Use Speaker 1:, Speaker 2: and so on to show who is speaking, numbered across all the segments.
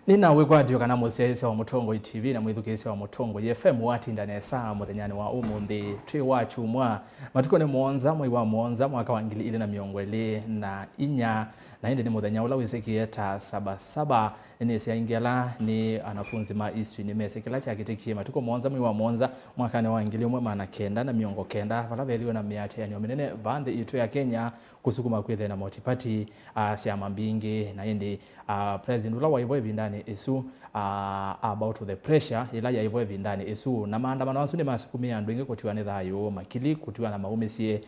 Speaker 1: Nina wigwadio kana musese wa Mutongo TV na mwithukisi wa Mutongo FM watinda nesa muthenyani wa umuthi twi wachu mwa matuko ni monza mwi wa monza mwaka wa 2024 na indi ni muthenya ula wisekie ta 77 ni siaingela ni anafunzi ma history ni mesekela cha kitikie matuko monza mwi wa monza mwaka ni wa 1990 vala veliwe na miati yani omenene bande itu ya Kenya kusukuma kwithe na multiparty siama mbingi na indi president ula wa hivyo vindani isu about the pressure ila ya hivyo vindani isu na maandamano wasu ni masukumia ndwinge kutiwa ni thayo makili kutiwa na maumisie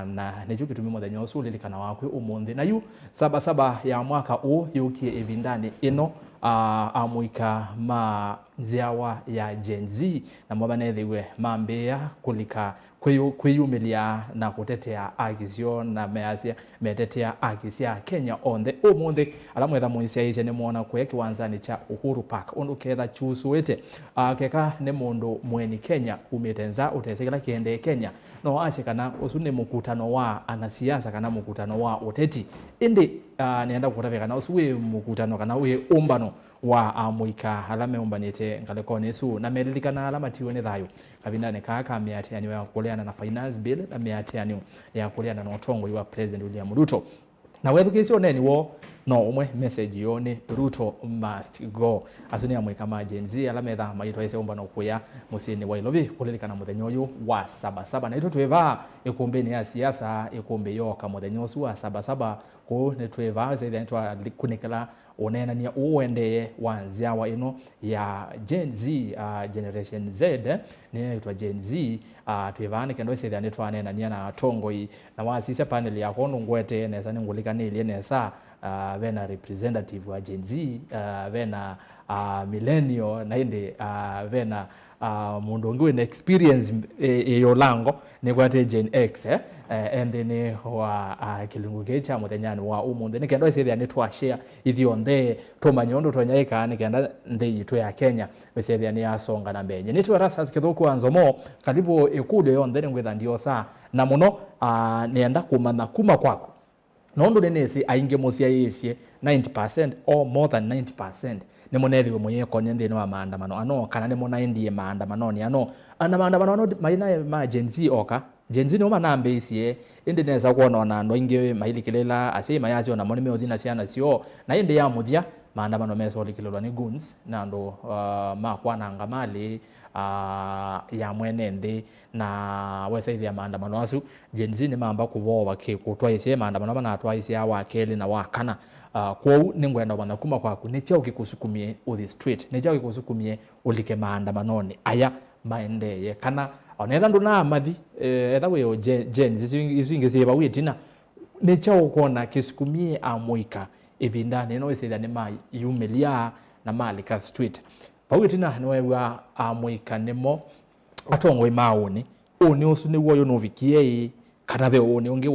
Speaker 1: na nejo kitumi muthenya usu lilikana wakwe umuthi na yu saba ya mwaka u yukie evindani ino amuika ma ziawa ya Gen Z na mwabanethiwe mambea kulika kwiyumilia na kutetea agizio na measia metetea agisia Kenya onde umuthi alamwetha muisia ise ni muona kwe kiwanzani cha Uhuru Park undu ketha chusuite keka ni mundu mweni Kenya umitenza utesekela kiende Kenya no asekana usu ni mukutano wa anasiasa kana mukutano wa uteti indi nienda kutavya kana usuwe mukutano kana uye umbano wa amuika alame umbanite ngalekone su na melilikana alama tiwe ni thayo kabindane kaka miati yani ya kuleana na finance bill na miati yani ya kuleana na utongo wa president William Ruto na wethukisi oneni wo no umwe message yone Ruto must go asuni amwe kama Gen Z alametha maitwa ise umbano kuya musini wa Ilobi kulilikana muthenya uyu wa 77 na ito tweva ikumbeni ya siasa ikumbe yoka muthenya usu wa 77 ko ne tweva ise ntwa kunikala onena ni uende wanzia wa ino ya Gen Z generation Z ni itwa Gen Z twevane kendo ise ntwa nena ni na tongoi na wasisa panel ya kono ngwete nesa ningulikanile nesa vena representative wa Gen Z vena millennial na indi vena mundu ngiwe na experience yolango ni kwate Gen X and then wa kilungu kecha muthenyani wa umuthi ni kendo ise ni twa share ithionde tomanyondo tonyaika ni kenda nde yitu ya Kenya ise ni asonga na mbenye ni twa rasa kithuku anzomo kalibu ikude yonde ngwetha ndio saa na muno nienda kumana kuma kwako nondo nenesi ainge musia yesie 90% or more than 90% ni monethiwe mwenye konye no maandamano ano kana ni mona endie maandamano ni ano ana maandamano ano maina ma Gen Z oka Gen Z no manambe isie indi neza kuona na ndo inge mailikilela asema yazi ona moni meothina siana sio na indi ya muthia maandamano meso likilelwa ni guns na ndo makwana ngamali ya mwenende na wesaithia maandamano asu Gen Z ni mamba kuvoa kutwa ise maandamano bana atwa ise ya wakeli na wakana kwa ningwenda bana kuma kwaku ni chao kikusukumie uthi street ni chao kikusukumie ulike maandamanoni aya maendeye kana onetha nduna amathi etha we Gen Z izingi ziba witina ni chao kuona kisukumie amuika evindani no ise ni ma yumilia na malika street pawitina niwe wa amuika nemo atongo imauni uni usu ni woyo novikie katabe uni ungi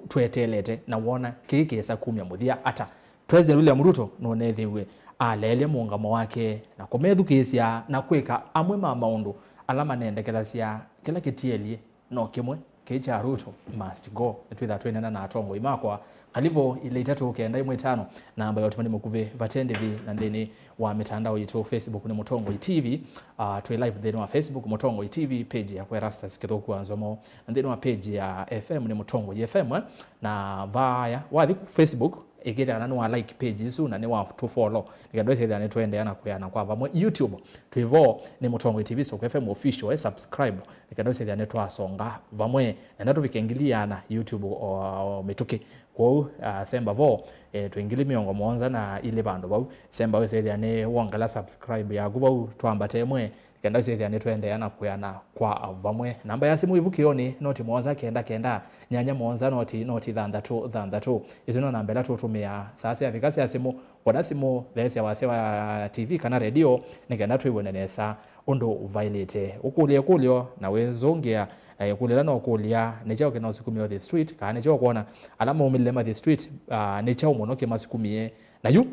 Speaker 1: twetelete na wona kikesa kumya muthia ata President William Ruto no nethiwe alele muungamo wake na komethukisia na kwika amwe maundu alama nendekethasia kila kitielie no kimwe kicha Ruto must go twitha twenena na atongo imakwa kalivo ile 395 namba yote mani mukuve vatende vi na ndeni wa mitandao yitu Facebook ni Mutongo TV twe live ndeni wa Facebook Mutongo TV page ya kwa Rastas kitoko anzomo ndeni wa page ya FM ni Mutongo FM na vaya wathi Facebook ikita nanu wa like page isu na ni wa to follow nikadwese thane twende ana kuyana kwa vamwe YouTube twivo ni Mutongo TV so FM official subscribe nikadwese thane twasonga vamwe na natu vikengilia na YouTube o mituki kwa semba vo tuingili miongo monza na ile bando bau semba wese thane wangala subscribe ya gubau twambate mwe kenda ise thane twende ana kuyana kwa vamwe namba ya simu ivukioni noti monza kenda nyanya monza noti thandatu izino namba la tutumia sasa ya vikasi ya simu wada simu these wasewa TV kana radio nikenda twibonenesa undo violate kulio na wezongea kulela no kulia nechao kena usikumio the street kana nechao kuona alama umilema the street nechao monoke masukumie na yu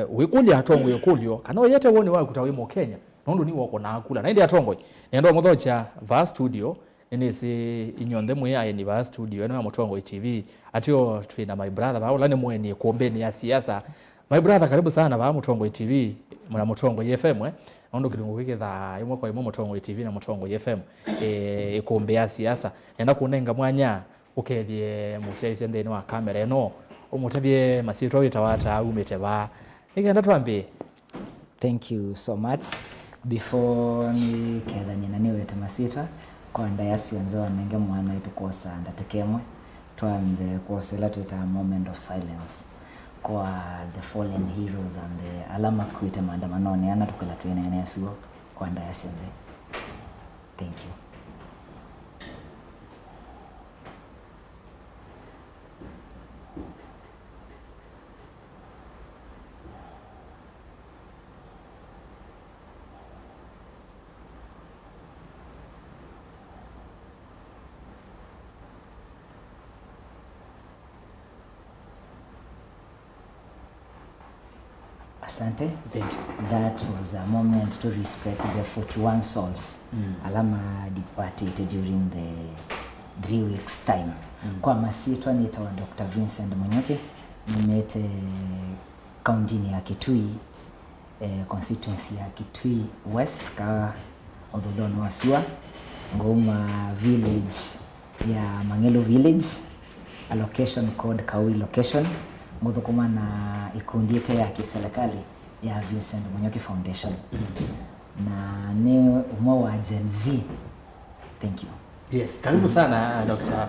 Speaker 1: wikulia atongo yokulio kana yete woni wa kutawimo Kenya nondo ni woko na akula na ndi atongo nendo muthocha va studio nisi inyonde mwe aye ni va studio eno ya Mutongo TV atio twina my brother ba ulane mwe ni kuombeni ya siasa My brother, karibu sana ba Mutongo TV muna Mutongo FM ondo kilungu wiki tha imwe kwa imwe Mutongo TV na Mutongo FM ikumbea siasa enda kunenga mwanya ukethie musiaise ndeni wa kamera eno umutabye masito witawata umete ba igenda twambi.
Speaker 2: Thank you so much. Before ni kethanye na niwe tamasita kwa ndayasi wenzo nenge mwana itukosa ndatekemwe twambe kwosela tuita moment of silence kwa the fallen heroes and the alama kuita maandamanoni ana tukala tuene yesuo kwa ndayasi wenzo. Thank you. Asante. That was a moment to respect the 41 souls. Alama departed during the 3 weeks time. Kwa masitwa nitawa Dr. Vincent Munyoki. Nimete county ya Kitui, constituency ya Kitui West ka Odolon Wasua, Ngoma village ya Mangelo village, a location called Kaui location. Ngudhukuma na ikundite ya kiserikali ya Vincent Munyoki Foundation. Na ni umwa wa Gen Z. Thank you.
Speaker 1: Yes, karibu sana Dr.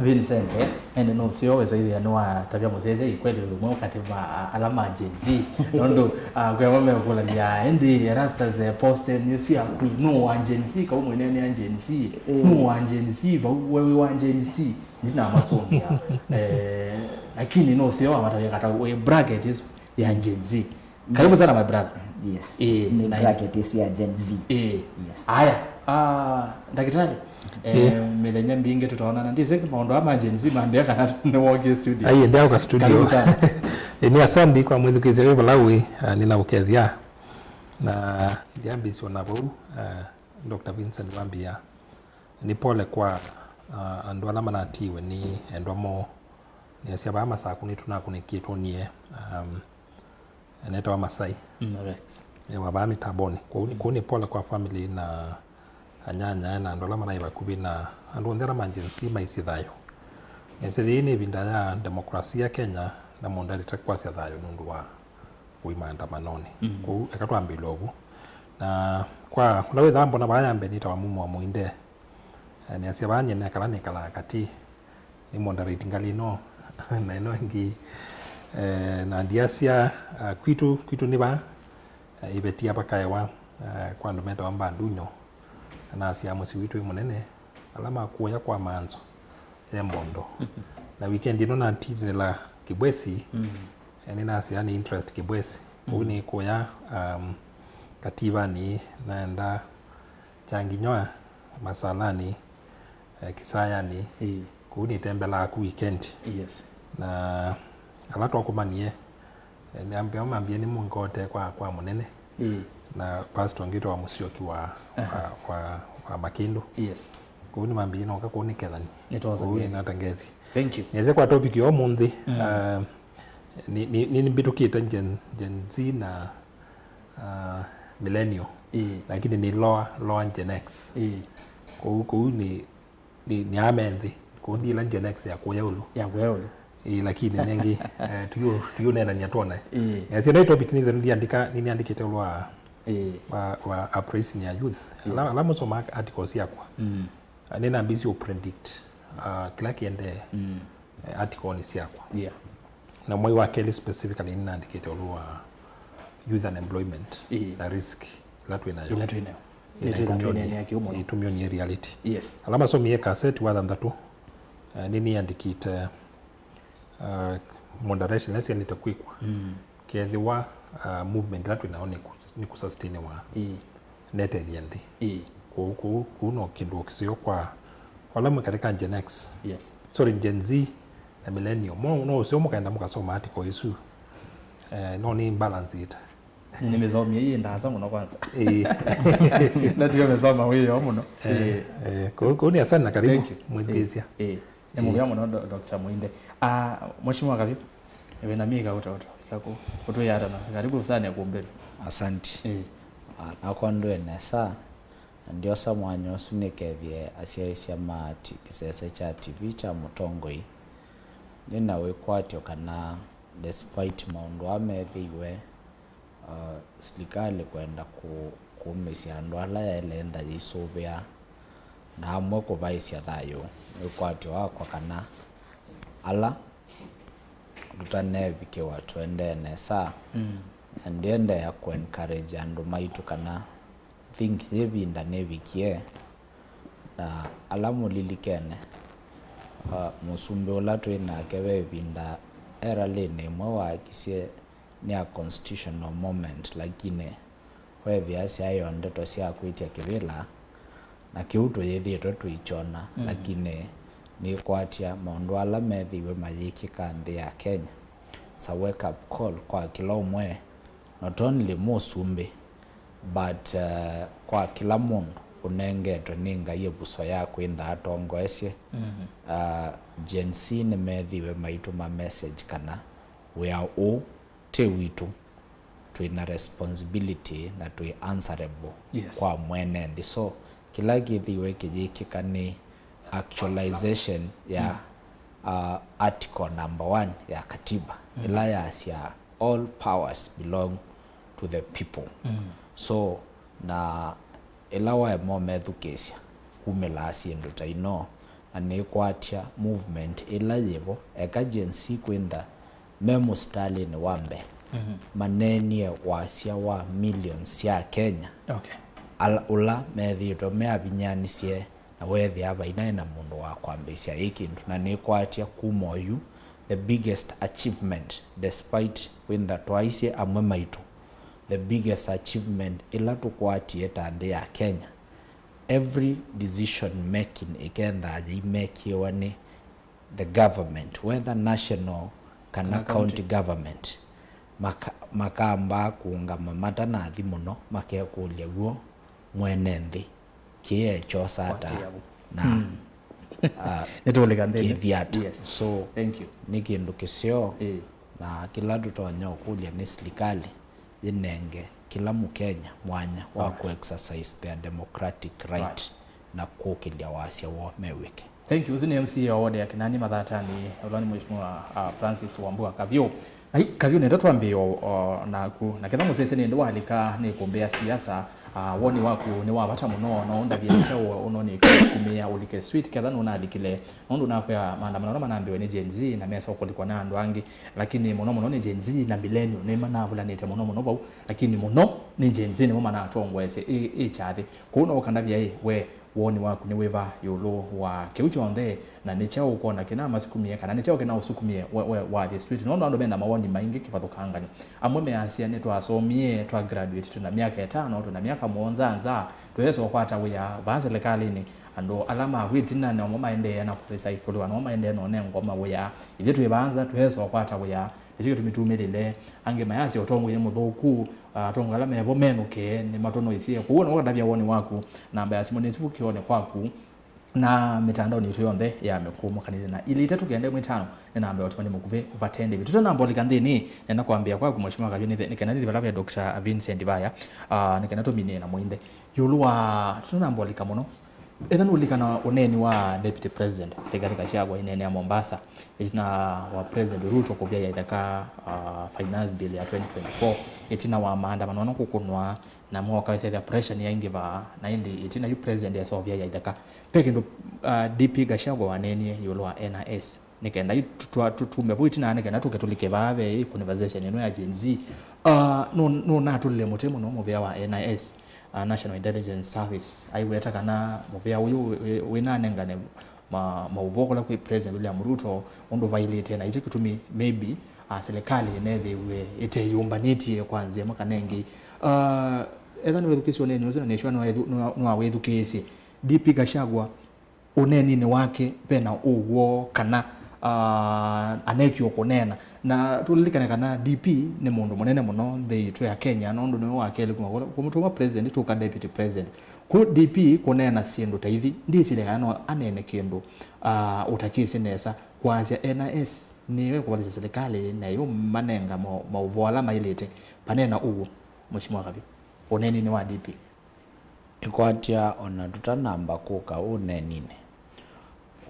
Speaker 1: Vincent and no sio weza hivi anwa tabia muzeze ikweli umwa kativa alama Gen Z. Nondo kwa wame kula ya endi rastas poste news ya no wa Gen Z ka umwe nene ya Gen Z. No wa Gen Z ba wewe wa Gen Z. Ndina masongi ya. Lakini no sio amataye kata we bracket is ya Gen Z. Karibu sana my brother.
Speaker 2: Yes. Ni bracket is ya Gen Z.
Speaker 1: Yes. Haya. Daktari. Milenya mbinge tutaona ndize maondo ama Gen Z mambia kana no work studio.
Speaker 3: Aye ndio kwa studio.
Speaker 1: Karibu sana.
Speaker 3: Ni asante kwa mwithukizi wa Malawi nina ukethia. Na ndiambisi wanabo Dr. Vincent Wambia. Ni pole kwa andu alama natiwe ni endomo ni siaba masakuni tunakunikitwo nie eneto wa Masai
Speaker 1: Rex
Speaker 3: wabami taboni kwa ni pole kwa family na anyanya na ndola mana ibakubi na andu ndera manjensi maisi thayo nesedi ni binda ya demokrasia Kenya na mondali takwa sia thayo nundu wa kuimaandamanoni kwa ekatwambilo ogu na kwa lawe thambo na bayambe nita wa mumu wa muinde ni asia banye na kala ni kala kati ni moderate ngalino na ino ngi na ndiasia kwitu niba ibetia pakaewa kwa ndometa wa mbandunyo na asia musi witu munene alama kuya kwa manzo ya mbondo na weekend ino na titela Kibwesi yani na asia ni interest Kibwesi uni kuya katiba ni naenda changinyoa masalani Kisaya ni kuni tembela ku weekend.
Speaker 1: Yes.
Speaker 3: Na alato akumanie niambia mambia ni mungote kwa munene. Na pastor ngito wa Musyoki wa Makindu.
Speaker 1: Yes.
Speaker 3: Kuni mambia no ka kuni kethani. Kuni natangethi.
Speaker 1: Thank you.
Speaker 3: Niweze kwa topic yo mundi ni bitukita Gen Z na millennial. Lakini ni lower Gen X. Ni amendi kundi la Gen X ya kuyaulu lakini nengi tuyo nena nyatona yasi na topic ni andikite wa appraising ya youth la mosoma articles yakwa nena ambisi predict kila kiende article ni yakwa na moi wa Kelly specifically ni andikite wa youth unemployment na risk la tuenayo itumio ni reality.
Speaker 1: Yes.
Speaker 3: Alama so miye cassette wa ndatu nini andikite moderation lesi nitakwikwa. Kiadhiwa movement latu inaone ni kusustain wa net yendi. Kuno kindu kisio kwa alama katika Gen X.
Speaker 1: Yes.
Speaker 3: Sorry Gen Z na millennial. No sio mukaenda mukasoma article isu. No ni imbalance it.
Speaker 1: Nimezomia hii ndaza muno kwanza. Ndio nimezoma wewe muno.
Speaker 3: Kwa ni asante na karibu mwendezia.
Speaker 1: Emu muno Dr. Muinde. Mheshimiwa Kavipi. Ewe na miga utaoto. kako kutuyara na karibu sana kumbele.
Speaker 4: Asanti. Nakwandwe nesa ndio sa mwanya usunike vye asiaisia mati kisese cha TV cha Mutongoi ninawe kwatyo kana despite maundu amethiwe serikali kwenda kumisia andu ala yaelenda yisuvia na amwe kuvaisia thayo kwatyo wakwa kana ala tutanevike watu endene sa ndiende ya encourage andu maitu kana think yevinda nevikie na ala mulilikene musumbi ula twinake vevinda era lini imwe wakisie ni a constitutional moment lakini weviasi ayo ndeto sia kwitia kivila na kiuto yethitwe twichona lakini ni kwatia maundu ala methiwe mayikika nthi ya Kenya. It's a wake up call kwa kila umwe, not only musumbi but kwa kila mundu unengetwe ninga yebuso yako intha atongoesye. Gen Z ni methiwe maituma message kana we are all te witu twina responsibility na twi answerable kwa mwenendi. So kila kithiwe kijikika ni actualization ya article number 1 ya katiba ila ya all powers belong to the people. So na ila wa mo methukesia kumela asiendo taino ani kwatia movement ila yebo eka Gen Z kwenda Memo Stalin wambe manenie wasia wa millions ya Kenya. Ula methito meabinyanisie na wethi abaina na mundu wa kwambisia ikindu na ni kwatia kumoyu the biggest achievement despite when that twice amwe maitu the biggest achievement ila tukwatie tande ya Kenya. Every decision making ikenda they make wani the government whether national kana county government makamba kuungama mata na thi muno makekulia guo mwene nthi kie chosata na so
Speaker 1: thank you
Speaker 4: ni kindu kisio na kila tutonya ukulia ni serikali inenge kila Mkenya mwanya wa ku exercise their democratic right na kukilia wasia wa meweke.
Speaker 1: Thank you. Uzini MC ya wode ya kinani madhatani ulani mheshimiwa Francis Wambua Kavyo. Kavyo nenda tuambio na kenda musese ni ndo alika ni kumbea siasa woni waku ni wabata muno naonda biecha unoni kumia ulike street kadha nona alikile nondo nako ya maandamano na manambiwe ni Gen Z na mesa uko na ndo angi lakini muno ni Gen Z na millennial ni mana vula nete muno bau lakini muno ni Gen Z ni mama atongwa ese chathi kuno wakandabia we woni waku ni weva yolo wa keucho onde na necha uko na kina masukumie kana necha ukena usukumie wa the street nondo ando benda mawoni maingi kifathukangani amwe measia ne twasomie twa graduate tuna miaka 5 tuna miaka 7 anza tuwezo kwata wiya vaserikali ando alama witina na ngoma ende na kupesa ikolo na ngoma ende no ne ngoma wiya ivyo tuibanza tuwezo kwata wiya ikyo tumitumelele ange mayasi otongo ye muthuku tongo alama yabo menuke ni matono isie kuona wakadavya woni waku namba ya simu Facebook kione kwaku na mitandao ni tuyonde ya mekumu kanile na ili itatu kiende mwitano ni namba ya otimani mukuve uvatende vitu namba olikandini nena kuambia kwaku mheshimiwa Kavyo ni kenani developer Dr. Vincent Vaya nikenato mine na muinde yuluwa tutu namba olikamono edanu ulikana uneni wa deputy president tegarika Gachagua inene ya Mombasa itina wa president Ruto kubia ya idaka finance bill ya 2024 itina wa maandamano no kukunwa na mwaka wa the pressure ni yaingiva na indi itina yu president ya sovia ya idaka peke ndo DP Gachagua waneni yulwa NIS nikenda tutumevu itina nikenda tuketulike bave conversation ino ya Gen Z no natulile mutemu no muvia wa NIS National Intelligence Service aiweta kana muvia uyu winanengane mauvokola kwa president William Ruto ondo violate na ichi kitumi maybe serikali inethe we ite yumbaniti kwanza makanengi etha ni education nene uzo neshwa no education DP Gachagua uneni ni wake pena uwo kana anekyo kunena na tulilikana kana DP ni mundu munene muno theitu ya Kenya nondo ni wakele kumutuma president tuka deputy president ku DP kunena sindu taithi ndisile kana anene kindu utakisi nesa kwazia NIS niwe kuwalisha serikali na yu manenga mauvoala mailete panena ugu Mheshimiwa Kabi oneni ni wadipi
Speaker 4: ikwatia ona tutanamba kuka unenine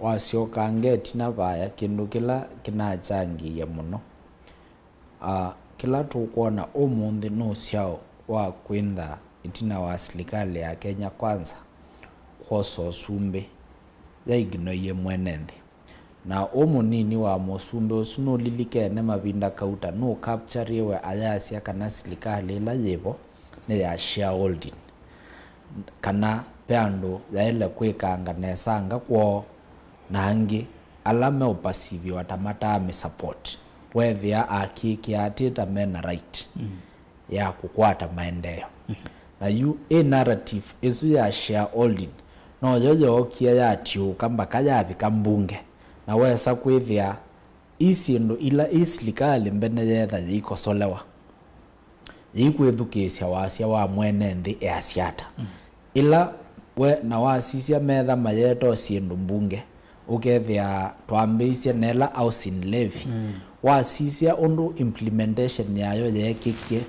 Speaker 4: wasioka ngeti na baya kindu kila kinachangiye muno kila tukuona umuthi no ciao wa kwintha itina wa serikali ya Kenya Kwanza kwoso sumbe yaiginoye mwenenthi na umunini wa musumbe usu no lilikene mabinda kauta no capture we ayasia kana serikali ila yivo ne ya shareholding kana peandu yaile kwikanga nesanga kwo nangi alame upasivi watamata ame support wethia akiki atita mena right ya kukwata maendeleo na you a narrative isu ya shareholding no yoyo kia ya tiuka mpaka yavika mbunge na wesa kwithia isindu ila islikali mbene yetha yikosolewa yikwithukisya wasia wa mwene nthi easiata ila we na wasisia metha mayeto sindu mbunge ukethia twambiisye nela housing levy wasisia undu implementation yayo yekikie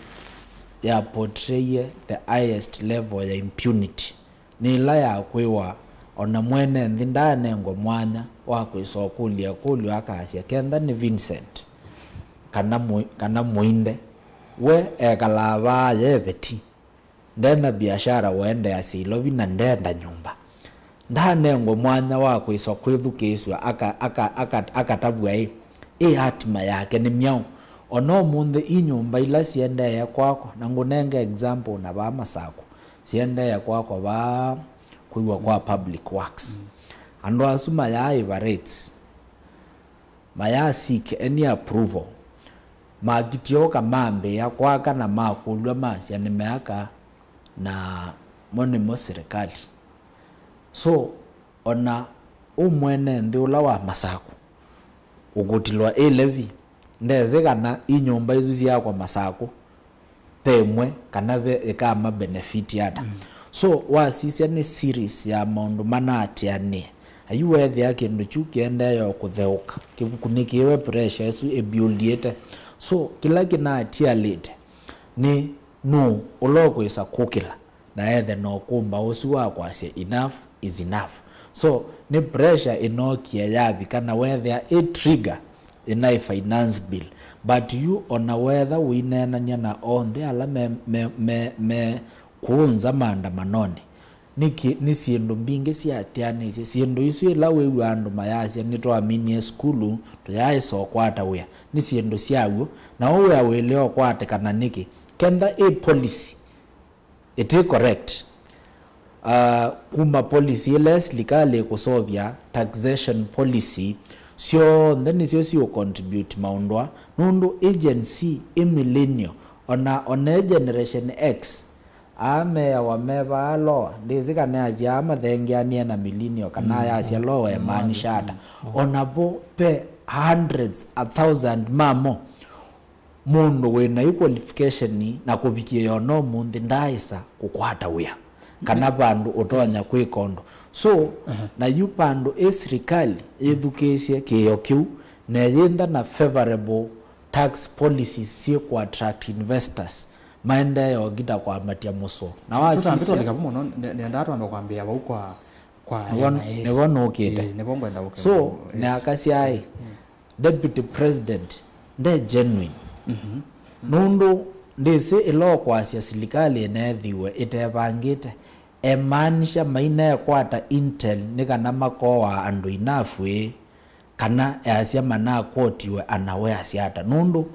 Speaker 4: ya portray the highest level ya impunity nila ya kwiwa ona mwene nthi ndanengwa mwanya wa kwisokulia kulio akasia kenda ni Vincent kana muinde we ekalava yeveti ndenda biashara wende ya silovi na ndenda nyumba ndanengwa mwanya wa kwiswa kwithukiswa akatabwa hatima yake ni myao ono munthe inyumba ila siende ya kwako na ngunenge example na ba Masako siende ya kwako ba kuiwa kwa public works andu asu maya evaluates maya seek any approval magitioka mambe ya kwaka na makulwa masi animeaka na monimo serikali so ona umwene nthi ula wa Masako ugutilwa levy ndeze kana inyumba izu ciakwa Masako temwe kana ikama benefit yata so wasisia ni series ya maundu manatianie ayuwethia kindu chu kiendeyo kutheuka kunikiwe pressure isu ebuildiete so kila kinatia lite ni no ulokwisa kukila na ethe no kumba usu wakwasia enough is enough so ni pressure inokia yathi kana wethia a trigger in finance bill but you on a whether winenania na on the ala me kuunza maandamanoni ni sindu mbingi ciatianisye sindu isu ila wiu andu mayasia nitwaminie skulu tuyaisokwata wia ni sindu ciaguo na uwia wileo kwate kana niki kenda a policy it is correct kuma policy ile serikali kusovya taxation policy sio then sio contribute maundwa nundu agency millennial ona generation X ame ya wameva loa ndizika neaji ama thengianie na millennial kana yasia loa ya manishata onabo pe hundreds a thousand mamo mundu wina qualification na kubikie yono mundi ndaisa kukwata wia kana bandu utonya kwikondo so na yupandu serikali education kiyo kiu na yenda na favorable tax policies si ku attract investors maenda yo gida kwa matia muso na wasisi
Speaker 1: nenda atu amekwambia kwa
Speaker 4: ne wono ukite
Speaker 1: ne bongo nda ukite
Speaker 4: so na akasi ai deputy president nde genuine nundu ndisi ilo kwasia serikali enethiwe itebangite emanisha maina ya kwata intel nikana makoa andu inafwe kana yasia mana kotiwe anawea siata nundu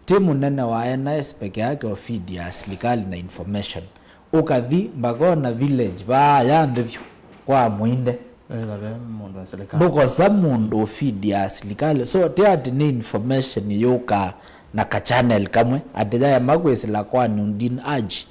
Speaker 4: timu nene wa NIS peke yake ofid ya serikali na information ukathi mbagona village ba yandhivyo kwa muinde
Speaker 1: mundu wa serikali
Speaker 4: ndoko za mundu ofid ya serikali so tiati ni information yuka na ka channel kamwe atija ya magwesila kwa nundin aji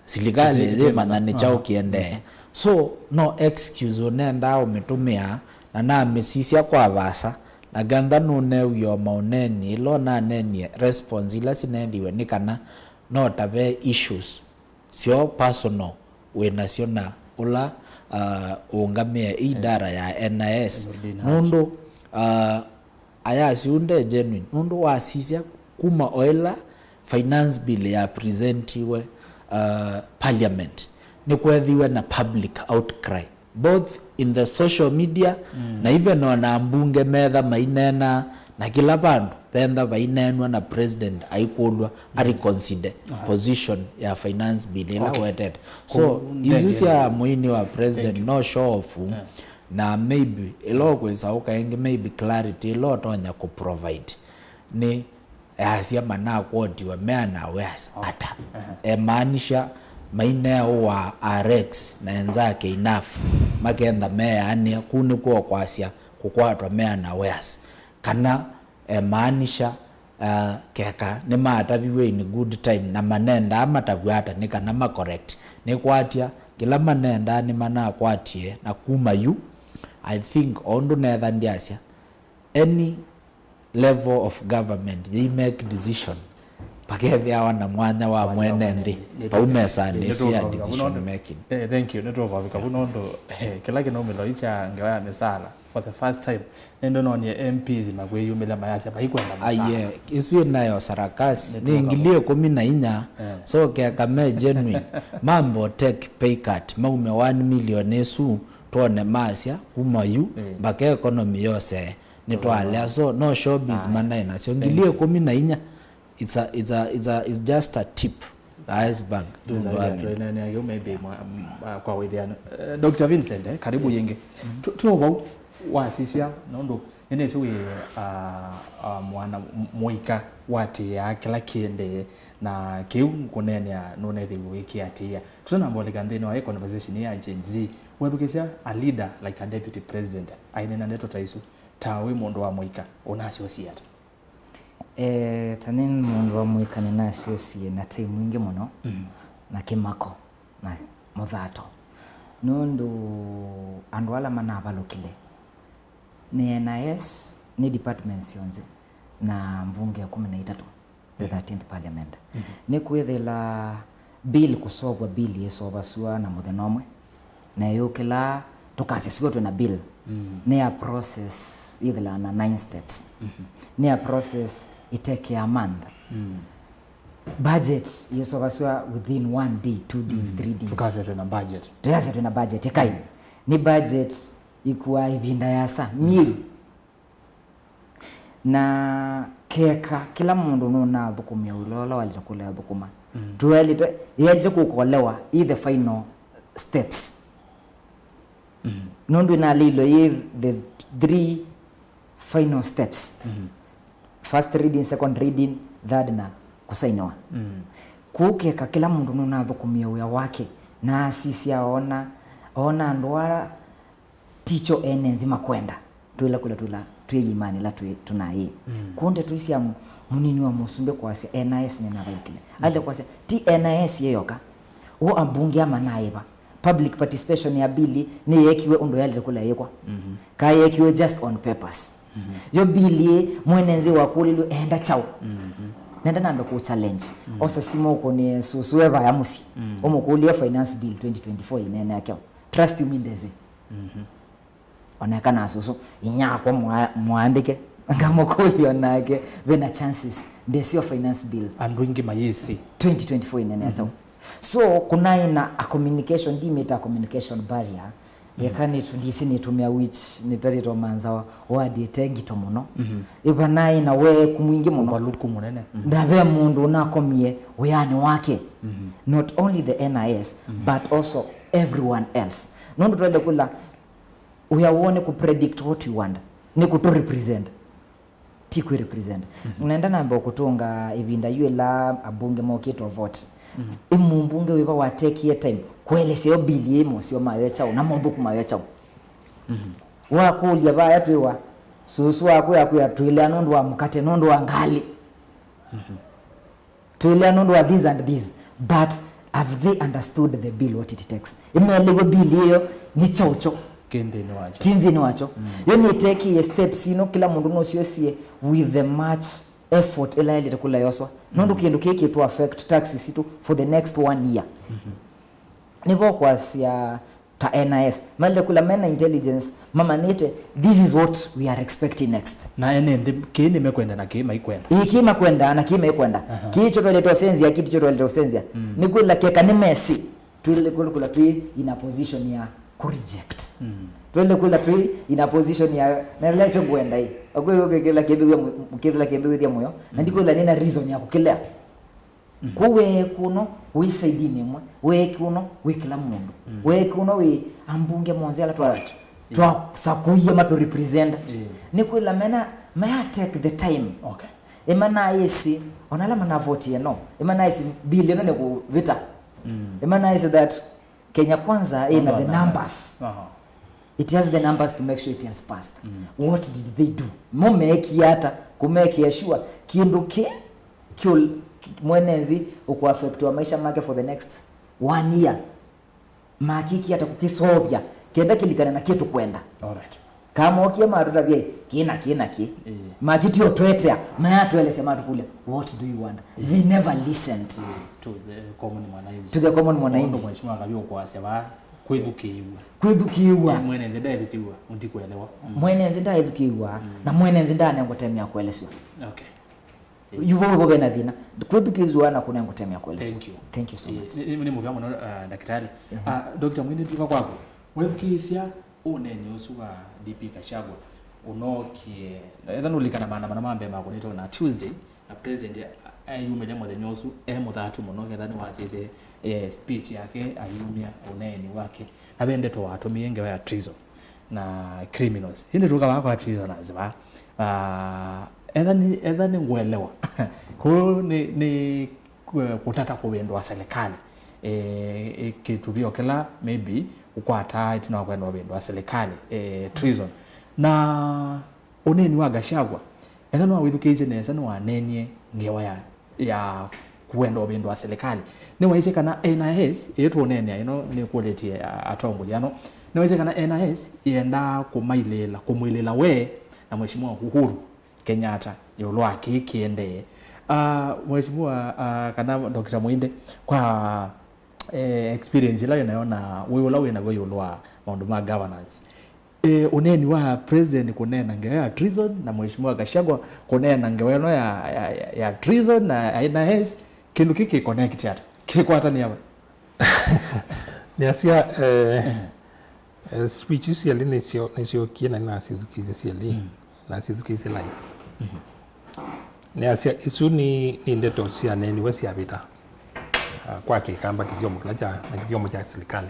Speaker 4: serikali ile manani chao kiende so no excuse unenda umetumia na mesisia kwa vasa na ganda nune uyo maoneni ilo na neni response ila sinendiwe nikana no tabe issues sio personal we national ungamia idara ya NIS nundu ayasi unde genuine nundu wasisia kuma oila finance bill ya presentiwe parliament ni kwethiwe na public outcry both in the social media na even ona mbunge metha mainena na kila bandu penda bainenwa na president aikulwa reconsider position ya finance bill ila wetete so izusia muini wa president no show off na maybe ilo kwesa ukaenge maybe clarity ilo tonya ku provide ni asia mana kwoti wa meana wes ata emaanisha maineo wa RX na enzake enough magenda meani kuni kwa kwasia kukwatwa meana wes kana emaanisha keka ni matabiwe in good time na manenda amatabwata ni kana ma correct ni kwatia kila manenda ni mana kwatie na kuma yu I think ondu netha ndiasia any level of government they make decision pakethia wana mwanya wa mwene ndi paumesa ni ya decision making.
Speaker 1: Thank you neto kwa vika bunondo kila kino miloicha ngawa mesala for the first time nendo nonye MPs magwe yumela mayasi bayikwenda musala
Speaker 4: aye iswe nayo sarakasi ni ingilie 14 so kama genuine mambo take pay cut maume 1 million esu tuone masya kumayu mbaka economy yose nitwalea so no showbiz manena so ingilie 14 it's just a tip iceberg
Speaker 1: maybe kwa withiano Dr. Vincent karibu yenge tuoba wasisia nondo nenese we mwana moika wati ya kila kiende na kiu kunene none the wiki atia tuna mboleka ndeno wa conversation ya Gen Z webukisia a leader like a deputy president ainena neto taisu tawe mondo wa moika onasio siata
Speaker 2: tanin mundu wa moika ni nasio sie na time mwingi muno na kimako na mothato nundu andwala manabalukile ni NIS ni departments yonze na mbunge ya 13 the 13th parliament ni kwethela bill kusogwa bill yesobasua na muthenomwe na yukila tukasisiwa tuna bill ni a process ithela na 9 steps ni a process itake a month budget yesobasua within 1 day 2 days 3 days
Speaker 1: tukase
Speaker 2: tuna budget kai ni budget ikuwa ibinda yasa nyiri na keka kila mundu nuna thukumia ulola walitakula thukuma tuelite yaje kukolewa the final steps nundu na lilo the 3 final steps first reading second reading third na kusainiwa kukeka kila mundu nuna thukumia uya wake na sisi aona ndwara ticho nzima kwenda tuila kula tuye imani la tunai kunde tuisia munini wa musumbe kwase NIS ni nabalukile ale kwase NIS yeyoka o abunge ama naiba public participation ya bili ni yekiwe undo yale kula yekwa kai yekiwe just on papers yo bili mwenenzi wa kulilu enda chao nenda nambe ku challenge osa simo uko ni susueva ya musi omukulia finance bill 2024 inene yakyo trust me ndeze onekana asusu inyako muandike ngamukuli onake bena chances ndesio finance bill
Speaker 1: andwingi mayisi
Speaker 2: 2024 inene yakyo so kuna ina a communication dimeta communication barrier yakani tundisi nitumia which nitarito manza wadi tengi to muno ibana ina we kumwingi muno
Speaker 1: baluku munene
Speaker 2: ndabe mundu unakomie uyani wake not only the NIS but also everyone else nondo twende kula uyawone ku predict what you want ni kuto represent tiku represent unaenda namba kutunga ibinda yuela abunge mokito vote imumbunge wiba wa take your time kwele sio bili emo sio mawecha na modhuku mawecha wa kulia baya twiwa susu wako ya twile nondo wa mkate nondo wa ngali twile nondo wa this and this but have they understood the bill what it takes imeligo bill hiyo ni chocho kinzi ni wacho yo ni take steps kila mundu no siosie with the much effort ila ile kula yoswa nondo kiendo keke to affect taxes itu for the next 1 year nibo kwasia ta NIS mali kula mena intelligence mama nite this is what we are expecting next
Speaker 1: na ene kini mekwenda na kima ikwenda
Speaker 2: ikima kwenda na kima ikwenda kicho toleto senzia kiti cho toleto senzia ni kula keka ni Messi tuile kula tu in a position ya ku reject tuile kula tu in a position ya na lecho kwenda hii akwe kila kebe ya moyo na ndiko la nina reason ya kukilea kuwe kuno wisaidi nimwe we kuno we kila mundu we kuno we ambunge monzela twa sakuye mato represent niko la mena may I take the time
Speaker 1: okay
Speaker 2: emana yesi onala mana vote ya no emana yesi billion ne ku vita emana yesi that Kenya Kwanza in the numbers it has the numbers to make sure it has passed what did they do mo make yata ku make sure kindu ke kill mwenezi uko affect wa maisha make for the next 1 year makiki hata kukisobya kenda kilikana na kitu kwenda
Speaker 1: alright
Speaker 2: kama okie maruta bie kina makiti otwetea maya tueleze matu kule what do you want they never listened
Speaker 1: to the common mwananchi mheshimiwa kabio kwa sema kwithukiwa mwenenzi ndaithukiwa ndikuelewa
Speaker 2: mwenenzi ndaithukiwa na mwenenzi ndane ngotemia kueleswa
Speaker 1: okay
Speaker 2: yuvo bena thina kwithukizwa na kuna ngotemia kueleswa
Speaker 1: thank you
Speaker 2: so much
Speaker 1: ni muvya muno daktari Dr. Mwindi tuka kwako wethukisia uneni usuwa DP Gachagua unokie etha nulikana mana mambe makunito na Tuesday na president ayume lemo the nyosu muthatu muno getha ni wacece speech yake ayumia uneni wake abende to watumie ngewe ya treason na criminals hini ruka wako treasoners ba etha ni ngwelewa ko ni kutata kuwendwa serikali kitubio kila maybe ukwata itina kwenda wendwa serikali treason na uneni wa Gachagua etha no withukize nesa no wanenie ngewa ya kuenda wendwa serikali ni waise kana NIS yetu unenia ni quality atongo yano ni waise kana NIS yenda kumwilela we na mheshimiwa Uhuru Kenyatta yolwa kiende mheshimiwa kana Dr. Mwinde kwa experience ila yanaona wewe na wewe yolwa maundu ma governance uneni wa president kunena ngewa treason na mheshimiwa Gachagua kunena ngewa no ya treason na NIS kindu kiki connect yata kikwata ni hapa
Speaker 3: niasia speech usiali nisio kiena na sizukize siali na sizukize live niasia isuni ndeto sia neni wesi abita kwa kikamba kigiomo klacha na kigiomo cha serikali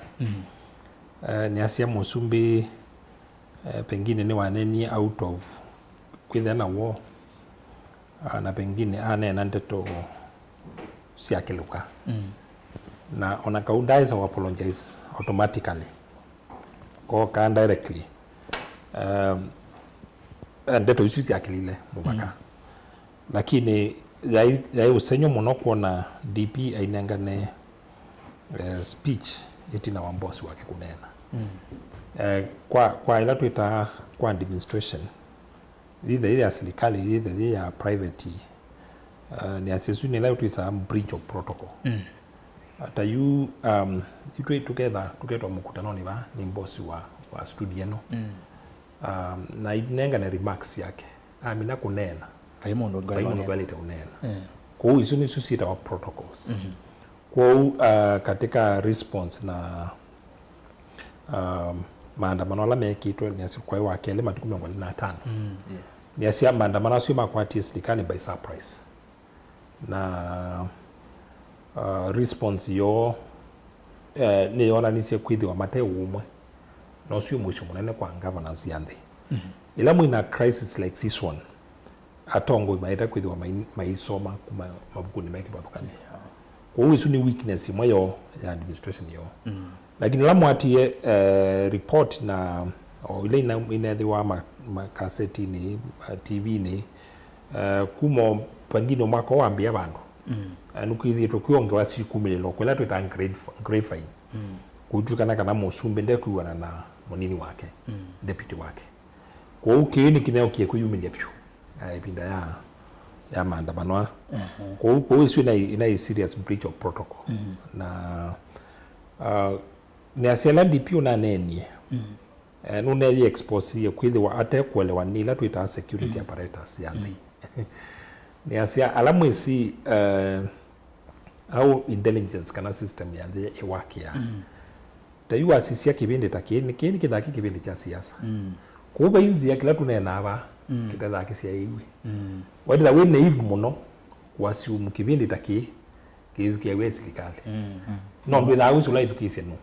Speaker 3: niasia Musumbi pengine ni waneni out of kwithana war na pengine anena ndeto sia kiluka na ona kaunda is apologize automatically ko ka directly ndeto isu sia kilile mubaka lakini yai usenyo muno kuona DP ainengane speech itina wa boss wake kunena kwa ila tuita kwa administration ile ya serikali ile ya private ni asesu ni ila tuita breach of protocol ata you together mkutano ni boss wa studio no na inenga na remarks yake amina kunena
Speaker 1: kaimondo
Speaker 3: galita unena kwa hiyo hizo ni susita wa protocols kwa katika response na maandamano la mekitwa ni asikwa wa kele matuku 25 ni asia maandamano sio makwati serikali by surprise na response yo ni ona nise kwithwa mate umwe no sio mwisho munene kwa governance yande ila mwina crisis like this one atongo maita kwithwa maisoma kuma mabukuni meke bathukani kwa hiyo hizo ni weakness moyo ya administration yo lakini la mwatie report na ile inaedhiwa makaseti ni TV ni kumo pengine mwako waambia bandu nukithi tukiongewa si kumilelo kwela twita grade fine kutukana kana Musumbi ndekuwana na munini wake deputy wake kwa hiyo kini kinao kiyekuyumilia pyo ipinda ya maandamano kwa hiyo sio ina serious breach of protocol na ni asiala DP unanenie nuneli expose ye kwithiwa ate kuelewa nila twita security apparatus ya nthi ni asia alamu isi au intelligence kana system ya nthi iwakia tayu asisia kibindi takini kini kithaki kibindi cha siasa kuba inzi ya kila tunena aba kitathaki cia iwi wadila we naive muno wasiumu kibindi taki kizukia we serikali no ndwitha usula education no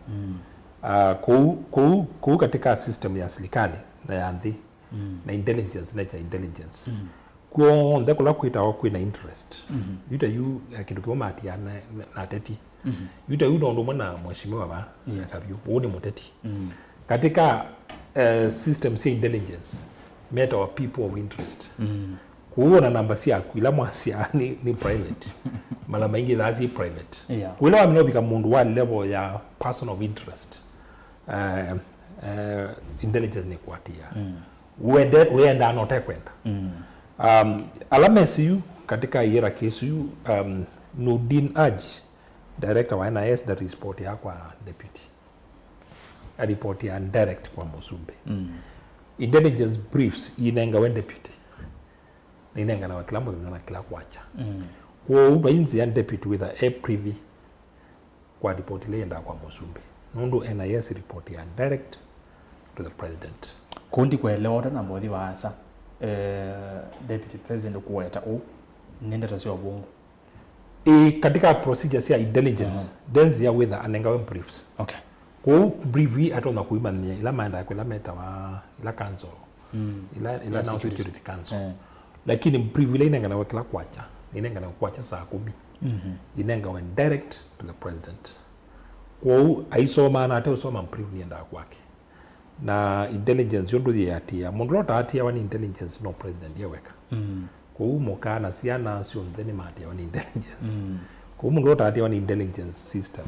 Speaker 3: ku katika system ya serikali na ya nthi na intelligence na cha intelligence kwa ndeko la kuita na interest yuta yu kindu kioma atia na teti yuta yu ndo mwana mheshimiwa ba kabyo uone muteti katika system ya intelligence meta wa people of interest kuona namba cia kwila mwasia ni private mala maingi dhazi private wila wa mnobika mundu wa level ya person of interest intelligence ni kuatia uenda anote kwenda alama siu katika yera kesu Nudin Haji director wa NIS da report ya kwa deputy a report ya direct kwa Musumbe intelligence briefs inenga when deputy inenga na wakila mwana na kila kwacha kwa ubainzi ya deputy with a privy kwa report ile enda kwa Musumbe nundu NIS report ya direct to the president
Speaker 1: kundi kuelewa na mbodi wa asa deputy president kuweta nenda tasio bongo
Speaker 3: katika procedures ya intelligence denzi ya whether anenga briefs
Speaker 1: okay
Speaker 3: kwa brief hii atona kuimania ila maenda kwa ila meta wa ila council ila na security council lakini brief ile inenga na kila kwacha inenga na kwacha saa 10 inenga when direct to the president kwa aisoma na atosoma brief nienda kwake na intelligence yondo yatia mundu lota atia wani intelligence no president yeweka kwa umoka na siana sio ndeni matia wani intelligence kwa mundu lota atia wani intelligence system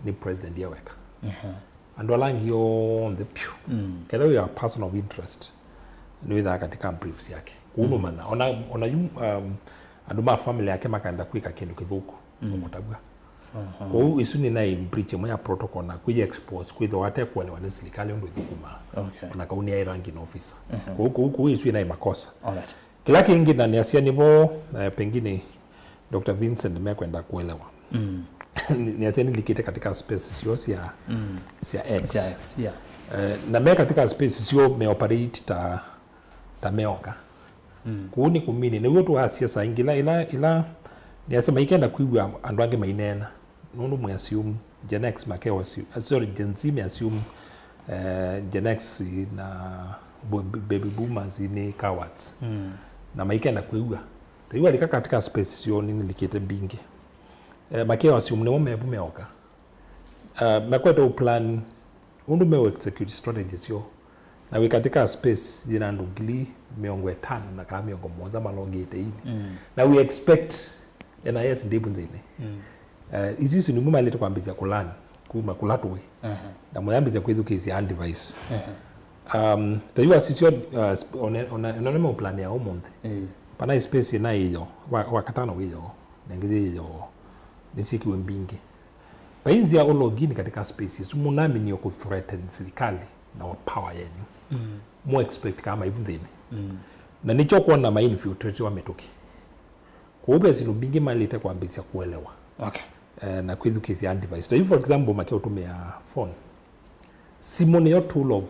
Speaker 3: ni president yeweka ando langi on the pew kada we are person of interest ni witha katika briefs yake kuno mana ona anduma family yake makaenda kwika kindu kithuku mutabwa kwa hiyo isuni na breach ya protocol na kuja expose kwa wate kuelewa ni serikali ndio ikuma na kauni ya ranking officer kwa hiyo isuni na makosa
Speaker 1: alright
Speaker 3: kila kingi na niasia nivo pengine Dr. Vincent mekwenda kuelewa niasia nilikite katika spaces yote ya X na me katika spaces sio me operate ta meoka kuuni kumini na wetu hasia saa ingila ila niasema ikenda kuigwa andu ange mainena nundu mwe assume Gen X makeo assume sorry Gen Z me assume Gen X na baby boomers ni cowards na maikenda kuigwa taiwa lika katika space sio nini likite bingi makeo assume ne mebu meoka makweta plan undu me execute strategy sio na we katika space jina ndugili miongo 5 na kama miongo moja malongete hivi na we expect NIS ndipo ndine isisi ni muma leta kwambia kulani kuma kulatwe na mwambia kwithukisi hand device tayua sisi ona plan ya omonde pana space na hiyo wakatano hiyo ngezi hiyo nisikiwe mbingi painzi ya login katika spaces munami ni ku threaten serikali na power yenu mo expect kama hivi ndine na nicho kuona ma infiltrate wametoki kwa hiyo sino bingi mali itakwambia kuelewa na kwithukisi hand device so for example makeo tumia phone simu ni your tool of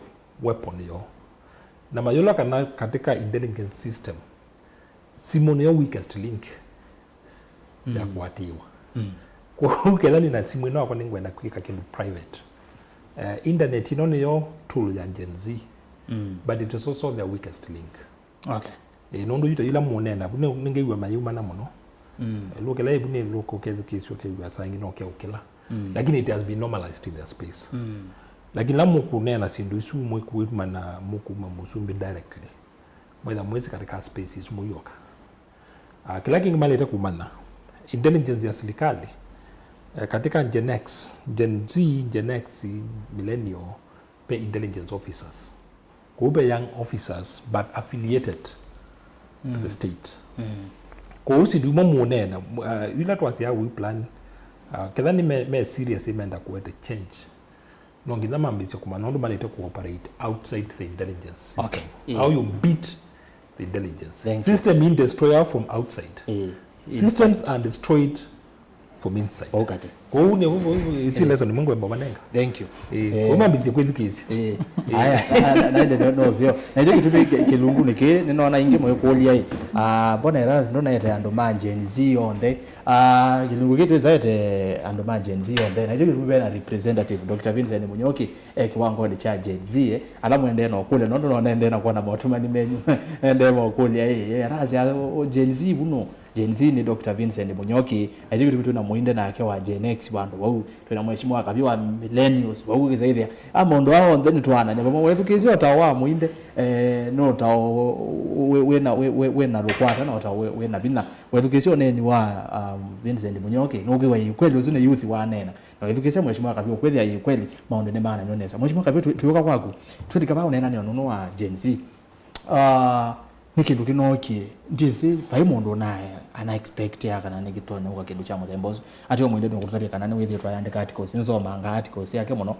Speaker 3: weapon yo na mayola kana katika intelligence system simu ni your weakest link ya kuatiwa kwa hiyo kedani na simu ino kwa ningwenda kwika kindu private internet ino ni your tool ya Gen Z but it is also the weakest link nondo yuta ila monena bune ningeiwa mayuma na muno lokela ibune loko kedukisyo kegwa sangi no keukela lakini it has been normalized in the space lakini la mukunena sindu isu mwekuima na mukuma Musumbi directly mweza mwezi katika spaces muyoka kila kingi maleta kumana intelligence ya serikali katika Gen X Gen Z Gen X millennial pe intelligence officers kube young officers but affiliated to the state kwa hiyo sindu mumunena ila twasi ya we plan kedhani me serious imeenda kuwete change no nginya mambitse kumanya undu manite cooperate outside the intelligence system.
Speaker 1: Okay.
Speaker 3: How you beat the intelligence
Speaker 1: Thank
Speaker 3: system in destroyer from outside. Systems are destroyed from inside.
Speaker 1: Okay.
Speaker 3: Kwa une iti lesson mungu wemba manenga.
Speaker 1: Thank you.
Speaker 3: Umambitse kwithikisi.
Speaker 1: Aya naende no zio na hiyo kitu kilungu niki ninaona ingi moyo kuolia bona eras ndo naete ando Gen Z onde kilungu kitu zaete ando Gen Z onde na hiyo kitu bena representative Dr. Vincent Munyoki kiwango ni cha Gen Z alamu ende no kule ndo naende na kuona motuma ni menyu ende mo kulia eras ya Gen Z buno Gen Z ni Dr. Vincent Munyoki na hiyo kitu na muinde na yake wa Gen X bandu wao tuna mheshimiwa akabiwa millennials wao kizaidi amondo hao then twana nyama wetu kezi watawa muinde no tawo we na rukwata na we na bina wetu kezi oneni wa Vincent Munyoki no kiwa kweli uzune youth wa nena na wetu kezi mheshimiwa akabiwa kweli ya kweli maondo ne maana nyonesa mheshimiwa akabiwa tuyoka kwako twendika bao nena ni ono wa Gen Z nikindu kinoki ndizi pai mundu naye ana expect yakana nikitona uka kindu cha muthembozo ati omwinde ndo kutaria kana ni withi twayandika articles nzoma anga articles yake muno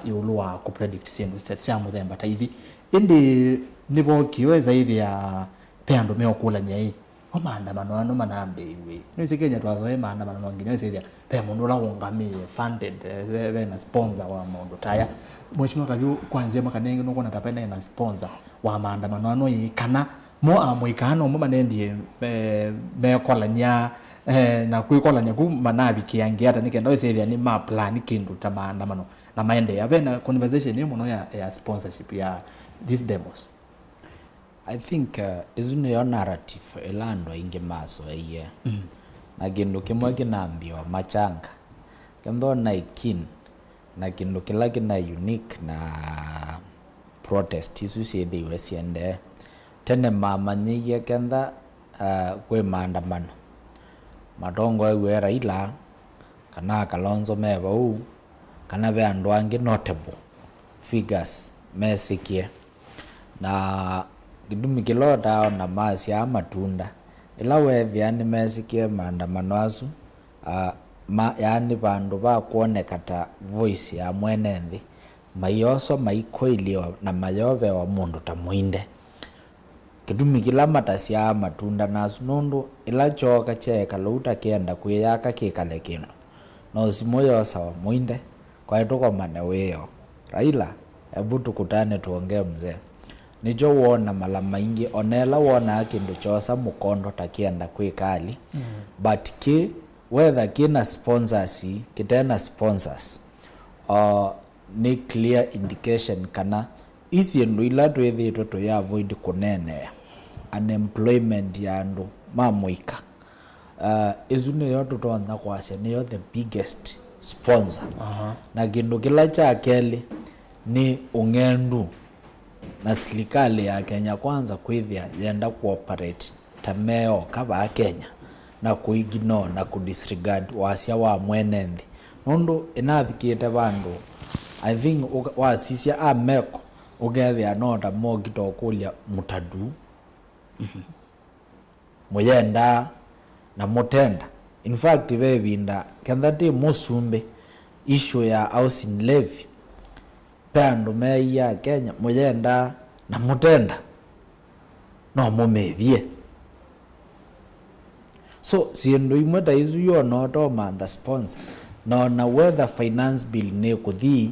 Speaker 1: iulwa ku predict sindu cia muthemba ta hivi indi nibo kiweza hivi ya peando meo kula ni ai o maandamano ano manambe iwe nisi Kenya twazoe maandamano mangine sithia pe mundu la ungamie funded we na sponsor wa mundu taya mheshimiwa Kabiu kwanza makanenge no kona tapenda na sponsor wa maandamano ano kana mo amoikano mo manendie mekolania na kuikolania ku manabi kiangia hata nikenda wesethia ni ma plan kindu ta maandamano na maende ya na conversation ni muno ya sponsorship ya these demos.
Speaker 4: I think izune yo narrative elando inge maso iye na kindu kimwe kinambiwa machanga kendo na ikin na kindu kila kina unique na protest isu siende wesiende tene mamanyiye kenda kwe maandamano matongo ewe Raila kana Kalonzo meba u kana be andu angi notable figures mesikie na gidumi kilota na masi ya matunda ila wethi yani mesikie maandamano asu yani bandu ba kuoneka ta voice ya mwene nthi mayoso maikoilio na mayobe wa mundu ta muinde kidumi kila matasia matunda nasu nundu ila choka cheka luta kienda kuyaka kikale kino no simoyo sawa muinde kwa itoko mane weyo Raila ebu tukutane tuongee mzee nijo wona mala maingi onela wona kindu chosa mukondo takienda kwikali but ki whether kina sponsors kitena sponsors ni clear indication kana isi ndo ila twethitwe to ya avoid kunene unemployment ya andu mamuika izune yo tutona kwase niyo the biggest sponsor na kindu kila cha keli ni ungendu na serikali ya Kenya kwanza kwithia yenda cooperate tameo kaba Kenya na kuignore na kudisregard wasia wa mwenenthi nundu inathikite bandu I think wasisia ameko ugethia nota mogito kulia mutadu muyenda na mutenda in fact bebinda kendati musumbe issue ya housing levy pandu meya Kenya muyenda na mutenda no mumethie so siendo imwe ta izu yo no to man the sponsor no na whether finance bill ne kuthi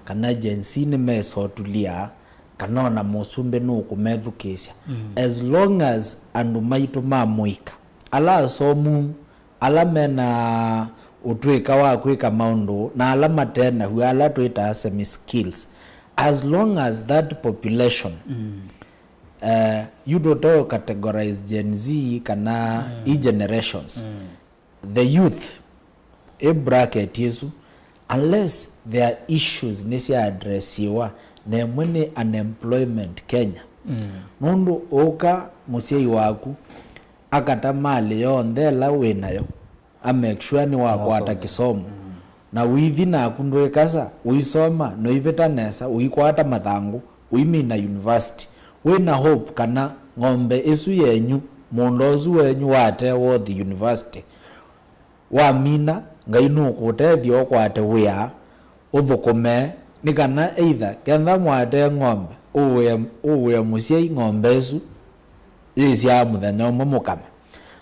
Speaker 4: kana agency ne mesotulia kana na musumbe no kumethukisya as long as andu maitu mamuika ala somu ala mena utwika wa kwika maundu na ala matena hu ala twita semi skills as long as that population you don't categorize Gen Z kana generations the youth a bracket yesu unless there are issues nisi addressiwa na mwene unemployment Kenya nundu oka musiei waku akata mali yonthe la winayo make sure ni wakwata kisomo na withi na kundwe kasa uisoma no iveta nesa uikwata mathangu uimina university wina hope kana ng'ombe isu yenyu mundozu wenyu wate wo the university wa mina ngainu kutethio kwate wia uthukome ni kana either kenda mwate ng'ombe uwe muciai ng'ombe icu cia muthenya umwe mukama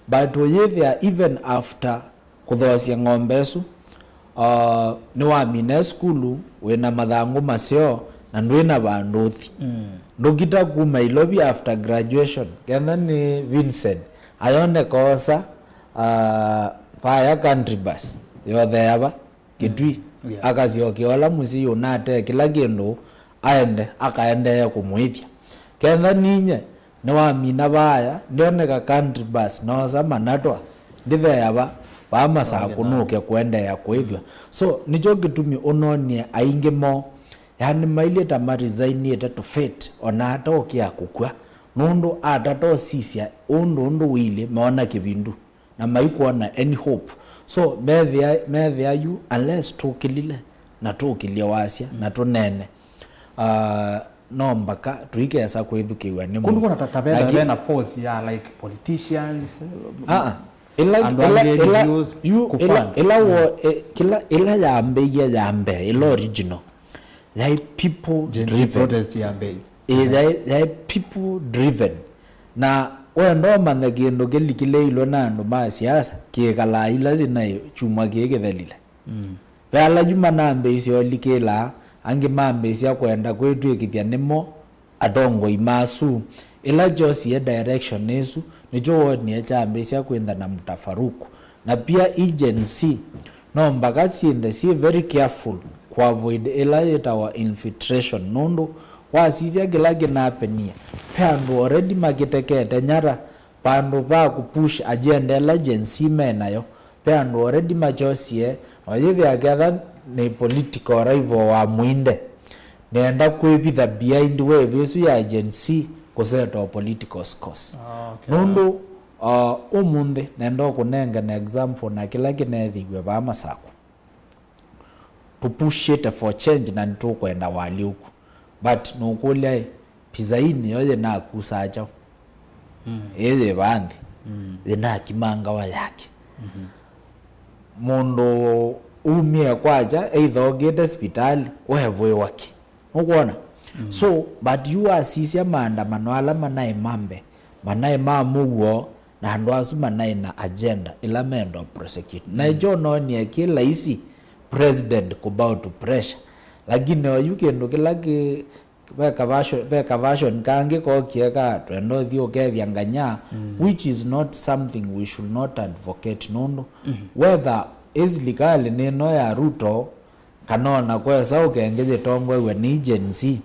Speaker 4: but uyithia even after kuthocia ng'ombe icu ni wamine skulu wina mathangu macio na ndwina banduthi ndugita kuma ilobi after graduation kenda ni Vincent ayone kosa paya country bus yothe yaba kitwi akaziokiwala musi yunate kila kindu aende akaende kumwithia kenda ninye ni wamina baya ndioneka country bus noza manatwa ndithe yaba pamasakunuke kuendea kwithwa so nicho gitumi unonie aingi mo yani maileta marizainiete to fate ona hata okia kukwa nundu atato sisia undu wili maona kibindu na maikuona any hope so methia you unless tukilile na tukilia wasia na tunene no mbaka tuikesa kwithukiwa ni
Speaker 1: kundu kuna tatabena na force ya like politicians
Speaker 4: ila yambe ila original they people driven
Speaker 1: protest yambe
Speaker 4: they people driven na wendo mane kindu kilikile ilo nandu ma siasa kikala ila zinayo chuma kikethelile wala juma nambe isio likela angi mambe isia kwenda kwetu ikithia nimo adongo imasu ila josi ya direction nesu nijo ni chambe isia kwenda na mtafaruku na pia agency no mpaka siende si very careful kwa avoid ila yetawa infiltration nundu wasisia kila kinapenia pandu already makitekete nyara pandu pa kupush agenda la agency menayo pandu already majosie wajithi aketha ni political rival wa mwinde nenda kwibitha behind wave isu ya agency kuseta political scores nundu umundi nenda kunenga na example na kila kinethigwe ba masako to push it for change na nitukwenda wali huku but nukulia pizaini yoje na kusacha eze bandi ina kimanga wa yake mundu umie kwaja either ogete hospitali wewe wake ukuona so but you are sisia maandamano ala manae mambe manae mamugo na andu asu manae na agenda ila mendo prosecute na ijo no ni kila isi president kubao to pressure lakini oyukendo kila ki beka version kange ko kieka twendo thio kethianganya which is not something we should not advocate nondo whether islikali neno ya Ruto kanona kwesa ukengeje tongwe we ni agency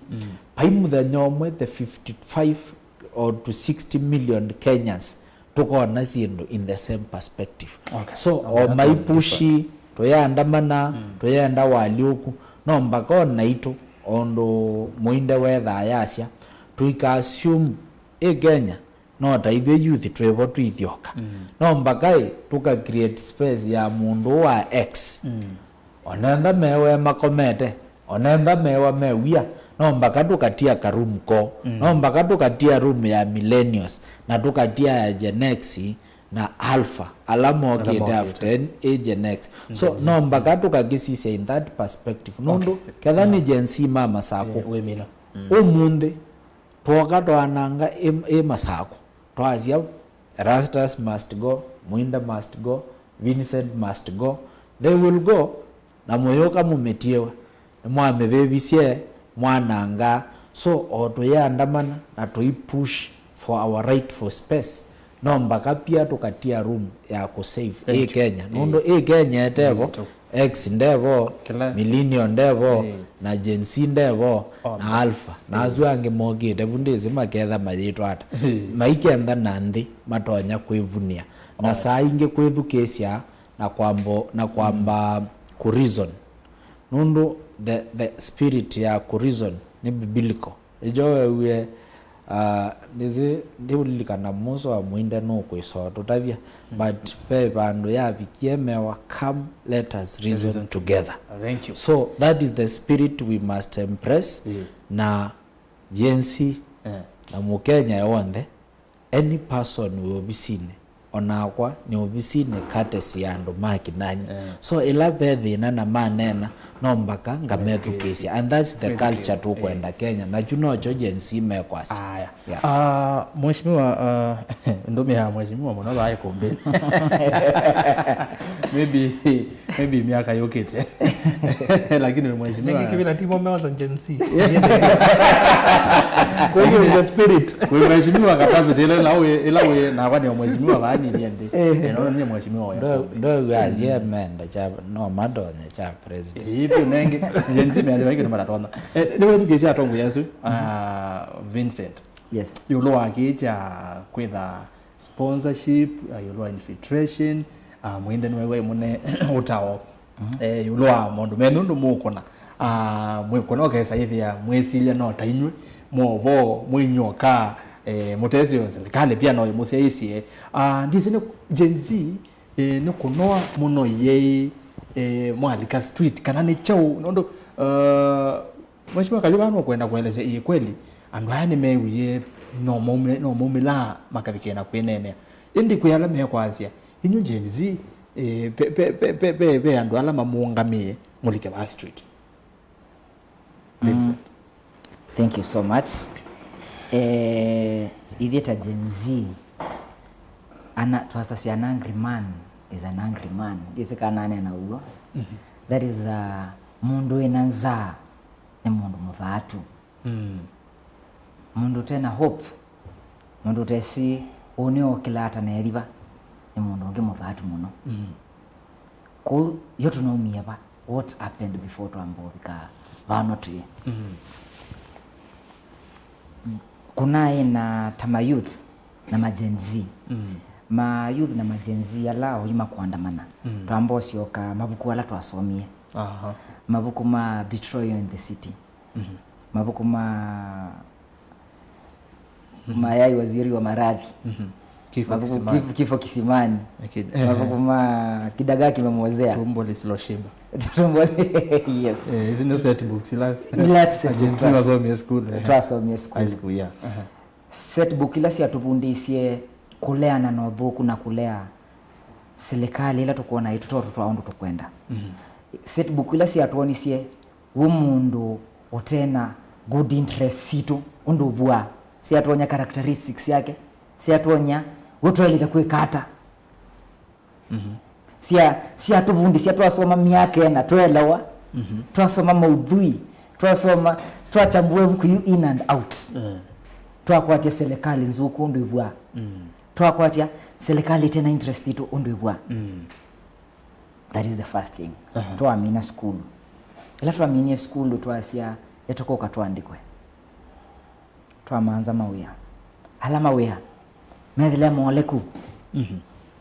Speaker 4: paimu the nyomwe the 55 or to 60 million Kenyans tukona sindu in the same perspective so maipushi toyandamana toyenda waliuku no mbaka naito ondo muinde wetha yasia tuika assume Kenya no taithe youth twevo twithioka no mbaka tuka create space ya mundu wa X onenda mewe makomete onenda mewa mewia no mbaka tukatia karoom ko no mbaka tukatia room ya millennials na tukatia ya Gen X na alpha alamo okite after Gen X so no mbaka tukagisisa in that perspective nundu ketha ni Gen Z mama sako
Speaker 1: wemina
Speaker 4: umundi twoka twananga masako twazia Erastus must go, Mwinda must go, Vincent must go, they will go na moyoka mumetiewa mwame bebisie mwananga so oto ya andamana na push for our right for space no mbaka pia tukatia room ya kusave Kenya nondo Kenya etevo X ndevo millennium ndevo na Gen Z ndevo na alpha na azwange mogite bundezi maketha mayitu ata maikenda nandi matonya kwivunia na saa inge kwithukesia na kwamba kureason nundu the spirit ya kureason ni biblical ijowe we nizi ndiulikana muso wa mwinde no kwisoto tavia but pe bandu ya bikiemewa come let us reason together.
Speaker 1: Thank you.
Speaker 4: So that is the spirit we must impress na Gen Z na Mukenya yonde any person will be seen onakwa ni obisine courtesy ya andu makinanyi so ila bethina na manena no mpaka ngametukisia and that's the culture tukwenda Kenya na junocho jensi mekwasi.
Speaker 1: Aya. Mheshimiwa ndume ya mheshimiwa mwana wae kumbe. Maybe miaka yokete. Lakini mheshimiwa
Speaker 3: Niki vile timo mewa jensi.
Speaker 1: Kwa hiyo the spirit. Kwa mheshimiwa kapaza tele ilawe na wani wa mheshimiwa bani niende. Naona ni mheshimiwa wa.
Speaker 4: Ndo gazi menda cha no madonye cha president.
Speaker 1: Hivi nenge jensi me aje mara tona. Niwe tugeje atongo Yesu. Vincent.
Speaker 2: Yes.
Speaker 1: Yulo akija kwitha sponsorship, yulo infiltration, mwinde niwe mune utao. Yulo mundu menundu mukona. Mwikona okesa hivi ya mwesilia no tainywe movo mwinyoka mutezi serikali pia no museisi ndize ne Gen Z no kunoa muno ye mwalika street kana ni chau nondo mheshimiwa Kayuba no kwenda kueleza iyi kweli andu haya nimewiye no mumila makavikena kwenene indi kuyala me kwazia inyu Gen Z pe andu ala mamuungamie mulike ba street.
Speaker 2: Thank you so much. Idhieta Gen Z twasasi an angry man is an angry man. Disi kanane na ugo. That is mundu enanza ni mundu muthatu. Mundu tena hope. Mundu tesi unio kilata na eriba ni mundu nge muthatu muno. Ko yotu no miaba what happened before to ambobika vano tu. Kunaye na tama youth na majenzi. Ma youth na majenzi alao yima kuandamana. Tuambo sioka mabuku wala tuasomie. Mabuku ma Betrayal in the City. Mabuku mayai waziri wa maradhi. Kifo kisimani. Mabuku ma kidagaa kimemwozea.
Speaker 1: Tumbo lisiloshiba.
Speaker 2: Yes.
Speaker 1: Hizi no set books ila
Speaker 2: agency
Speaker 1: wasomie school.
Speaker 2: Twasomie school.
Speaker 1: High school yeah.
Speaker 2: Set book ila si atubundisie kulea na nothuku na kulea serikali ila tukuona itutoto twaundu tukwenda. Set book ila si atuonisie umundu otena good interest situ undu bua si atuonya characteristics yake si atuonya wotwele takwekata. Si atubundi si atwasoma miaka na twelewa. Twasoma maudhui twasoma twachambue buku in and out. Twakwatia serikali nzuku undu ibwa. Twakwatia serikali tena interest itu undu ibwa. That is the first thing. Twamina school. Ila twaminie school twasia yatokoka twandikwe. Twamanza mawia. Alama wea. Medhle moleku.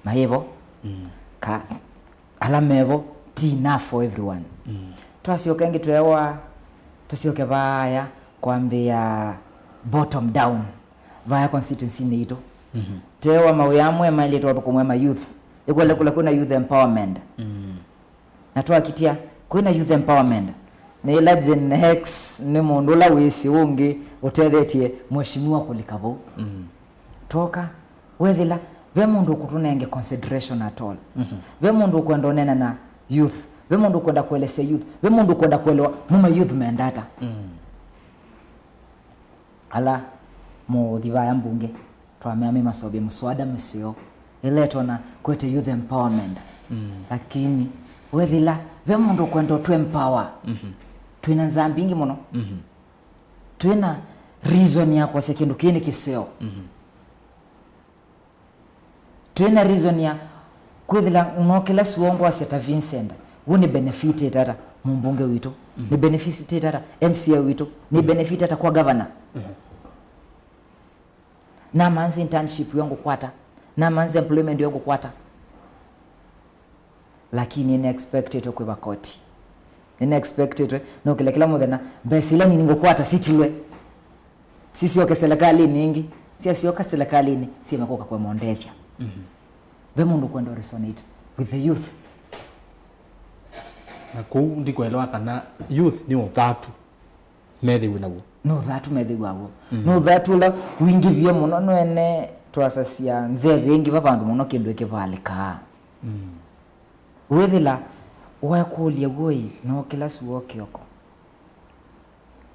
Speaker 2: Mayebo. Ka alamebo tina for everyone. Twasioka ngi twewa tusioke baya kwambia bottom down via constituency nito. Twewa mawiyamwe mali twakumwema youth. Ekwele kula kuna youth empowerment. Na twakitia kuna youth empowerment. Na ila Gen X ni mundu la wisi ungi utethetie mheshimiwa kulikabo. Toka wethila we mundu kutunenge consideration at all. We mundu kwenda onena na youth. We mundu kwenda kuelese youth. We mundu kwenda kuelewa muma youth mendata. Ala mo divaya mbunge twamea masobe mswada msio iletwa na kwete youth empowerment. Lakini wethila we mundu kwenda tu empower. Tuina zambingi muno. Tuina reason ya kwa sekindu kini kiseo. Tuina reason ya kwithila unokela suongo aseta Vincent woni benefit tata mumbunge wito. Ni benefit tata MCA wito. Ni benefit tata kwa governor. Na manzi internship yangu kwata. Na manzi employment yangu kwata. Lakini ni expected kwa koti. Ni expected no kila muthena besila ni ningokwata sichilwe. Sisi yoke serikali ningi. Sisi yoka serikali ni si makoka kwa mondethia. Ve mundu kwenda resonate with the youth.
Speaker 1: Na ku ndikoelewa kana youth ni othatu methi winawo.
Speaker 2: No that methi wawo. No that ula wingi bie muno no ene twasasia nze bengi babandu muno kindu ekibalika wethila wakulia goi no kila suokioko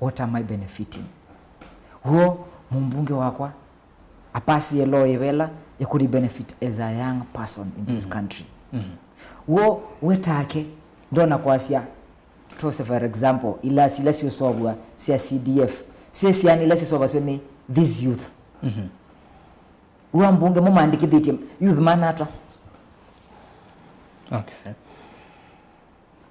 Speaker 2: what am I benefiting huo mumbunge wakwa apasi elo ibela yakuri benefit as a young person in this country huo wetake ndona kwasia tose for example ila sila sio sobwa sia CDF sio siani ila sio sobwa sio ni this youth huo mbunge mumandikithite youth manata
Speaker 1: okay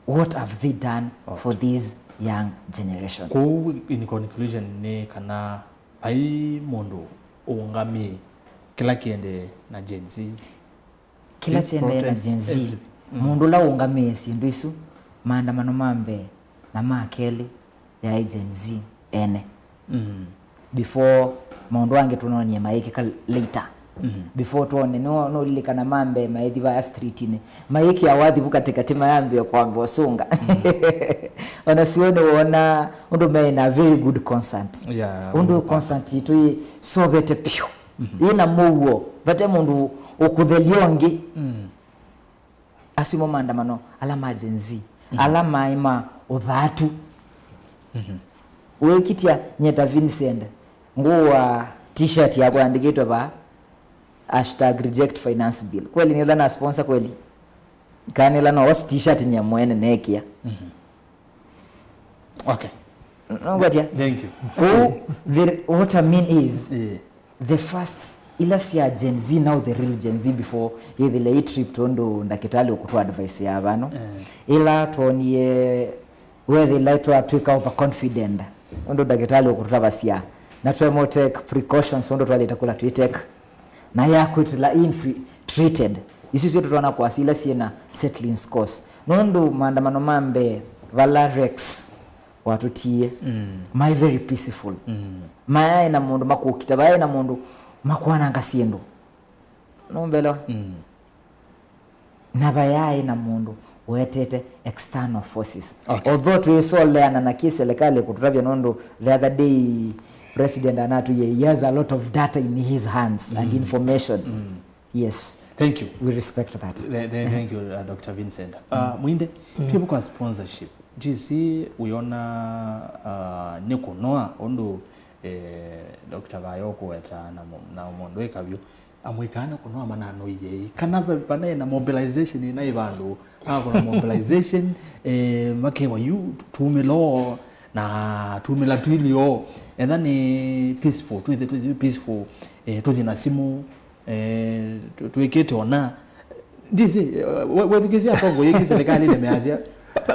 Speaker 2: what have they done for this young generation
Speaker 1: ko in conclusion ni kana pai mundu ungami kila kiende na Gen Z
Speaker 2: kila chende na Gen Z mundu la ungamie sindu isu maandamano mambe na makeli ya Gen Z ene before maundu wange tunonie maiki later before tuone no lilikana mambe maithi ba street ni maiki awadhi katika tima yambe kwa mbosunga wanasione wana undu mena very good consent undu consent tu sobete pio ina muwo bate mundu okutheliongi asimo maandamano alama Gen Z alama ima uthatu wekitia Nyeta Vincent nguwa t-shirt yako andikitwa ba #reject finance bill kweli nila na sponsor kweli kanila no was t-shirt nyamwene nekia
Speaker 1: okay
Speaker 2: ngoja
Speaker 1: thank you
Speaker 2: what I mean is the first ila sia Gen Z now the real Gen Z before the trip tondo ndakitali okutoa advice ya bano ila tonie where they like to take over confident ondo ndakitali okutoa basia na to take precautions ondo twaleta kula to take na yako itla in treated isi sio tunaona kwa asila siena settling scores nondo maandamano mambe valarex watutie my very peaceful maya ina mundu makukita baya ina mundu makwana ngasiendo nombelo nabaya ina mundu wetete external forces although tuisoleana na kiserikali kuturabya nondo the other day president anatu he has a lot of data in his hands and information yes
Speaker 1: thank you
Speaker 2: we respect that
Speaker 1: thank you Dr. Vincent mwinde people kwa sponsorship jisi uiona nikunoa ondo Dr. Bayoko weta na umondo ekabyo amwikana kunoa manano ye kana bana na mobilization ina ibandu kuna mobilization makewa you tumelo na tumela twilio and then peaceful to peaceful to dinasimu tuikete ona jisi webigezia kongo yeki serikali ile meazia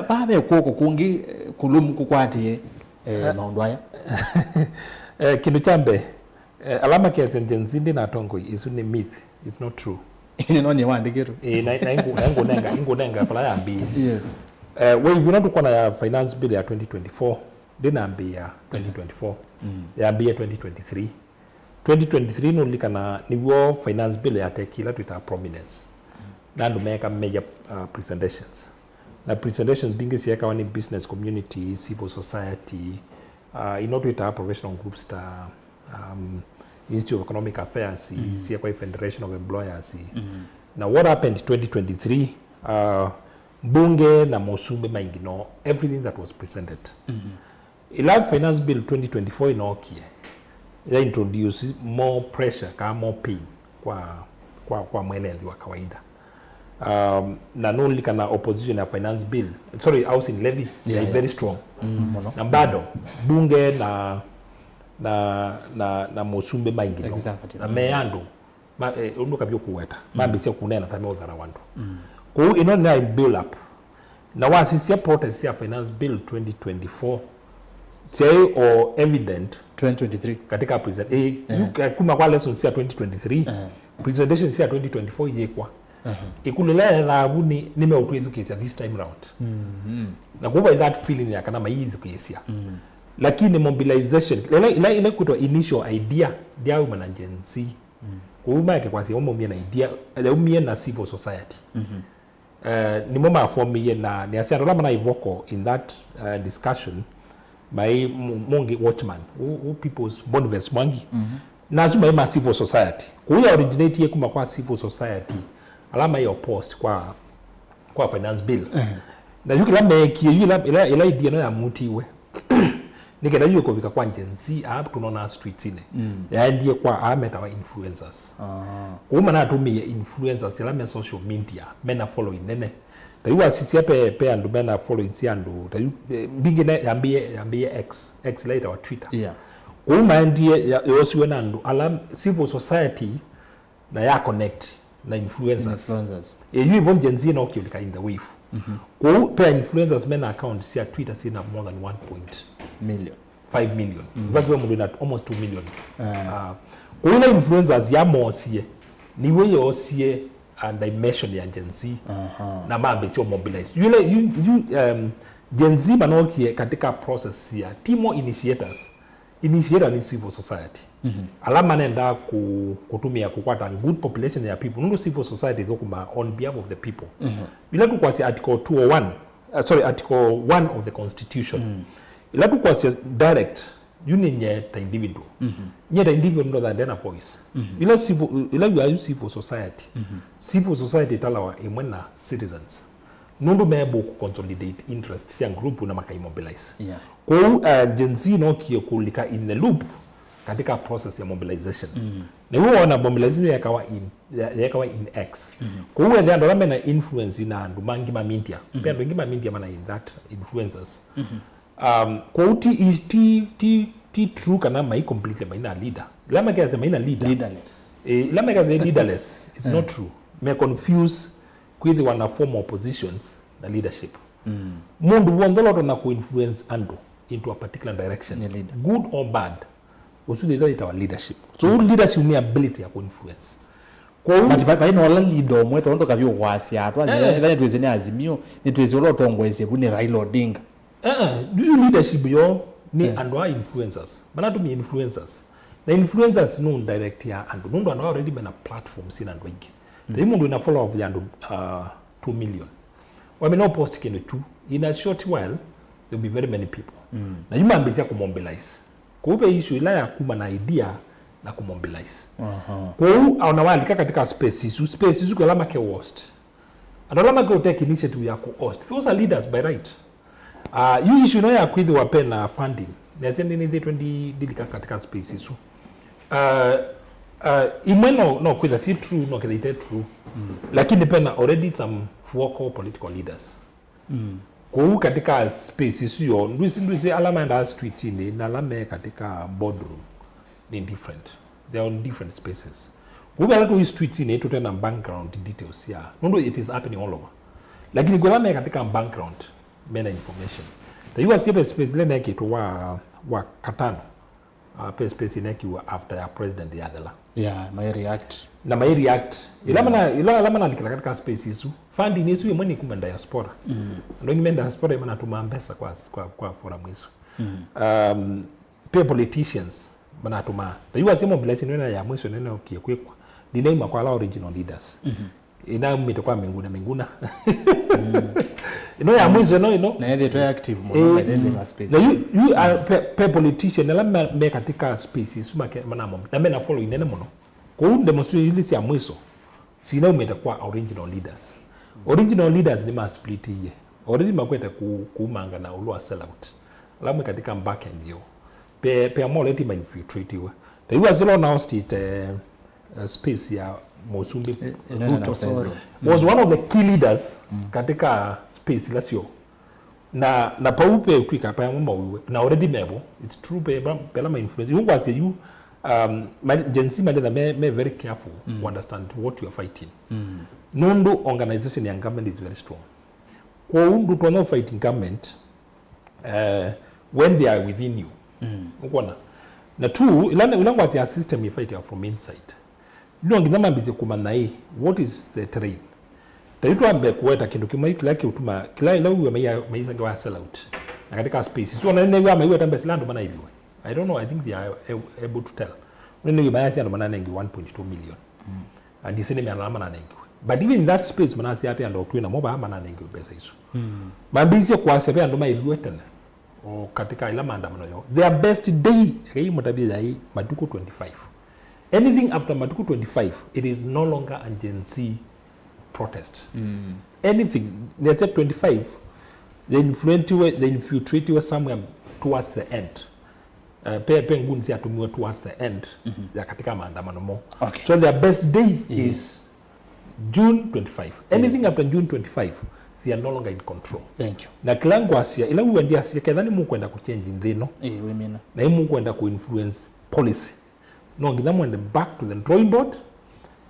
Speaker 1: babe koko kungi kulumu kukwati maundu haya
Speaker 3: kindu chambe alama kia Gen Z na tongo isu ni myth, it's not true.
Speaker 1: Ini nonye wandikiru
Speaker 3: na ingu nenga pala yambi
Speaker 1: yes
Speaker 3: wewe vina tukona ya finance bill ya 2024 dina ambi ya 2024 ya ambi ya 2023 no likana niwo finance bill ya tekila tuita prominence na ndo meka major presentations na presentations bingi siaka wani business community, civil society, inotwita professional groups ta Institute of Economic Affairs, siaka Federation of Employers. Now what happened in 2023, bunge na mosumbe maingino, everything that was presented. Ila finance bill 2024 inokie. Ya introduce more pressure, more pain kwa mwelezi wa kawaida. Na nuli kana opposition ya finance bill, sorry, housing levy, very strong. Na bado bunge na mosumbe maingino. Na meando undo kabyo kuweta. Mambisia kunena tame udhara wandu. Kwa hiyo ino build up. Na wasisi ya protest ya finance bill 2024 say or evident
Speaker 1: 2023
Speaker 3: katika present kuma kwa lessons ya 2023 presentation ya 2024 yekwa ikulela la abuni nimeutwizukisia this time round na kwa that feeling ya kana maizukisia lakini mobilization ile kutoa initial idea dia uma na Gen Z kwa uma yake kwa sababu mimi na idea ile umie na civil society ni mama form ye na ni asiarola mana ivoko in that discussion by Mongi Watchman who people's Boniface Mwangi nazuma ima civil society kuya originate kuma kwa civil society alama hiyo post kwa finance bill na yukila mekie ila idea no ya mutiwe nikenda yuko bika kwa njenzi up tunaona streets ile ya ndiye kwa ameta wa influencers kuma na tumie influencers ila me social media mena following nene tayuwa sisi pe andu mena following si andu tayu bingine yambie x later wa Twitter kuma ndiye yosiwe na andu ala civil society na ya connect na influencers yu bon njenzi no kiulika in the wave kwa pe influencers mena account si Twitter si na more than 5 million. Vakwe mundu na almost 2 million. Kwa ina influencers ya mosie niwe yosie dimension ya Gen Z na mambe sio mobilize. Yule Gen Z manokie katika process ya timo initiator ni civil society. Alama nenda kutumia kukwata good population ya people. Nundu civil society zokuma on behalf of the people. Bila tu kwa si article 201 article 1 of the constitution. Ila tu kwa direct yuni nye ta individual nye ta individual ndo than then a voice ila you are civil society civil society talawa imwena citizens nundu mebo ku consolidate interest ya group na maka immobilize kwa Gen Z no kiyo kulika in the loop katika process ya mobilization na huo wana mobilization yakawa in X kwa huo ndio ndo na influence na ndu mangi ma media pia ndo ngima media mana in that influencers kwa uti true kana mai completely maina leader lama kaza maina leaderless lama kaza leaderless is not true me confuse with one form of positions na leadership mundu wondolo na ku influence ando into a particular direction good or bad usually that our leadership so leadership ni ability ya ku influence
Speaker 1: kwa but ino la leader mweto ndo kavyo wasi atwa ndio tuweze ni azimio ni tuweze olotongweze kuni Raila Odinga
Speaker 3: leadership yo ni andwa influencers manatu mi influencers na influencers no direct ya andu ndo ando already been a platform sina ndo ingi the mundu ina follow of yandu 2 million we no post kene 2 in a short while there will be very many people na yuma ambisia ku mobilize kwa upe issue ila ya kuma na idea na ku mobilize kwa hiyo anawalika katika space kwa lama ke host adalama ke take initiative ya ku host those are leaders by right you issue no ya kwidhi wapena funding nese nini the 20 dilika katika space isu imeno no kwidha si true no kidha true lakini pena already some vocal political leaders kwa hiyo katika space isu yo nduisi alama enda street ini na alama katika boardroom ni different they are on different spaces kwa hiyo alatu street ini ito tena background details ya nondo it is happening all over lakini kwa alama katika background mena information the you see space le neki to wa katano space neki wa after ya president ya adela my react ila mana likala katika space isu funding isu yemweni kumenda diaspora ndo ngimenda diaspora imana tuma pesa kwa forum isu pay politicians mana tuma the you see mobilization nena ya mwisho nena okiekwa dinema kwa la original leaders ina mito kwa minguna ino ya mwizo no
Speaker 1: na yeye to active mo na space
Speaker 3: you are pe politician na me katika space suma ke manamo na me na follow inene mono ko demonstrate ile si ya mwizo si na umeta kwa original leaders ni ma split ye already makweta kumanga na ulwa sell out lamu katika back end yo pe amole ti infiltrate we the you as now state space ya Mosumbi was one of the key leaders katika space lasio na paupe kwika pa mama wiwe na already mebo it's true pe la my influence you was you Gen Z me very careful to understand what you are fighting nondo organization ya government is very strong kwa undu to no fighting government when they are within you ukona na two ila what your system you fight from inside ndio ngizama mbize kumana hii what is the terrain taitu ambe kuweta kindu kimwe kila utuma kila ila uwe maisa ngwa sell out na katika space so na nene wa maiwe tambe silando mana hivi I don't know I think they are able to tell nene wa maisa ndo mana nengi 1.2 million and disene me alama na nengi but even in that space mana si hapi ando twina moba mana nengi pesa hizo mambize kwa sepe ando maiwe tena o katika ila maandamano yo their best day kai mutabia hii matuko 25 anything after matuku 25 it is no longer a Gen Z protest. Anything let's say 25 they infiltrate you somewhere towards the end. Pe ngunzi atumiwe towards the end ya katika maandamano mo.
Speaker 1: Okay.
Speaker 3: So their best day is June 25. Anything after June 25 they are no longer in control.
Speaker 1: Thank you.
Speaker 3: Na kilangu asia ila uwendi asia kedhani mu kwenda kuchange nthino
Speaker 1: We mean
Speaker 3: na mu kwenda kuinfluence policy no ngitha mwende back to the drawing board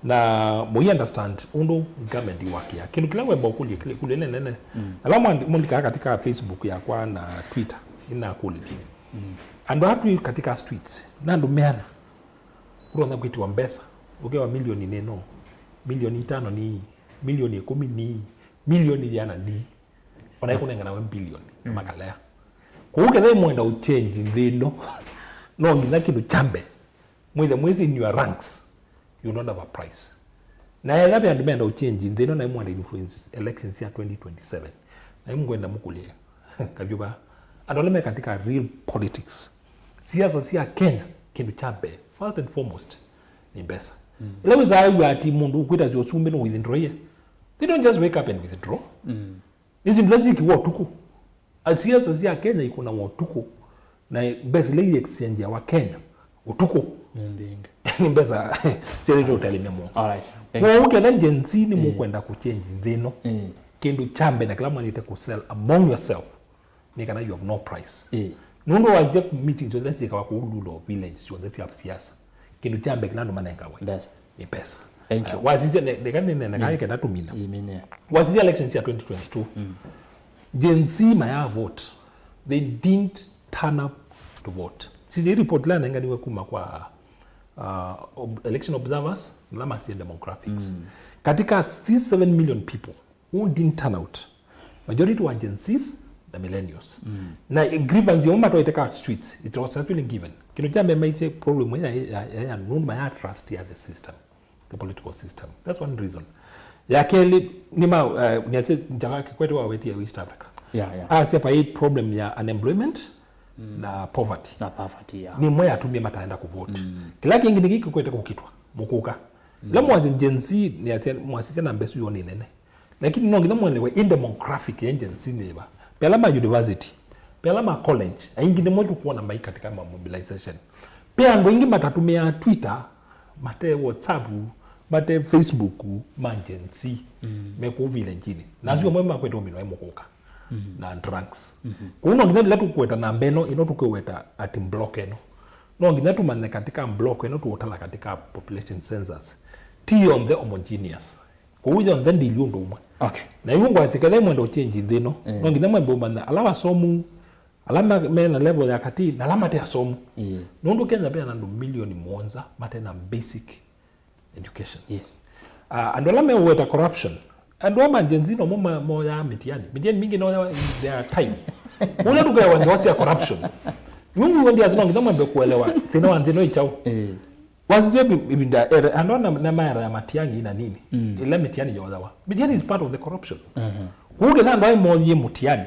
Speaker 3: na mu understand undo government wake ya kindu kilangu eba kule nene alama mundika katika Facebook yakwa na Twitter ina kule ando hatu katika streets na ndo meana uronda kwitwa mbesa ugewa milioni neno milioni 5 ni milioni 10 ni milioni yana ni ona ikunengana we bilioni makalea kuuke they mwenda uchange thino no ngina kindu chambe mwezi in your ranks you don't have a price na yabe andimenda uchange thino na mwenda influence elections ya 2027 na mwenda mukulia kajuba adoleme katika real politics siasa sia Kenya kindu chambe first and foremost ni pesa ile wizayo ati mundu kwita zyo sumbe no withdraw here. They don't just wake up and withdraw. Hizi mlazi kiwa tuku. Siasa sia Kenya iko na watuku na best lay exchange ya wa Kenya. Utuku. Ni besa sio ndio utalimia mo.
Speaker 1: Alright.
Speaker 3: Kwa uke na Gen Z ni mu kwenda ku change thino. Kindu chambe na kila mwanite ku sell among yourself. Ni kana you have no price. Nundo wazia meeting to let's kwa kuululo village so that's up siasa. Kindu chambe kila ndo manenga wa.
Speaker 1: That's
Speaker 3: Ni pesa.
Speaker 1: Thank you.
Speaker 3: Wazisia nekane nekane kenda tumina.
Speaker 1: Imene.
Speaker 3: Wazisia elections ya 2022. Gen Z maya vote. They didn't turn up to vote. Sisi report la nenganiwe kuma kwa election observers na masi demographics. Katika 7 million people who didn't turn out. Majority were Gen Zs na millennials. Na grievance ya umma iteka streets. It was actually given. Kino jambe maiche problem ya numa ya trust ya the system. The political system. That's one reason. Ya keli nima niache njaga kwetu wa weti ya East Africa. Asia pa hii problem ya unemployment na poverty.
Speaker 1: Na poverty ya.
Speaker 3: Ni moya atumie mataenda kuvote. Kila kingi niki kwete kukitwa. Mukuka. La mwazi Gen Z niache mwasisi na mbesu yoni nene. Lakini nongina mwelewe in demographic ya Gen Z neba. Pela ma university. Pela ma college. Ingine moja kuwa na mai katika ma mobilization. Pia ndo ingi matatumia Twitter, mate WhatsApp, mate Facebook, manjensi, meku vile njini. Nazio mwema kwetu minwa mukuka. Na drugs. Kuno ngine letu kuweta na mbeno, ino tukuweta ati mblock eno. No ngine tumane katika mblock eno tuwotala katika population census. Ti on the homogeneous. Kuhuja on the ndiliundo umwa.
Speaker 1: Okay.
Speaker 3: Na yungu wasikele mwendo change dhino. No ngine mwembo umane alawa somu. Alama mena level ya kati na alama te asomu. Nundu Kenya pia nandu milioni mwonza mate na basic education.
Speaker 1: Yes.
Speaker 3: Ando alama uweta corruption. Ando ama jenzino mo ya mitiani. Mitiani mingi no ya their time. Muna tuka ya wanjawasi ya corruption. Mungu wendi azino ngida mwembe kuelewa. Thino wanzino ichao. Wasise ibinda ando na mayara ya matiani ina nini. Ile mitiani yawazawa. Mitiani is part of the corruption. Kuge na ando ay mo ye mutiani.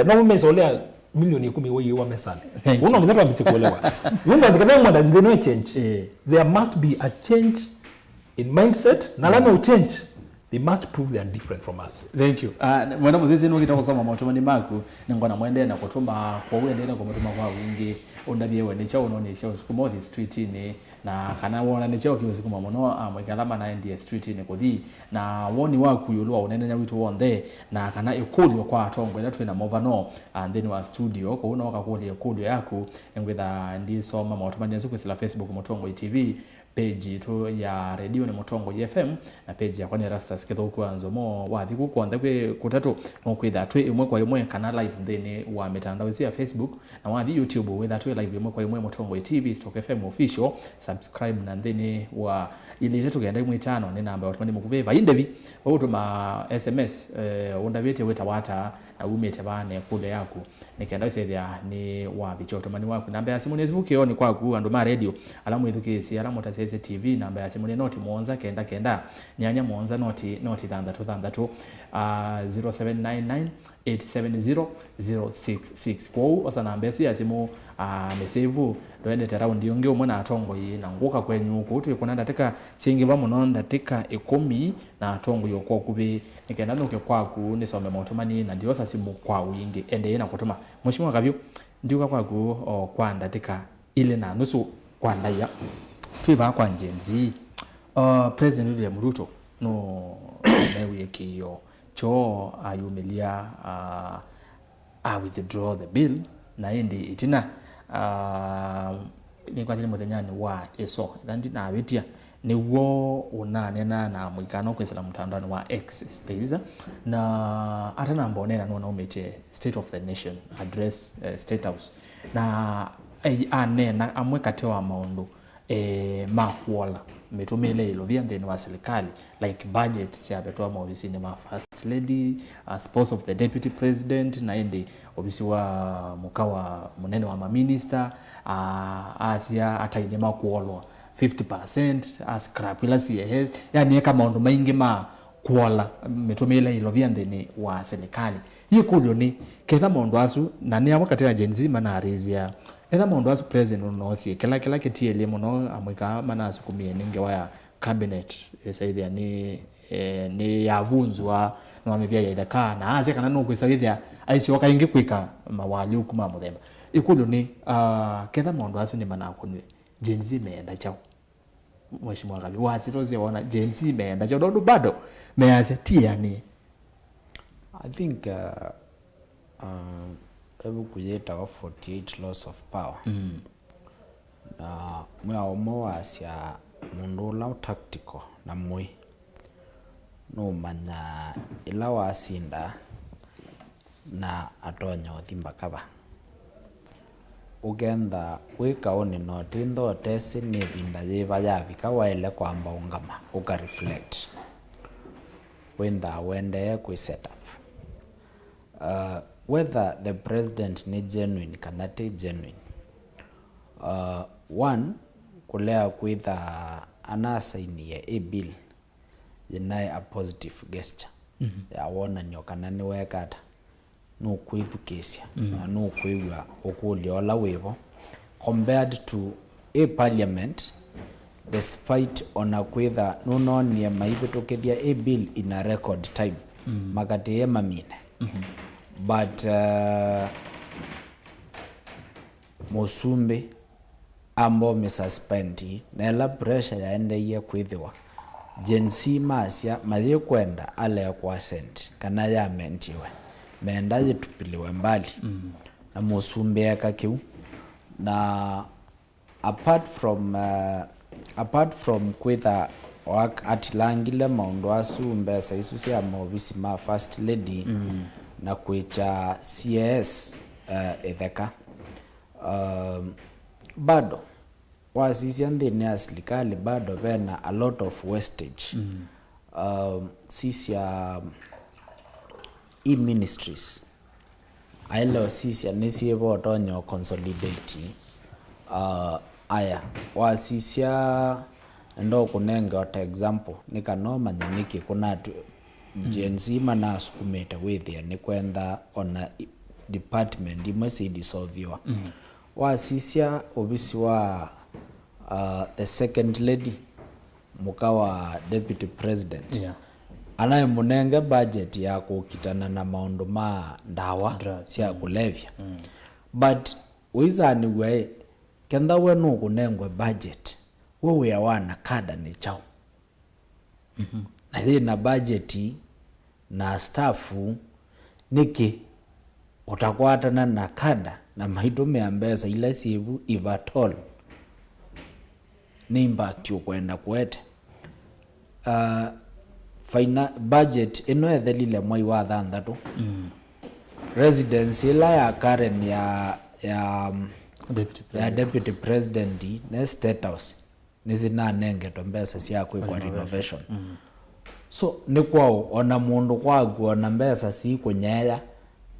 Speaker 3: No mmesolea milioni 10 wewe wamesali. Unaongeza kwa msikuelewa. Mungu azikana mwanda no change. There must be a change in mindset. Na lama change. They must prove they are different from us.
Speaker 1: Thank you. Mwana muzizi nuki kusoma matumani maku ngona mwende na kutuma kwa wende na kumutuma kwa wingi ondabye wende cha unone cha usukumo the street ni na kana wona ne cha ukizukuma muno mwigalama na NDS street ni kuthi na woni waku yulwa unene nya witu wonde na kana ikuli kwa atongwe na twina movano and then wa studio ko uno wakakuli ikuli yaku ngwitha ndi soma matumani nzuku sila Facebook Mutongo TV page tu ya radio ni Mutongo FM na page ya kwani rasta sikitho kwanzo mo wathi kukonda kwe kutatu no kwitha twi imwe kwa imwe kana live then wa mitandao ya Facebook na wathi YouTube witha twi live imwe kwa imwe Mutongo TV Stock FM official subscribe na then wa ile yetu genda imwe tano ni namba watu mukuveva indevi utuma SMS undavete wetawata na umete bane kule yaku nikenda sethia ni wa bichoto mani waku namba ya simu nezivuke oni kwaku ando ma radio alamu ithuke si alamu tase Mbezi TV namba ya simu ni noti muonza kenda kenda nyanya muonza noti thandatu 0799 870 kwa osa namba yesu ya simu mesevu ndoendete raundi yonge umwe na atongo yi na nguka kwenyu kuti kuna ndatika singi ba muno ndatika 10 na atongo yokwa kubi nikenda nuke kwaku nisome motomani na ndiosa simu kwa wingi ende ina kutuma mheshimiwa Kavyu ndiuka kwaku kwa ndatika ile na nusu kwa ndaya twiba kwa njenzi President William Ruto no mewe kiyo cho ayumilia withdraw the bill na indi itina ni kwa tili muthenyani wa eso thandi na abitia ni wo unanena na mwikano kwesela mtandao wa X space na atana mbonena no umete state of the nation address state house na anena amwe katewa maundu makuola metumile ilo vya ndeni wa serikali like budget ya betua maofisi ni ma first lady spouse of the deputy president na indi ofisi wa mukawa munene wa minister asia hata ine makuolwa 50% scrap ila CAS yani kama maundu maingi ma kuola metumile ilo vya ndeni wa serikali hiyo kulyo ni ketha maundu asu na ni wakati ya jenzi mana arizia ena maundu asu president unosi kila ketiele muno amwika mana asukumie ninge wa cabinet esaithia ni yavunzwa no amevia yaida kana aze kana no kwisaithia aisi wakaingi kwika mawali ukuma muthemba ikulu ni ketha maundu asu ni mana akunwe jenzi meenda chao mheshimiwa Kavyu waziroze wana jenzi meenda chao ndo bado meaze tiani
Speaker 4: I think kuyeta wa 48 laws of power na mwa omowasia mundu la tactical na mwi no manya ila wasinda na atonya othimba kaba ugenda wikaoni no tindo tesi ni binda yeba yabika waile kwamba ungama uka reflect wenda wende ku set up whether the president ni genuine kanate genuine one kulea kwitha anasainie a bill yinae a positive gesture ya wona nyokana ni wekata no kwithukesia na no kwigwa okuliola wibo compared to a parliament despite ona kwitha no nie maibitokethia a bill in a record time makati ye mamine but musumbi ambo misaspendi nela pressure yaende ye kwithiwa jensi masia maye kwenda ale kwa sent kana ya mentiwe menda yitupiliwe mbali na musumbi yakakiu na apart from kwitha wak atilangile maundu asu mbesa isu sia maofisi ma first lady na kwicha CAS etheka bado wasisia ndini ya serikali bado vena a lot of wastage sisia e-ministries ailo sisia nisiebo otonyo consolidate aya wasisia ndo kunenge ota example nikanoma nyaniki kuna jenzima na sukumeta withia ni kwenda ona department imwe si dissolviwa wasisia obisi wa the second lady mukawa deputy president anaye munenge budget ya kukitana na maundu ma ndawa sia kulevya but wizani we kenda we no kunengwe budget wewe ya wana kada ni chao na hii na budgeti na staffu niki utakwatana na kada na maitume ya mbesa ila sivu ivatol ni impact ukwenda kwete budget ino ethelile mwai wa thanthatu residence ila ya Karen ya deputy president na state house nizinanengetwa mbesa cia kwikwa renovation so ni kwao ona mundu kwagu ona mbesa si kunyeya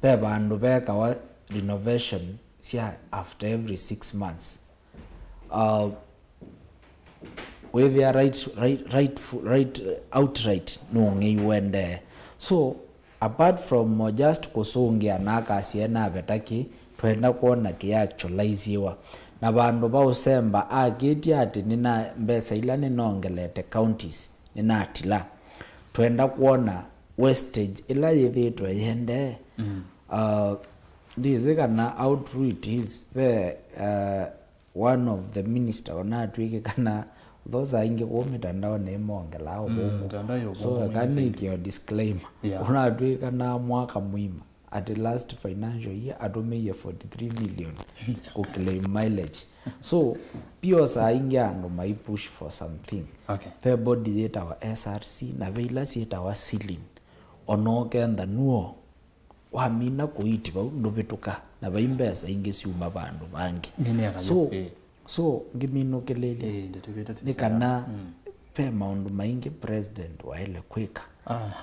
Speaker 4: pe bandu beka wa renovation cia after every 6 months with their right outright no ngi wende. So apart from just kusongia naka siena betaki twenda kuona ki actualizewa na bandu ba usemba ageti ati nina mbesa ila ninongelete counties nina atila twenda kuona wastage ila yithitwe yende ndizika na outreach is one of the minister ona twike kana those are inge mitandao na imongela bongo so kaniki disclaimer una twika na mwaka mwima at the last financial year atumeye 43 million ku claim mileage so pio sa inge ando mai push for something pe body data wa SRC na veila sita wa ceiling onokenda nuo wamina kuiti ba ndobituka na baimbesa inge siuma bandu bangi so ngimino kelele nikana pe maundu maingi president wa ile quick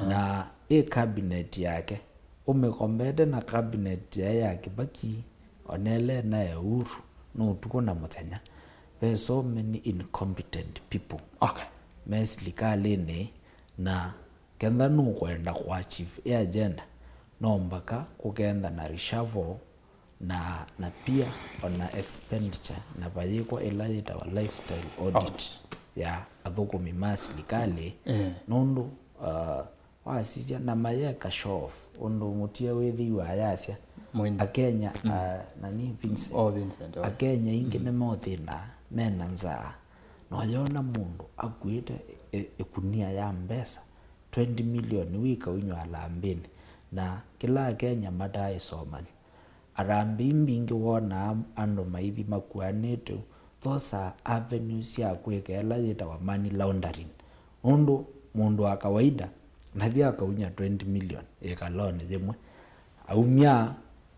Speaker 4: na cabinet yake umekombete na cabinet yake baki onele na ya Uhuru no tuko na muthenya there's so many incompetent people meslikale na kenda no kwenda kwa chief agenda no mpaka kugenda na reshuffle na pia ona expenditure na bayiko elajita wa lifestyle audit ya athukumi maslikale nundu wasisia na mayeka show off undu mutia withi wa yasia akenya nani Vincent akenya ingi ne mothina mena nza no yona mundu akwite ekunia ya mbesa 20 million wika unyo alambini na kila Kenya madai somani arambimbi ingi wona ando maithi makuanetu those are avenues ya kwekela yita wa money laundering undu mundu wa kawaida na thia kaunya 20 million ekalone jemwe aumia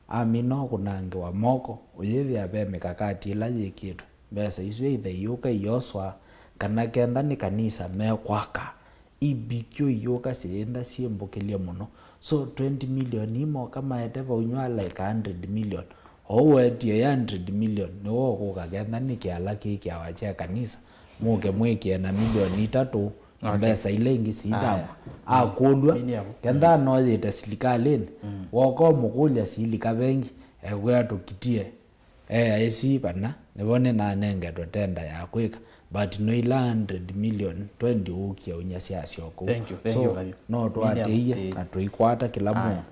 Speaker 4: amino kunange wa moko uyithi abe mikakati ila yikitu besa iswe ithe yuka yoswa kana kenda ni kanisa mekwaka ibikyo yoka sienda siembokelia muno so 20 million imo kama eteva unywa like 100 million owetie ya 100 million no kugagenda nikiala kiki awache kanisa muke mweke na milioni 3 mbesa ile ingi sita akudwa kenda no yete silikaleni woko mukulya silika bengi ekwe atukitie esi bana nebone na nenge totenda ya kwika but no 100 million 20 ukia unyasi asioko so no twateiye atuikwata kila mu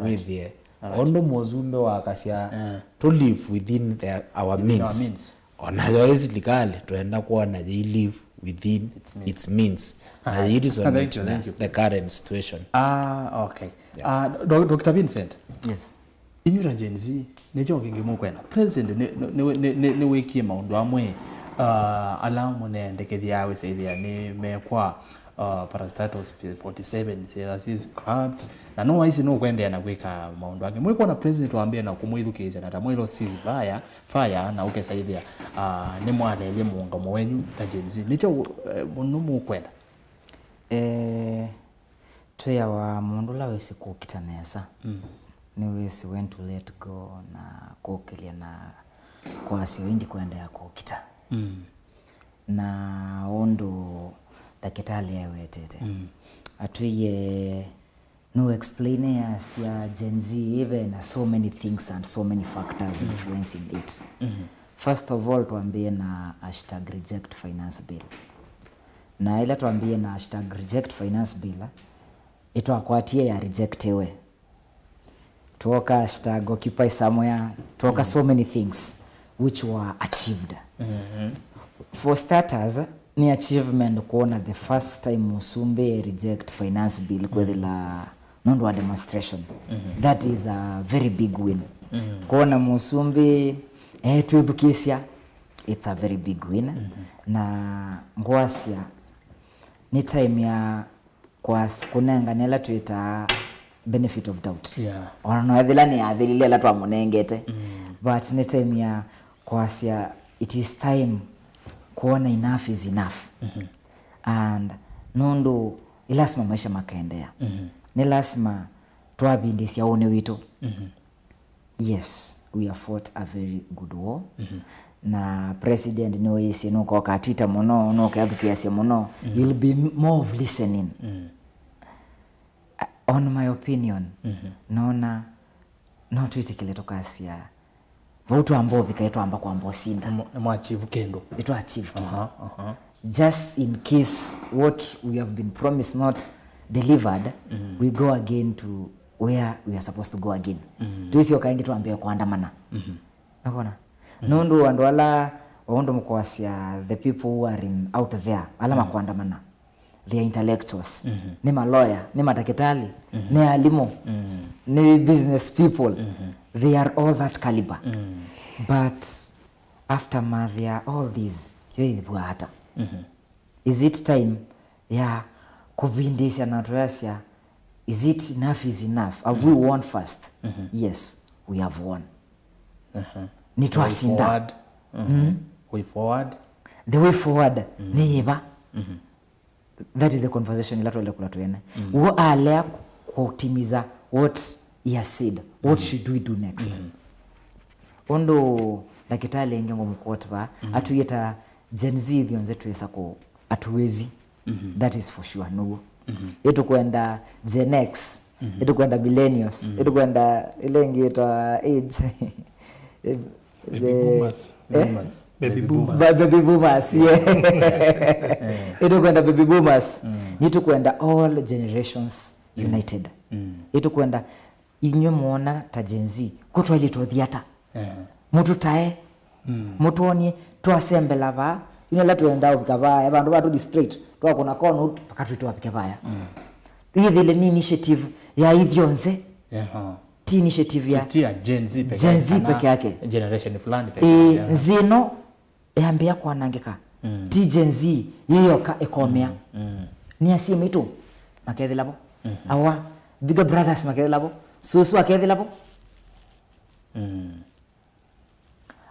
Speaker 4: withie ondo mozumbe wakasia to live within our means onayo esilikale twenda kuona they live within its means na it is on the current situation.
Speaker 1: Okay. Dr. Vincent.
Speaker 2: Yes.
Speaker 1: Inyura Gen Z nejo ngingimo kwena president ne wekie maundu amwe alamu ne ndekethia seithia ni mekwa parastatus 47 says is corrupt na no wise no kwendea na gwika maundu ake mwiko na president waambie na kumwithukiza na tamwilo ceasefire fire na ukesaithia ni mwale ile muungamo wenyu ta Gen Z nicho munumu kwenda
Speaker 2: tuya wa mundu la wesi kukitaneza ni wesi when to let go na kukilia na kwa sio indi kwenda ya kukita na ondo dakitali ya wetete atuye no explain ya Gen Z even so many things and so many factors influencing it. First of all tuambie na #reject finance bill na ila tuambie na #reject finance bill ito akwatie ya rejectewe tuoka #occupy somewhere tuoka so many things which were achieved. For starters ni achievement kuona the first time Musumbe reject finance bill kwa la nondo wa demonstration. That is a very big win. Kuona Musumbe tuedukisia it's a very big win. Na ngwasia ni time ya kwa kunenga nela tuita benefit of doubt. Ona adhila ni adhilile la twa munengete. But ni time ya kwasia it is time kuona enough is enough. And nondo ilasima maisha makaendea. Ni lasima tuabindisi yaone witu. Yes, we have fought a very good war. na president no isi no ko ka Twitter muno no ka advocacy muno you'll be more of listening. On my opinion naona no tweet kile tokasia watu ambao bikaitwa ambako ambao sinda
Speaker 1: mwachivu kendo
Speaker 2: itu achieve kendo just in case what we have been promised not delivered we go again to where we are supposed to go again tuisi okaingi tuambie kuandamana nakona nundu andu ala ondo mkwasia the people who are out there alama kuandamana they are intellectuals ni lawyer ni matakitali ni alimu ni business people they are all that caliber but aftermath they are all these hata is it time ya kubindisha na tuasia is it enough is enough have we won first yes we have won ni twasinda
Speaker 1: way forward
Speaker 2: the way forward ni yeba that is the conversation ila tuele kula tuene wo alea kutimiza what he has said what should we do next ondo dakitali ngengo mkotba atuyeta Gen Z thionze tuweza ko atuwezi that is for sure no yetu kwenda Gen X yetu kwenda millennials yetu kwenda ile ngita age
Speaker 3: baby boomers
Speaker 2: yetu kwenda baby boomers yetu kwenda all generations united yetu kwenda inyo muona ta Gen Z kutwa ile tothiata mutu tae mutu oni twasembela ba ino la tuenda ukabaya bandu batu di straight twa kuna kono pakatu twapike baya ile ni initiative ya ivyonze ti initiative ya
Speaker 1: tia Gen Z
Speaker 2: peke yake
Speaker 1: generation fulani peke
Speaker 2: yake zino yambia kwa nangeka ti Gen Z yiyo ka ekomea ni asime tu makadhi labo awa bigger brothers makadhi labo susu akadhi labo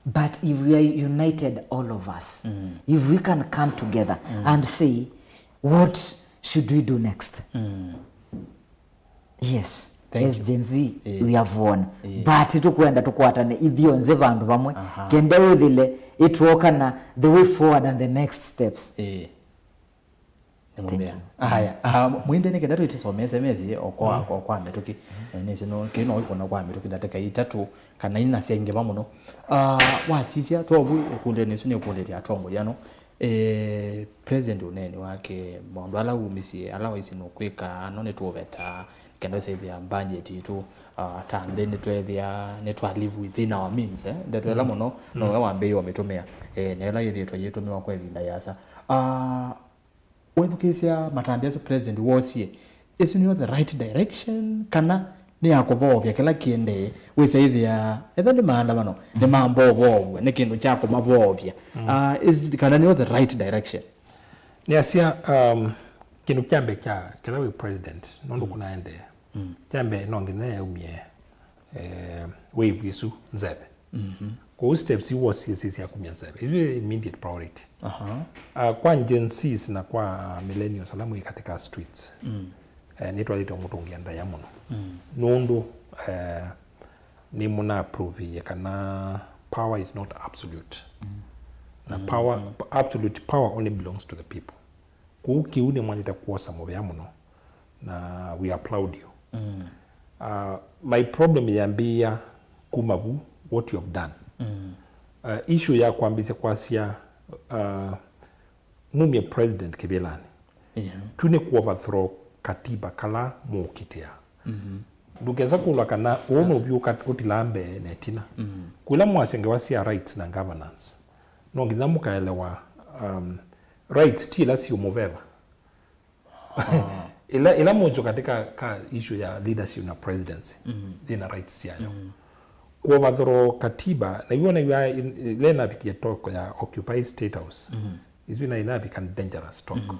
Speaker 2: but if we are united all of us if we can come together and say what should we do next yes as Gen Z we have won but tukwenda tukwatane ithionze vandu vamwe kende withile itwokana the way forward and the next steps
Speaker 1: haya mwinde ni kenda tuitisomese mezi okwa metuki nisino kino ikona kwa metuki dateka itatu kana ina sienge bamuno wasisia tobu kunde nisune kunde ya tombo yano president unene wake mondo ala umisie ala waisino kweka anone tuoveta kenda sevia budget tu tande netwethia netwa live within our means ndetwela muno no wambe wametomea nela yetwa yetomea kwa linda yasa wethukisia matambiaso president wosie is in the right direction kana ni yakobovya kila kiende withethia etha ni maandamano ni mambo bobwe ni kindu chako mabovya is kana ni the right direction
Speaker 3: ni asia kindu kyambe kya kila we president nondo kunaende kyambe nongine umie wave yesu nzebe ko steps he was CSS ya kumia nzebe is immediate priority kwa Gen Zs na kwa millennials alamu katika streets nitwa lito mtu ngianda ya muno nondo ni muna approve kana power is not absolute na power absolute power only belongs to the people kukiune mwanita kuosa mobe ya muno na we applaud you my problem yambia kumabu what you have done issue ya kuambia kwasia mumie president kibelani tune ku overthrow katiba kala mukitia ndugeza kula kana ono byuka utilambe netina kula mwasenge wasia rights na governance no ngina mukaelewa rights tila sio moveva ila mojo katika ka issue ya leadership na presidency ina rights yayo ku overthrow katiba na yona ya lena bikia toko ya occupy state house izina ina become dangerous talk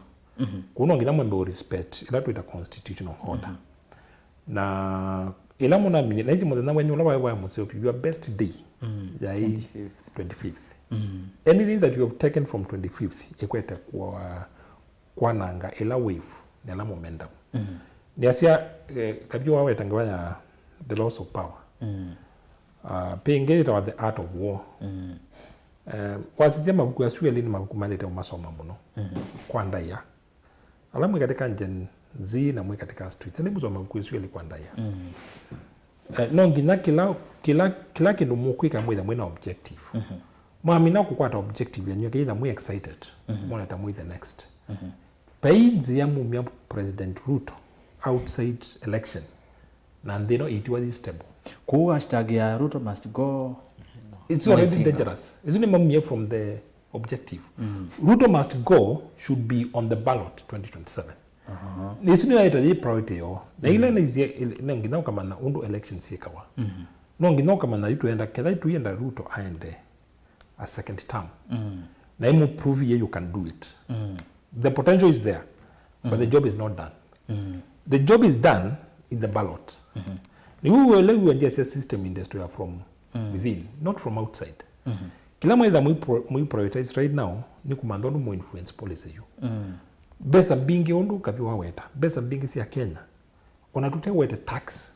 Speaker 3: kuno ngina mwembe respect ila tuita constitutional order na ila mona mini na hizi mwana wenye ulawa mseo your best day ya 25th anything that you have taken from 25th ekwete kwa nanga ila wave na la momentum ni asia kabio wawe tangawanya the loss of power penge it the art of war wasije mabuku ya shule ni mabuku malete umasoma muno kwa ndaya alamu katika Gen Z na mwe katika street ni mzo mabuku ya shule kwa ndaya no ngina kila kindu mukwika mwitha mwina objective mwamina kukwata objective yanyu kaitha mwe excited mwana ta mwe the next painzi ya mumia President Ruto outside election na ndino itiwa this stable
Speaker 1: ku hashtag ya Ruto must go.
Speaker 3: It's already dangerous. Isn't it mumia from the objective? Ruto must go should be on the ballot 2027. Nisini ya itaji priority yo. Na ile na ngina kama na undu elections yekawa. No ngina kama na itu enda kedai tu yenda Ruto aende a second term. Na imu prove you can do it. The potential is there, but the job is not done. The job is done in the ballot. Ni wewe we just system industry from within, not from outside. Kila mweza mwi prioritize right now ni kumandonu mu influence policy you. Besa bingi ondu kabiwa weta. Besa bingi si ya Kenya. Onatute weta tax.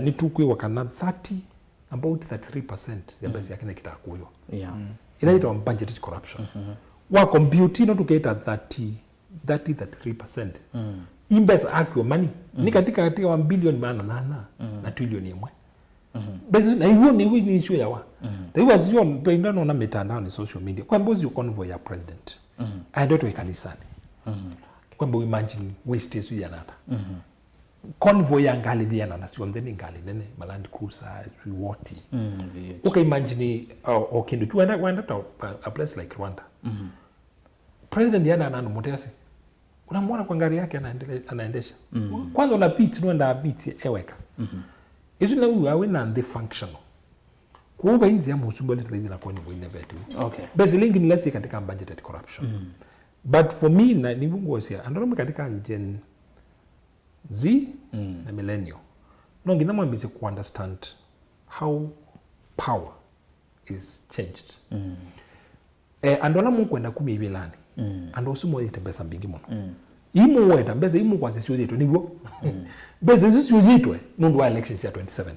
Speaker 3: Ni tukwe wakana 30 about 33% ya besa ya Kenya kitakuyo.
Speaker 1: Yeah.
Speaker 3: Ila ito budget corruption. Wa compute no to get at 33%. Invest actual money. Ni katika 1 billion maana na trillion yemwe. Basi na hiyo ni issue ya wa. Hiyo sio pendano na mitandao ni social media. Kwa mbozi you convoy ya president. Aende to kanisani. Kwa mbo imagine waste yesu ya nata. Convoy ya ngali dia na sio ndeni ngali nene Land Cruiser riwoti. Okay, imagine okay ndio tuenda a place like Rwanda. President yana anano motesi. Unamwona kwa gari yake anaendesha. Kwanza una beat nenda beat eweka. Hizo na uwe na the functional. Kuomba hizi ya musumba ile na kwa ni bwine vetu.
Speaker 1: Okay.
Speaker 3: Basi lingi ni less katika budgeted corruption. But for me na ni bungu wasia andoro katika Gen Z na millennial. No ngina mwambise ku understand how power is changed. Andola mu kwenda kumibilani. Ando sumo ite pesa mbingi muno. Imu weta mbeza imu kwa sisi yetu nibwo. Mbeza sisi yetu nundu wa elections ya 27.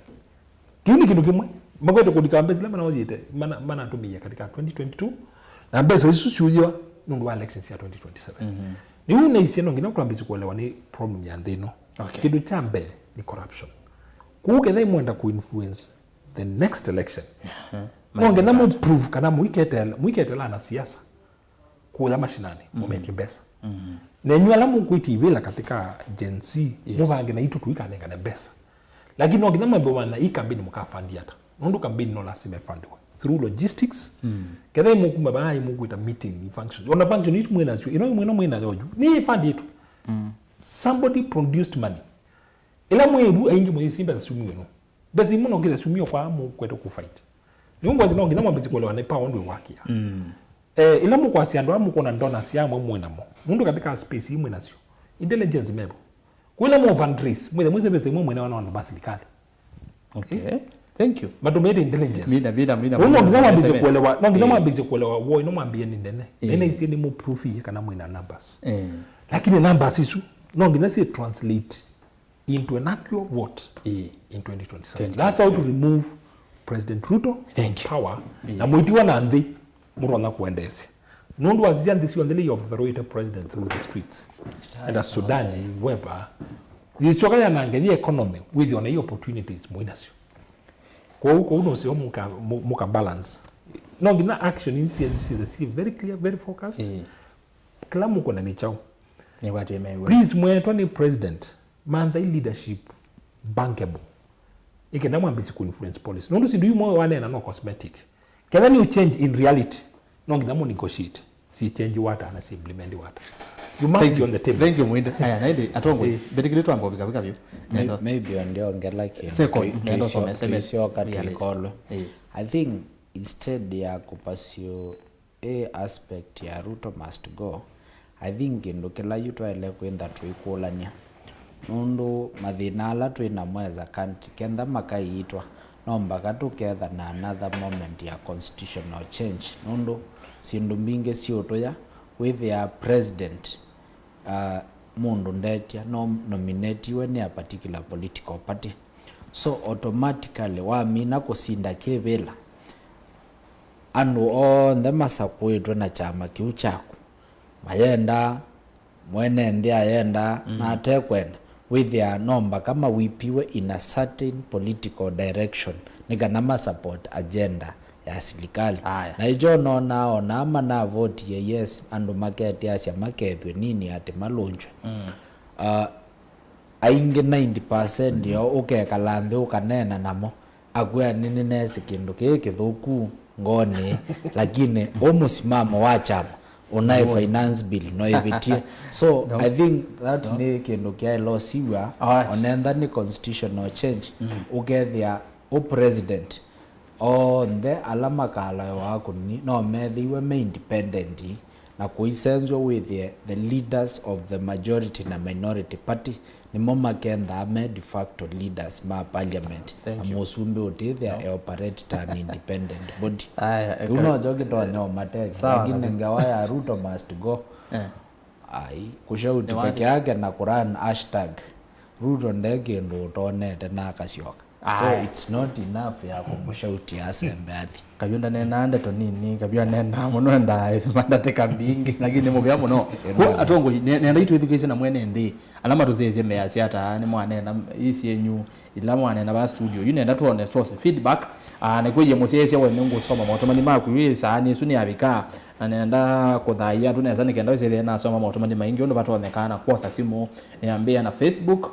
Speaker 3: Kiuni kitu kimwe magweto kudika mbeza lama na wajite mana tumia katika 2022 na mbeza sisi yetu nundu wa elections ya 2027. Ni una isieno ngina kuambisi kuelewa ni problem ya ndino. Kidu cha mbele ni corruption. Kuuke dai mwenda ku influence the next election. Mwenge na mu prove kana muiketela na siasa. Kula mashinani momenti mbesa. Na nyuala mu kuitibela katika Gen Z mubange na itu tuikalenga na mbesa. Lakini ngina mambo wana ikambini mukafandi hata. Nundu kambini no lasime fundwa. Through logistics. Kada mu kumabai mu kuita meeting function. Ona function itu mwena sio. Mwena yoju. Ni fund yetu. Somebody produced money. Ila mwebu aingi mwesimba sumio no. Basi muno ngeza sumio kwa mu kweto ku fight. Nungu azino ngina mwambezi kuelewa ne power ndio wakia. Ila mu kwa siando amu kona ndona siamo mwena mo. Mundu katika space imwe nasio. Intelligence mebo. Kula mo vandris. Mweze bese mwena wana basilikali.
Speaker 1: Okay. Thank you.
Speaker 3: Matumete intelligence.
Speaker 1: Mina.
Speaker 3: Mungu ngina mwambezi kuelewa. No ngina mwambezi kuelewa. Wo no mwambie ni ndene. Nene isi ni mu proof yi kana mwena numbers. Lakini numbers isu no ngina si translate into an actual vote in 2027. That's how to remove President Ruto power. Na mwitiwa na ndi murona kuendese. Nundu wazia ndisi wandeli of the royal president through the streets. And as Sudan, whereby the ya nangelia economy with the opportunities mwinasio. Kwa huko uno sio muka balance. No gina action in see very clear, very focused. Kila muko na ni chao.
Speaker 1: Ni wate mewe.
Speaker 3: Please mwetwa ni president. Man, the leadership bankable. Ike na mwambisi ku influence policy. Nundu si do you more wane na no cosmetic. Can you change in reality? No ngidamo negotiate. Si change water na si implement water. You must be on the table.
Speaker 1: Thank you Mwinde. Aya naidi atongo. Betikile tu ambo bika vyo.
Speaker 4: Maybe ndio like
Speaker 1: Second ndio
Speaker 4: SMS katikolo. I think instead ya kupasio aspect ya Ruto must go. I think ndokela yuto ele kwenda tuikolania. Nundu mathina ala twina mweza kanti kenda makaitwa nomba together na another moment ya constitutional change. Nundu sindu mbinge sioto ya with ya president mundu ndetia nominatiwe ni a particular political party, so automatically wamina kusinda kebela andu onthe masakuitwe na chama kiu chaku mayenda mwene ndi ayenda na atekwenda withia nomba kama wipiwe in a certain political direction nikana masupport agenda ya serikali na ijo nona ona ama na vote yes andu maketi asia makethwe nini ati malunjwe aingi 90% yo ukekala nthi ukanena namo agwe nini nesi kindu kiki thuku ngoni lakini umusimamo wa chama unae finance bill no ibitie so I think that ni kindu kia lo siwa onenda ni constitutional change ukethia o president onthe alama kala wako ni no methiwe me independent na kuisenzwe with the leaders of the majority na minority party ni moma kenda me de facto leaders ma parliament amusumbe utithia operate an independent body kuno jogi to no matex lakini ngawaya Ruto must go ai kushauti peke yake na Quran #Ruto ndege ndo tonete na akasioka so it's not enough ya kushauti asembe athi
Speaker 1: kabyonda nenande to nini kabya nena muno ndaye mandateka mbingi lakini mubya muno atongo nenda itu education na mwene ndi alama tuzeze meyasi ata ni mwanena isi yenyu ila mwanena ba studio you nenda tuone source feedback ne kweje musese wene ngusoma motomani maku yisani suni abika nenda kudhaya tunaweza nikenda wese na soma motomani maingi ndo batonekana kwa simu niambia na Facebook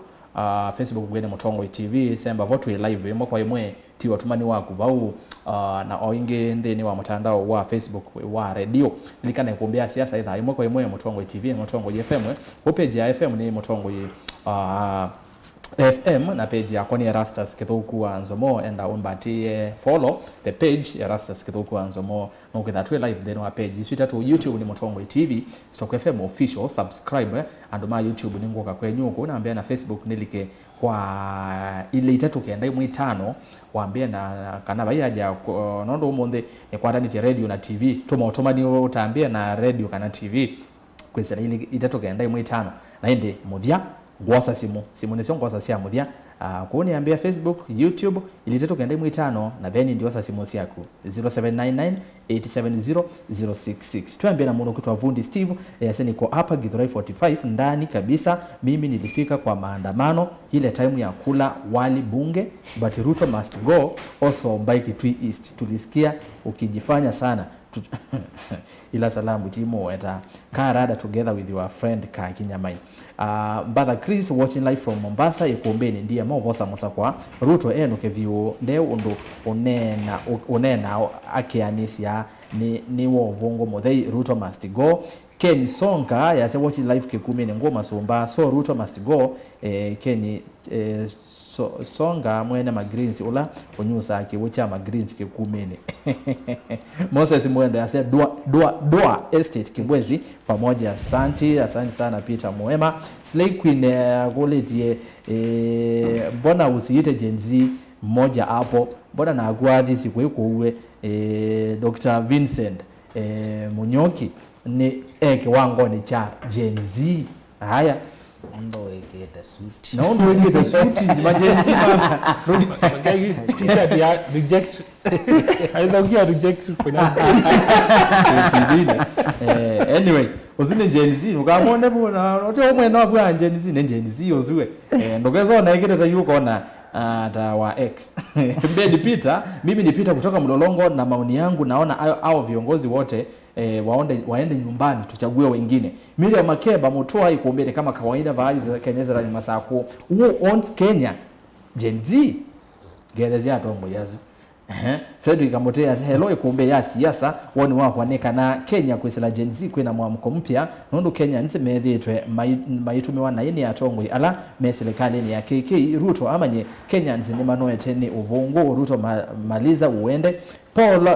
Speaker 1: Facebook gwene Mutongo TV semba votu live yemo kwa imwe ti watumani waku bau na oinge ndeni wa mtandao wa Facebook wa radio likana kuombea siasa idha yemo kwa imwe Mutongo TV Mutongo FM ko page ya FM ni Mutongo FM na page ya Koni Rastas Kithuku wa Nzomo enda umbati follow the page ya Rastas Kithuku wa Nzomo no kwetha live then wa page swita to YouTube ni Mutongo TV Stock FM official subscribe and my YouTube ni ngoka kwenyuko naambia na Facebook nilike kwa ile itatu kenda imwe 5 waambia na kana bayaja nondo umonde ni kwa ndani radio na TV tuma otomani utaambia na radio kana TV kwesa ile itatu kenda imwe 5 na ende muthia gwasa simu nesio gwasa sia muthia kuoni ambia Facebook YouTube iliteto kenda imwe 5 na then ndio sasa simu yako 0799870066 tuambie na muno kutwa Vundi Steve yase niko hapa Githurai 45 ndani kabisa mimi nilifika kwa maandamano ile time ya kula wali bunge but Ruto must go also by Kitui East tulisikia ukijifanya sana ila salamu timo eta karada together with your friend Ka Kinyamai brother Chris watching live from Mombasa ikuombeni ndiye movosa mosa kwa Ruto eno kevio ndeo ndo onena akianisia ni wo vongo modhei Ruto must go Ken Songa yase watching live kikumi ni ngoma somba so Ruto must go Ken Songa mwene magreens ula onyusa akiwocha magreens kikumene Moses Mwenda yase dua estate Kibwezi pamoja asante sana Peter Moema Slay Queen goletie mbona usiite Gen Z mmoja hapo mbona na agwadi siku yuko uwe Dr. Vincent Munyoki ni wango ni cha Gen Z haya
Speaker 4: ndo weketa suti
Speaker 1: na ndo weketa suti majenzi mama
Speaker 3: Magagi kisha dia reject aidogia reject finance
Speaker 1: anyway uzine Gen Z ukamone bona ote omwe no bwa Gen Z ne Gen Z ozwe ndokezo na ikete yuko na ata wa X Mbedi Peter mimi ni Peter kutoka Mlolongo na maoni yangu naona hao viongozi wote waende nyumbani tuchague wengine Miriam Makeba Mutoa ikuombele kama kawaida vaali za Kenyeza la Masako who owns Kenya Gen Z gerezia tombo yazo Frederick Amotea hello ikuombe ya siasa woni wako aneka na Kenya kwesela Gen Z kwena mwamko mpya nondo Kenya nsemethitwe maitumiwa na yini atongo ala me serikali ni ya KK Ruto amanye Kenya nzini manoete ni uvungu Ruto maliza uende Paul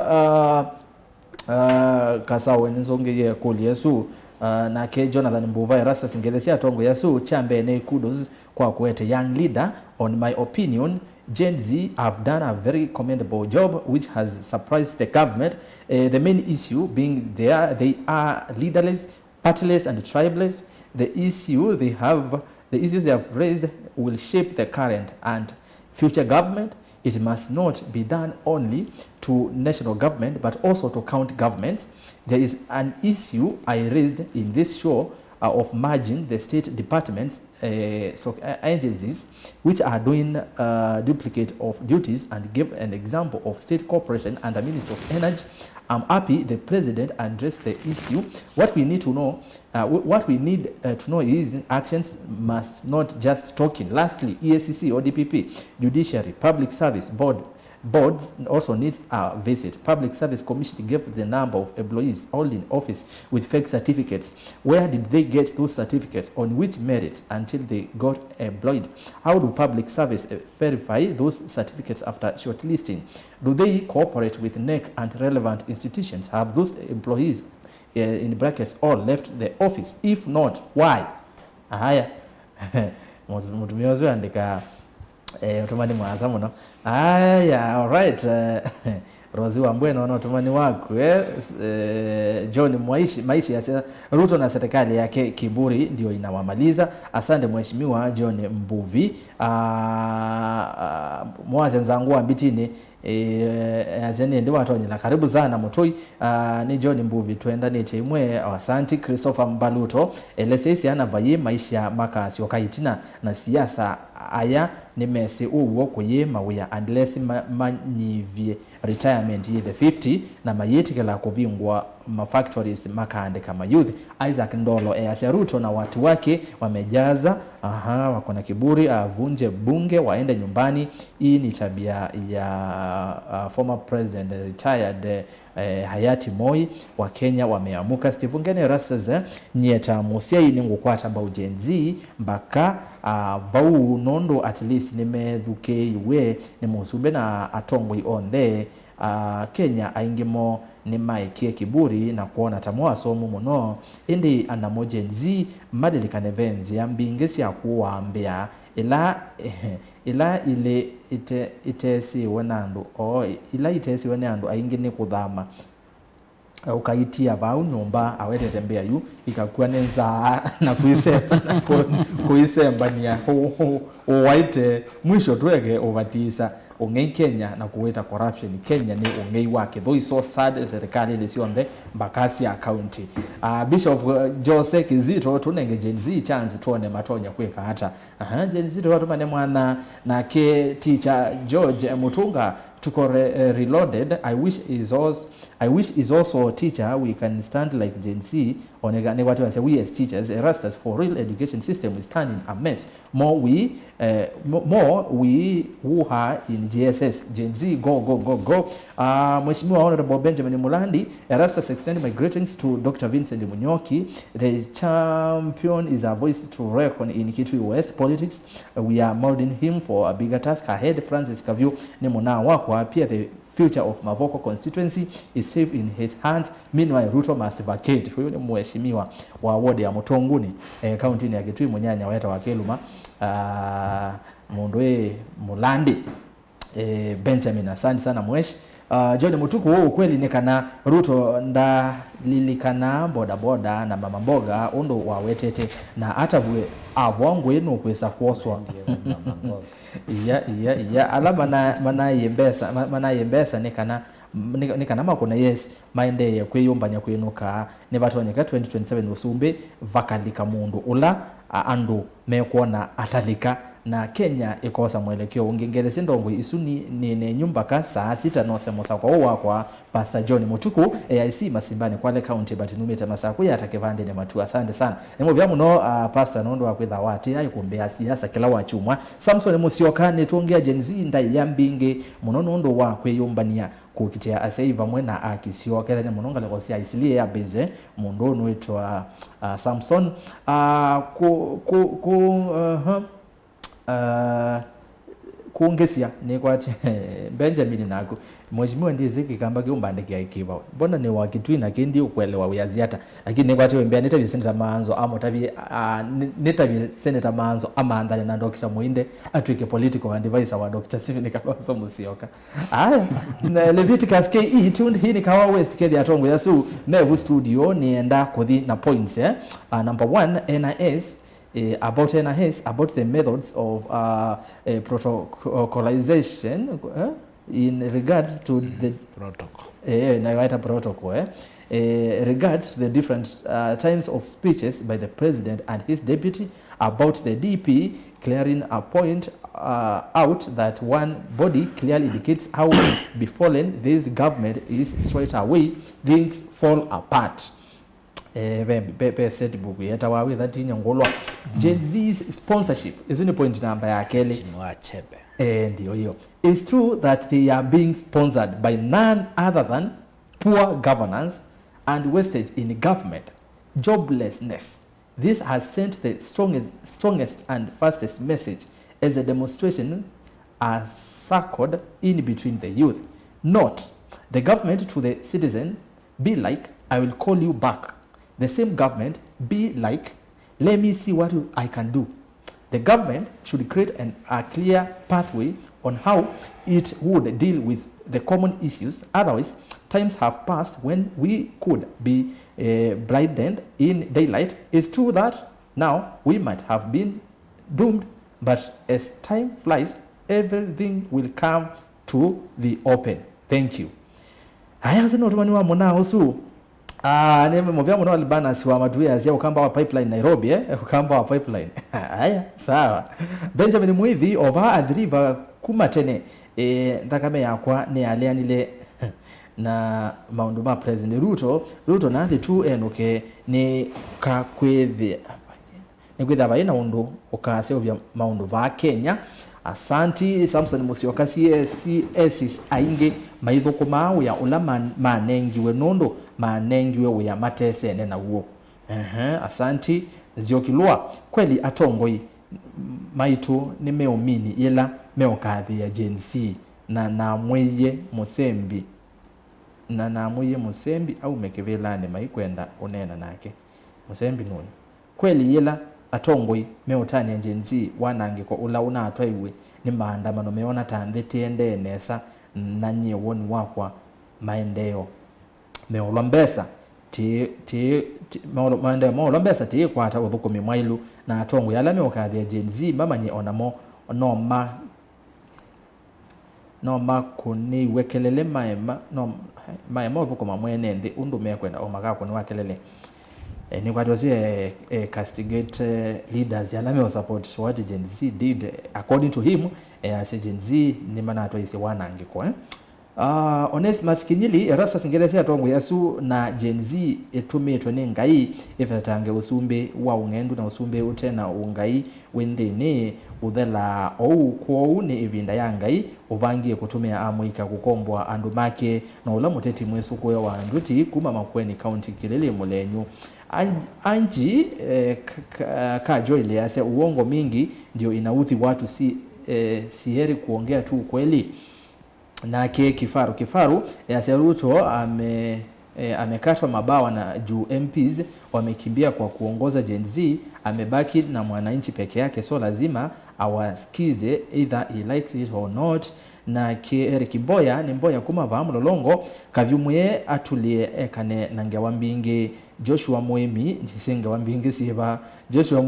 Speaker 1: Kasawe nzongeye kuli Yesu na ke Jonathan Mbuva rasa singelesia tongo Yesu chambe ne kudos kwa kuete young leader on my opinion Gen Z have done a very commendable job which has surprised the government the main issue being they are leaderless partyless and tribeless the issues they have raised will shape the current and future government it must not be done only to national government but also to county governments. There is an issue I raised in this show of merging the state departments, agencies which are doing duplicate of duties, and give an example of state corporation and the Minister of Energy. I'm happy the president addressed the issue. What we need to know, is actions must not just talking. Lastly, EACC or DPP, Judiciary, Public Service Boards also needs a visit. Public Service Commission gave the number of employees holding office with fake certificates. Where did they get those certificates? On which merits until they got employed? How do Public Service verify those certificates after shortlisting? Do they cooperate with NEC and relevant institutions? Have those employees, in brackets, all left the office? If not, why? Haya. Mutumiozo andika utumani mwaza muno. Aya, all right. Rozi Wambwe naona utumani wako John maisha ya Ruto na serikali yake kiburi ndio inawamaliza. Asante mheshimiwa John Mbuvi. Mwaze nzangu ambitini azeni ndi watu wanyila karibu sana mutoi ni John Mbuvi tuenda ni chimwe. Asante Christopher Mbaluto LSS anavaye maisha makasi wakaitina na siasa aya nimesi uwo kuye mawia unless manyivye retirement ye the 50 na mayetikela kuvingwa mafactories makande kama youth. Isaac Ndolo ya Ruto na watu wake wamejaza wako na kiburi, avunje bunge waende nyumbani. Hii ni tabia ya former president retired hayati Moi. Wa Kenya wameamuka. Steve Ngene Rasses nyeta musia ini ngukwata ba ujenzi mbaka bau nondo at least nimethuke iwe ni musumbe na atongwe on the Kenya aingimo ni maikie kiburi na kuona tamwa somo muno indi anamojenzi madilikane venzi ambingesi ya kuwaambia ila ile itesi wenandu itesi wenandu aingine kudhama ukaitia vau nyumba awete tembea yu ikakuwa nenza na kuisemba ni ya uwaite mwisho tuweke uvatisa ungei Kenya na kuweta corruption Kenya ni ungei wake. Though is so sad serikali ile sionde Mbakasi ya county. Bishop Jose Kizito tunenge Gen Z chance tuone matonya kweka hata Gen Z watu mane mwana na ke teacher George Mutunga tuko reloaded. I wish is also a teacher we can stand like Gen Z onega what say we as teachers Erastus for real education system is turning a mess. More we who are in GSS Gen Z go. Mheshimiwa Honorable Benjamin Mulandi Erastus extend my greetings to Dr. Vincent Munyoki. The champion is a voice to reckon in Kitui West politics. We are molding him for a bigger task ahead. Francis Kavyu ni mwana wako appear the future of Mavoko constituency is safe in his hands. Meanwhile Ruto must vacate. Huyo ni mheshimiwa wa ward ya Mutonguni county ya Kitui Munyanya waeta wa Keluma Mundwe Mulandi Benjamin. Asante sana mweshi John Mutuku kweli nikana Ruto nda lilikana boda na mama mboga ondo wawetete na hata bwe avongwe no kwesa kwoswa alaba na manayembesa nikana makona yes maende ya kweyombanya kwenuka ne batonyeka 2027 usumbe vakalika mundu ula andu mekuona atalika na Kenya ikosa mwelekeo ungengerese ndongwe isuni ni nyumba ka saa 6 no semosa kwa Pastor John Mutuku AIC Masimbani Kwale County batinumeta masaku ya takevande ne matu. Asante sana nemo bya muno Pastor nondo akwitha wati ayikumbea siasa kila wachumwa Samson Musyoka ne tuongea Gen Z ndai ya mbinge muno nondo wa kweyombania kukitia asaiva mwena akisio kethane munonga lekosia isilie ya beze mundu nwetwa Samson kuongesia ni kwa Benjamin nako mheshimiwa ndiye ziki kamba kiumbandike ikiwa mbona ni wa Kitui na kindi ukwelewa uyaziata lakini ni kwa wembea nitabi senator Manzo ama tabi nitabi senator Manzo ama andale na Dr. Muinde atwike political advisor wa Dr. Stephen Kalonzo Musyoka. Na Leviticus KE tuned hii ni Kawa West kedi atongo yasu Nevu studio nienda kuthi na points number 1 NIS about NIS, about the methods of protocolization in regards to the
Speaker 4: protocol.
Speaker 1: nawaita protocol regards to the different times of speeches by the president and his deputy about the DP, clearing a point out that one body clearly indicates how befallen this government is, straight away things fall apart. Set book yeta wawe that inyangolwa Gen Z's sponsorship is the point number ya kele
Speaker 4: Chinua Achebe.
Speaker 1: ndio hiyo. It's true that they are being sponsored by none other than poor governance and wastage in government, joblessness. This has sent the strongest and fastest message as a demonstration are circled in between the youth. Not the government to the citizen, be like, I will call you back. The same government, be like, let me see what I can do. The government should create a clear pathway on how it would deal with the common issues. Otherwise, times have passed when we could be blinded in daylight. It's true that now we might have been doomed, but as time flies, everything will come to the open. Thank you. Haya zino tumani wa mona usu. Neme movia mona walibana siwa matuwe azia ukamba wa pipeline Nairobi ukamba wa pipeline. Haya sawa. Benjamin Muithi over adriva kumatene ndakame yakwa ne alea nile na maundu ma President Ruto na the two enoke ni kakwethe ni kwitha baina undu ukase obya maundu va Kenya. Asanti Samson Musyoka CS ainge maithuko mawe ya ula manengiwe nondo manengiwe uya matese na uo. Asanti Ziokilwa kweli atongoi maitu ni meomini ila meokathi ya Gen Z na namweye Musembi au mekevelane maikwenda unena nake Musembi nuni kweli ila atongoi meotani ya Gen Z wanange kwa ula unatwa iwe ni maandamano meona tandheti ende nesa na nye woni wakwa maendeo meolombesa meolombesa kwa ata uthukumi mwailu na atongoi ala meokathi ya Gen Z mama nye onamo no kuni wekelele maema uthukuma mwene nthi undu mekwenda omagako ni wakelele ni what was castigate leaders yalame support what Gen Z did according to him as Gen Z ni mana to ise wanangiko Onesmus Kinyili rasa singedesha atongo yasu na Gen Z etumetwe ne ngai ifetange usumbe wa ungendu na usumbe utena ungai wendene uthela ou ni ivinda ya ngai uvangie kutumia amwika kukombwa andu make na ula muteti mwesu kuya wa nduti kuma Makueni County Kilele Mulenyu Anji kajo ile yase uongo mingi ndio inauthi watu si heri kuongea tu ukweli. Na kifaru yase Ruto amekatwa mabawa na juu MPs wamekimbia kwa kuongoza Gen Z, amebaki na mwananchi peke yake, so lazima awasikize either he likes it or not. Na Eric Mboya ni Mboya kuma va Mlolongo kavyumwe atulie ekane nange wambinge Joshua Mwemi ndisinge wambinge siba Joshua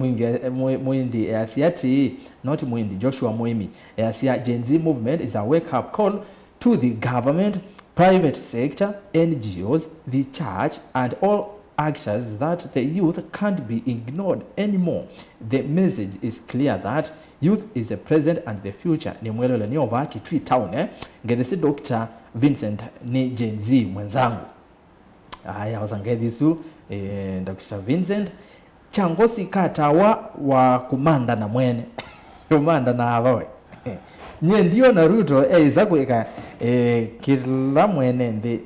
Speaker 1: Mwindi asiati not Mwindi Joshua Mwemi asia Gen Z movement is a wake up call to the government, private sector, NGOs, the church and all actors that the youth can't be ignored anymore. The message is clear that youth is the present and the future. Ni mwelele ni over Kitui Town ngedesi Dr. Vincent ni Gen Z mwenzangu. Aya wazangedhisu Dr. Vincent changosi katawa wa kumanda na mwene kumanda na abawe nye ndio na Ruto izako eka kila mwene ni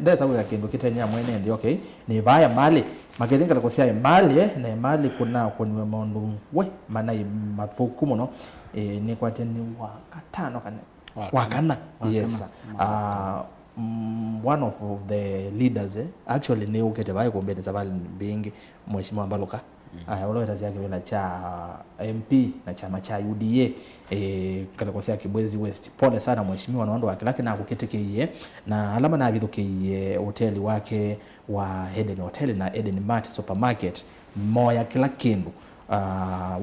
Speaker 1: ndeza kwa kindu kitenya mwene ndio okay ni vaya mali makelinga takosia mali na mali kuna kuniwe maundu we mana mathuku muno ni kwa teni wakatano kana wakana yes one of the leaders actually ni ukete baye kumbele zabali bingi mheshimiwa Mbaluka Oloweta zia kibela cha MP na chama cha UDA kalikosia Kibwezi West. Pole sana mheshimiwa naondo wake lakini akuketikie na alama na bithukie hoteli wake wa Eden Hotel na Eden Mart Supermarket moya kila kindu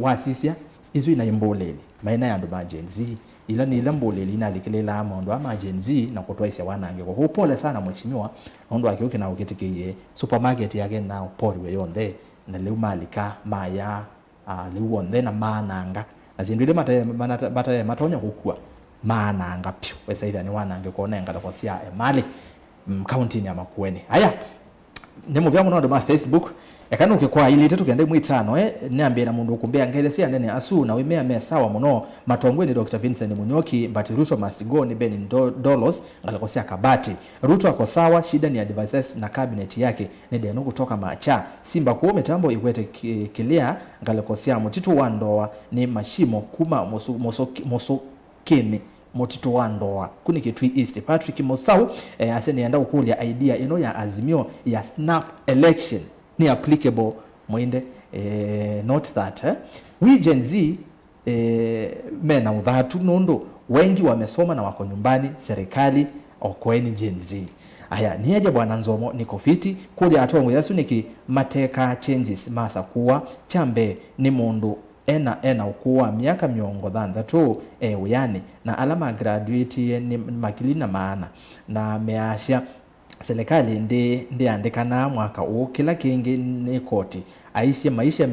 Speaker 1: wasisia izu ina imboleli maina ya ndo majenzi ila ni ile mboleli inalikilela amondo ama agenzi na kutwaisha wanange kwa pole sana mheshimiwa naondo wake ukina uketikie supermarket yake na pori we yonde na leo malika maya leo onde na mananga na zindile mata matonya kukua mananga pyo wesa ida ni wanange kuona ngata kwa sia mali county ya Makueni. Haya nemo bya muno ndo Facebook yakana ukikwa ili tetu kende mwitano niambie na mundu ukumbea ngele sia nene asu na wimea mesawa muno matongwe ni Dr. Vincent Munyoki but Ruto must go ni Ben Dolos ngalakosia Kabati. Ruto ako sawa, shida ni advisors na cabinet yake ni deno kutoka Macha. Simba kuo mitambo ikwete kilia ngalakosia Mutitu Wandoa ni mashimo kuma Mosokeni Motito Wandoa kuni Kitui East. Patrick Mosau aseni enda ukulia idea ino ya azimio ya snap election ni applicable mwinde not that we Gen Z mena udhatu nondo wengi wamesoma na wako nyumbani serikali okoeni Gen Z. Aya niaje bwana Nzomo niko fiti kuja atongo yasu niki mateka changes masa kuwa chambe ni mundu ena ukuwa miaka miongo thandatu uyani na alama graduate ni makilina maana na measha serikali ndi andikana mwaka huu kila kingi ni koti aisha maisha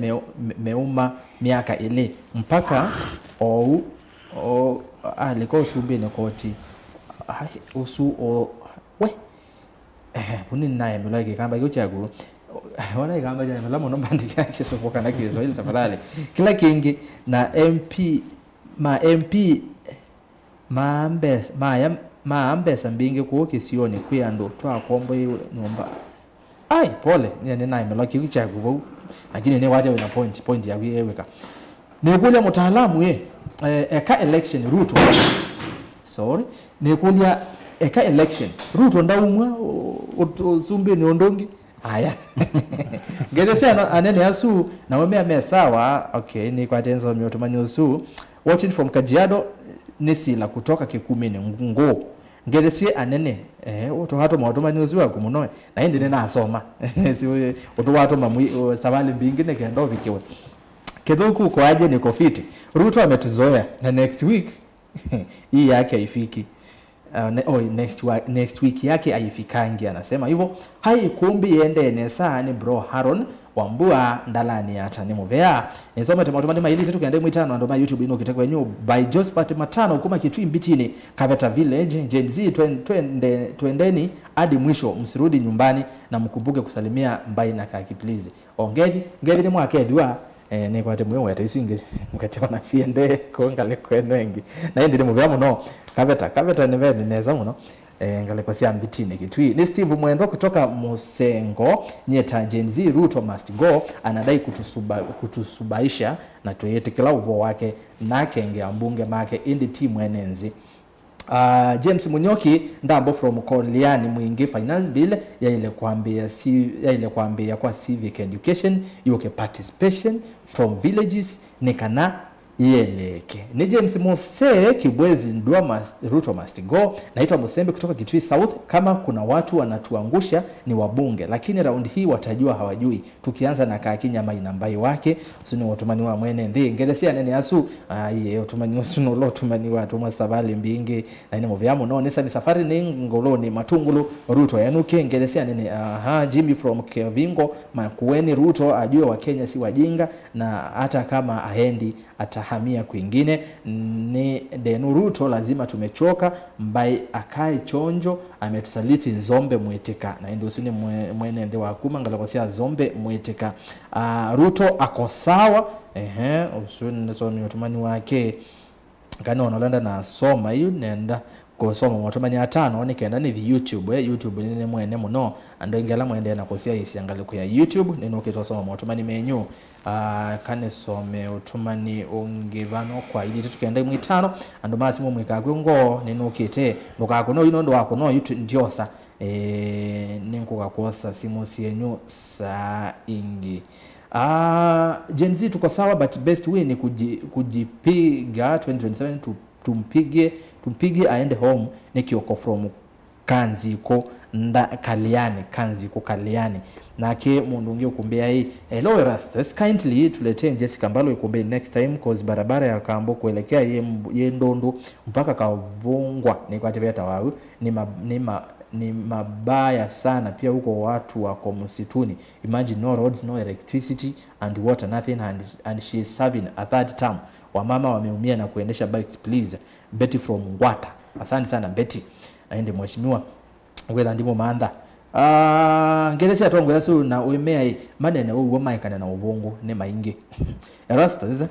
Speaker 1: meuma miaka ile mpaka aliko usumbi ni koti usu we buni naye mulaki kamba yochagu wana kamba jana mlamo nomba ndika kisofoka na kizo ile tafadhali kila kingi na MP maambesa mbingi kuoke sioni kuyando twakombo nyumba ai pole ni naye melaki kichagu lakini ni waje na point ya weka ni kule mtaalamu eka election Ruto ni kulia eka election Ruto ndaumwa usumbi ni ondongi haya ngedesea anene asu na wemea mesawa okay ni kwa tenzo myotomani usu watching from Kajiado nesila kutoka Kikumi ni ngo ngeresie anene uto hato mwatomani usu wa kumunoe na hindi nena asoma si uto wato mamui sabali mbingine kendo vikiwe kedhuku kwa aje niko fiti Ruto ametuzoea na next week hii yake haifiki next week yake haifikangi anasema hivyo hai kumbi ende nesa ni bro Haron Wambua ndalani hata ni muvea nisome tomatomani maili tetu kende mwitano ndo ma YouTube ino kitekwe nyu by Josephat Matano kuma Kitui Mbitini Kaveta Village Gen Z twendeni hadi mwisho msirudi nyumbani na mkumbuke kusalimia mbai na kaki please ongedi ni mwake dua ni kwa temu wewe ataisinge mkateka na siende kuangale kwenu wengi na ndi muvea muno Kaveta ni vene neza muno ngale kwa sia Mbitini Kitui ni Steve Mwendo kutoka Musengo nyeta Gen Z Ruto must go anadai kutusubaisha na tuyete kila uvo wake na kenge ambunge make indi team enenzi James Munyoki ndambo from Koliani mwingi finance bill ya ile kuambia kwa civic education yoke participation from villages nekana yeleke ni James Mose Kibwezi ndua Ruto must go naitwa Musembe kutoka Kitui South kama kuna watu wanatuangusha ni wabunge lakini round hii watajua hawajui tukianza na Kakinya mainambai wake usini watumani wa mwene ndi ngedesia nene asu ye utumani usuno lo tumani watu masabali mbingi na ine movyamo no nisa ni safari ni ngoloni matungulu Ruto yanuke ngedesia nene Jimmy from Kevingo Makueni Ruto ajue wa Kenya si wajinga na hata kama ahendi atahamia kwingine ni denu Ruto lazima tumechoka mbai akai chonjo ametusaliti Nzombe mwetika na ndio usini mwene ndi wa kuma ngalakosia Zombe mwetika Ruto ako sawa usuni nasoni watumani wake kani wanolanda na soma hiyo nenda kusoma watumani 5 nikaenda ni YouTube YouTube ni mwene muno ando ingela mwende na kosia isiangalie kwa YouTube nino kitosoma watumani menyu kane some utumani ungivano kwa ili tukaenda mu 5 ando basi mu mwikagwe ngo nino kite ndokako no ino ndo wako no YouTube ndiosa ninko kakosa simu sienyu sa ingi Gen Z tuko sawa, but best way ni kujipiga 2027 tumpige aende home ni Kioko from Kanziko Kaliani nake mundu ungi ukumbia hii hello Erastus, kindly tuletee Jessica Mbalo ikumbia next time cause barabara ya Kambo kuelekea ye Ndondo mpaka Kavungwa ni kwa tebeta wao ni mabaya sana. Pia huko watu wako msituni. Imagine no roads, no electricity and water, nothing, and she is serving a third term. Wamama wameumia na kuendesha bikes. Please, Betty from Ngwata. Asante sana Betty. Aende mheshimiwa wetha ndimo maandha ngeresi atongo yasu na uemea madene uwo maikana na uvungu ne maingi Erastus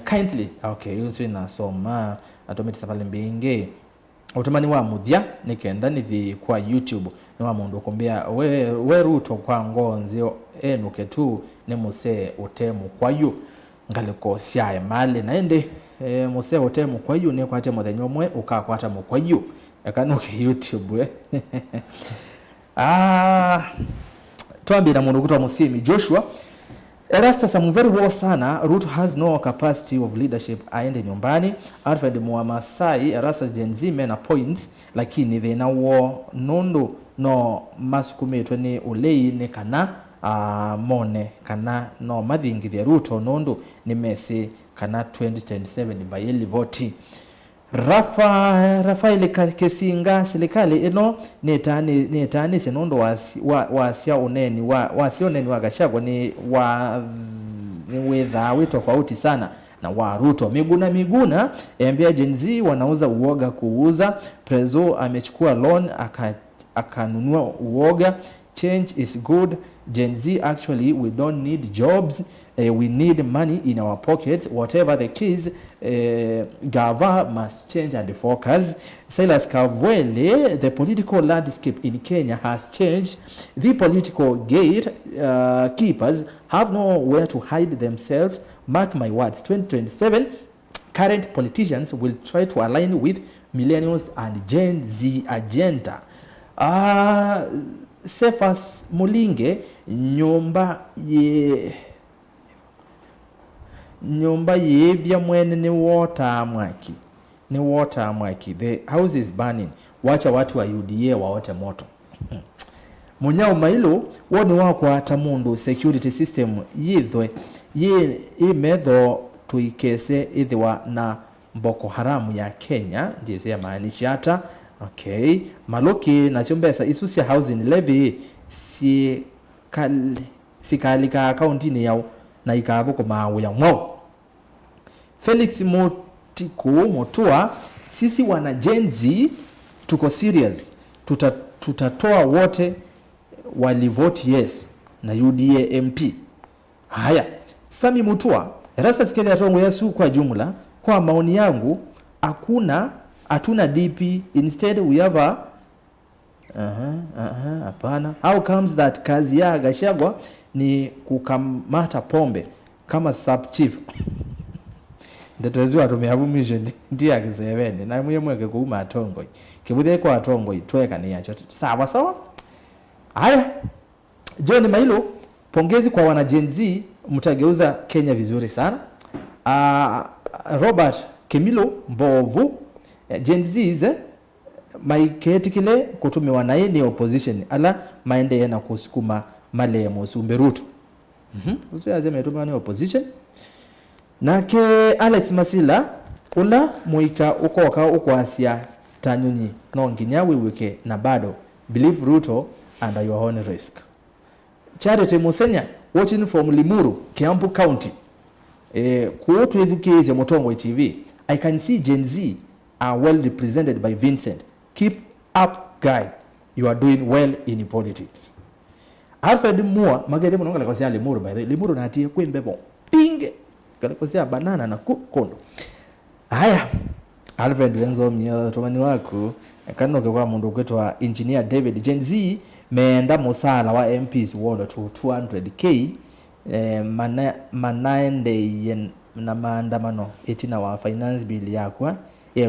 Speaker 1: kindly okay yusu na soma atometi sapale mbinge utumani wa muthia nikenda nithi kwa YouTube ni wa mundu kumbia we Ruto kwa ngonzi enuke tu ne muse utemu kwa yu ngaliko siae mali naende muse utemu kwa yu ne kwate muthenyo mwe ukakwata mu kwa yu akanuke YouTube tuambira mundu kutwa Musimi Joshua Erastus very well sana. Ruto has no capacity of leadership, aende nyumbani. Alfred Muamasai Erastus Gen Z mena points lakini thina wo nondo no masukumetwe ni ulei ne kana mone kana no mathingithia Ruto nondo ni mesi kana 2027 vayeli voti. Rafael Kesinga serikali ino netani senondo wasia uneni wasia uneni wa Gachagua ni wetha tofauti sana na wa Ruto. Miguna ambia Gen Z wanauza uoga kuuza. Prezo amechukua loan akanunua uoga. Change is good. Gen Z actually we don't need jobs. We need money in our pockets. Whatever the case, Gava must change and focus. Silas Kavwele, the political landscape in Kenya has changed. The political gate keepers have nowhere to hide themselves. Mark my words, 2027, current politicians will try to align with millennials and Gen Z agenda. Cephas Mulinge, nyumba yevya mwene ni water mwaki. The house is burning. Wacha watu wa UDA waote moto. Munyao mailo woni wako hata mundu security system yithwe imedho tuikese idhiwa na Boko Haram ya Kenya ndiye maanisha hata okay Maloki na Siombesa isusia housing levy sikalika akaunti ni yao na ikavuko mawe ya mwao. Felix Motua, sisi wana Gen Z tuko serious, tutatoa wote walivote yes na UDA MP. Haya, Sami Mutua, Erastus Kenya Tongo Yesu kwa jumla, kwa maoni yangu hatuna DP, instead we have a hapana. How comes that kazi ya Gachagua ni kukamata pombe kama sub chief? Ndetezwa tumeavumisha ndiye akisevene na mweke kuuma atongo kibudhe kwa atongo itweka ni yacho sawa. Haya, John Mailo, pongezi kwa wana Gen Z, mtageuza Kenya vizuri sana. Robert Kemilo Mbovu, Gen Z maiketikile kutumiwa na yeye opposition ala maende na kusukuma male Musumbe Ruto. Uso yazema yetumiwa ni opposition. Nake Alex Masila ula muika uko Asia tanyunyi no nginyawe wike na bado believe Ruto under your own risk. Charity Musenya watching from Limuru, Kiambu County. Kuotu education Motongo TV. I can see Gen Z are well represented by Vincent. Keep up, guy. You are doing well in politics. Alfred Moore, magere mnonga lakosia Limuru by the Limuru na atie kwembebo. Pinge. Kalakosia banana na kondo. Haya. Alfred Wenzo tomani wako kanoke kwa mundu kwetwa engineer David. Gen Z meenda musala wa MPs ward to 200k manaende na maandamano etina wa finance bill yakwa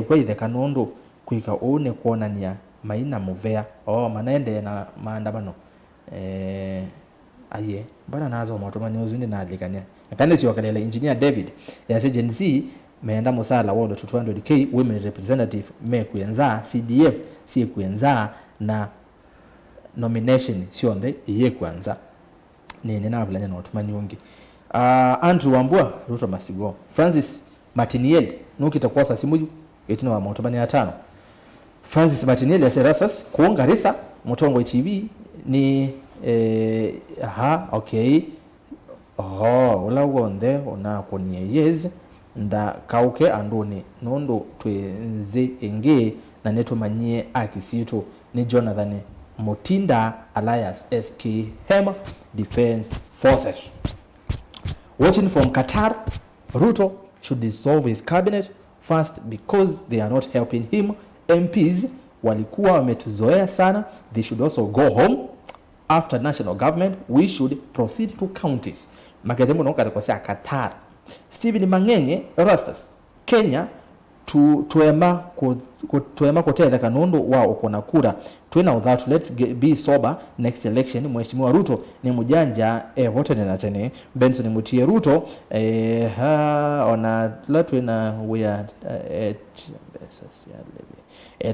Speaker 1: kwa ithe kanondo kwika one kuonania maina muvea manaende na maandamano aye bana nazo matomani uzuni na alikania akane si wakalele engineer David ya Gen Z meenda musala wodo 200k women representative me kuenza CDF si kuenza na nomination sio nde iye kwanza ni nina vulanya na otumani ungi Andrew Wambua Ruto must go Francis Martiniel nukitakuwa sasimu yetina wa motomani ya 5 Francis Martinelli ya Serasas kuongarisa Mutongo TV ni okay ula wonde ona konie yes nda kauke andoni nondo twenze enge na neto manyie akisito ni Jonathan Mutinda Alliance SK Hema Defense Forces. Watching from Qatar, Ruto should dissolve his cabinet first because they are not helping him. MPs walikuwa wametuzoea sana. They should also go home. After national government, we should proceed to counties. Makademu nokada kwa Qatar. Stephen Mangenge, Rastas, Kenya, tuema kutenda kanondo wao kona kura. Tuena without let's be sober next election. Mheshimiwa Ruto ni mujanja vote na tene. Benson Mutie Ruto ona latwena we are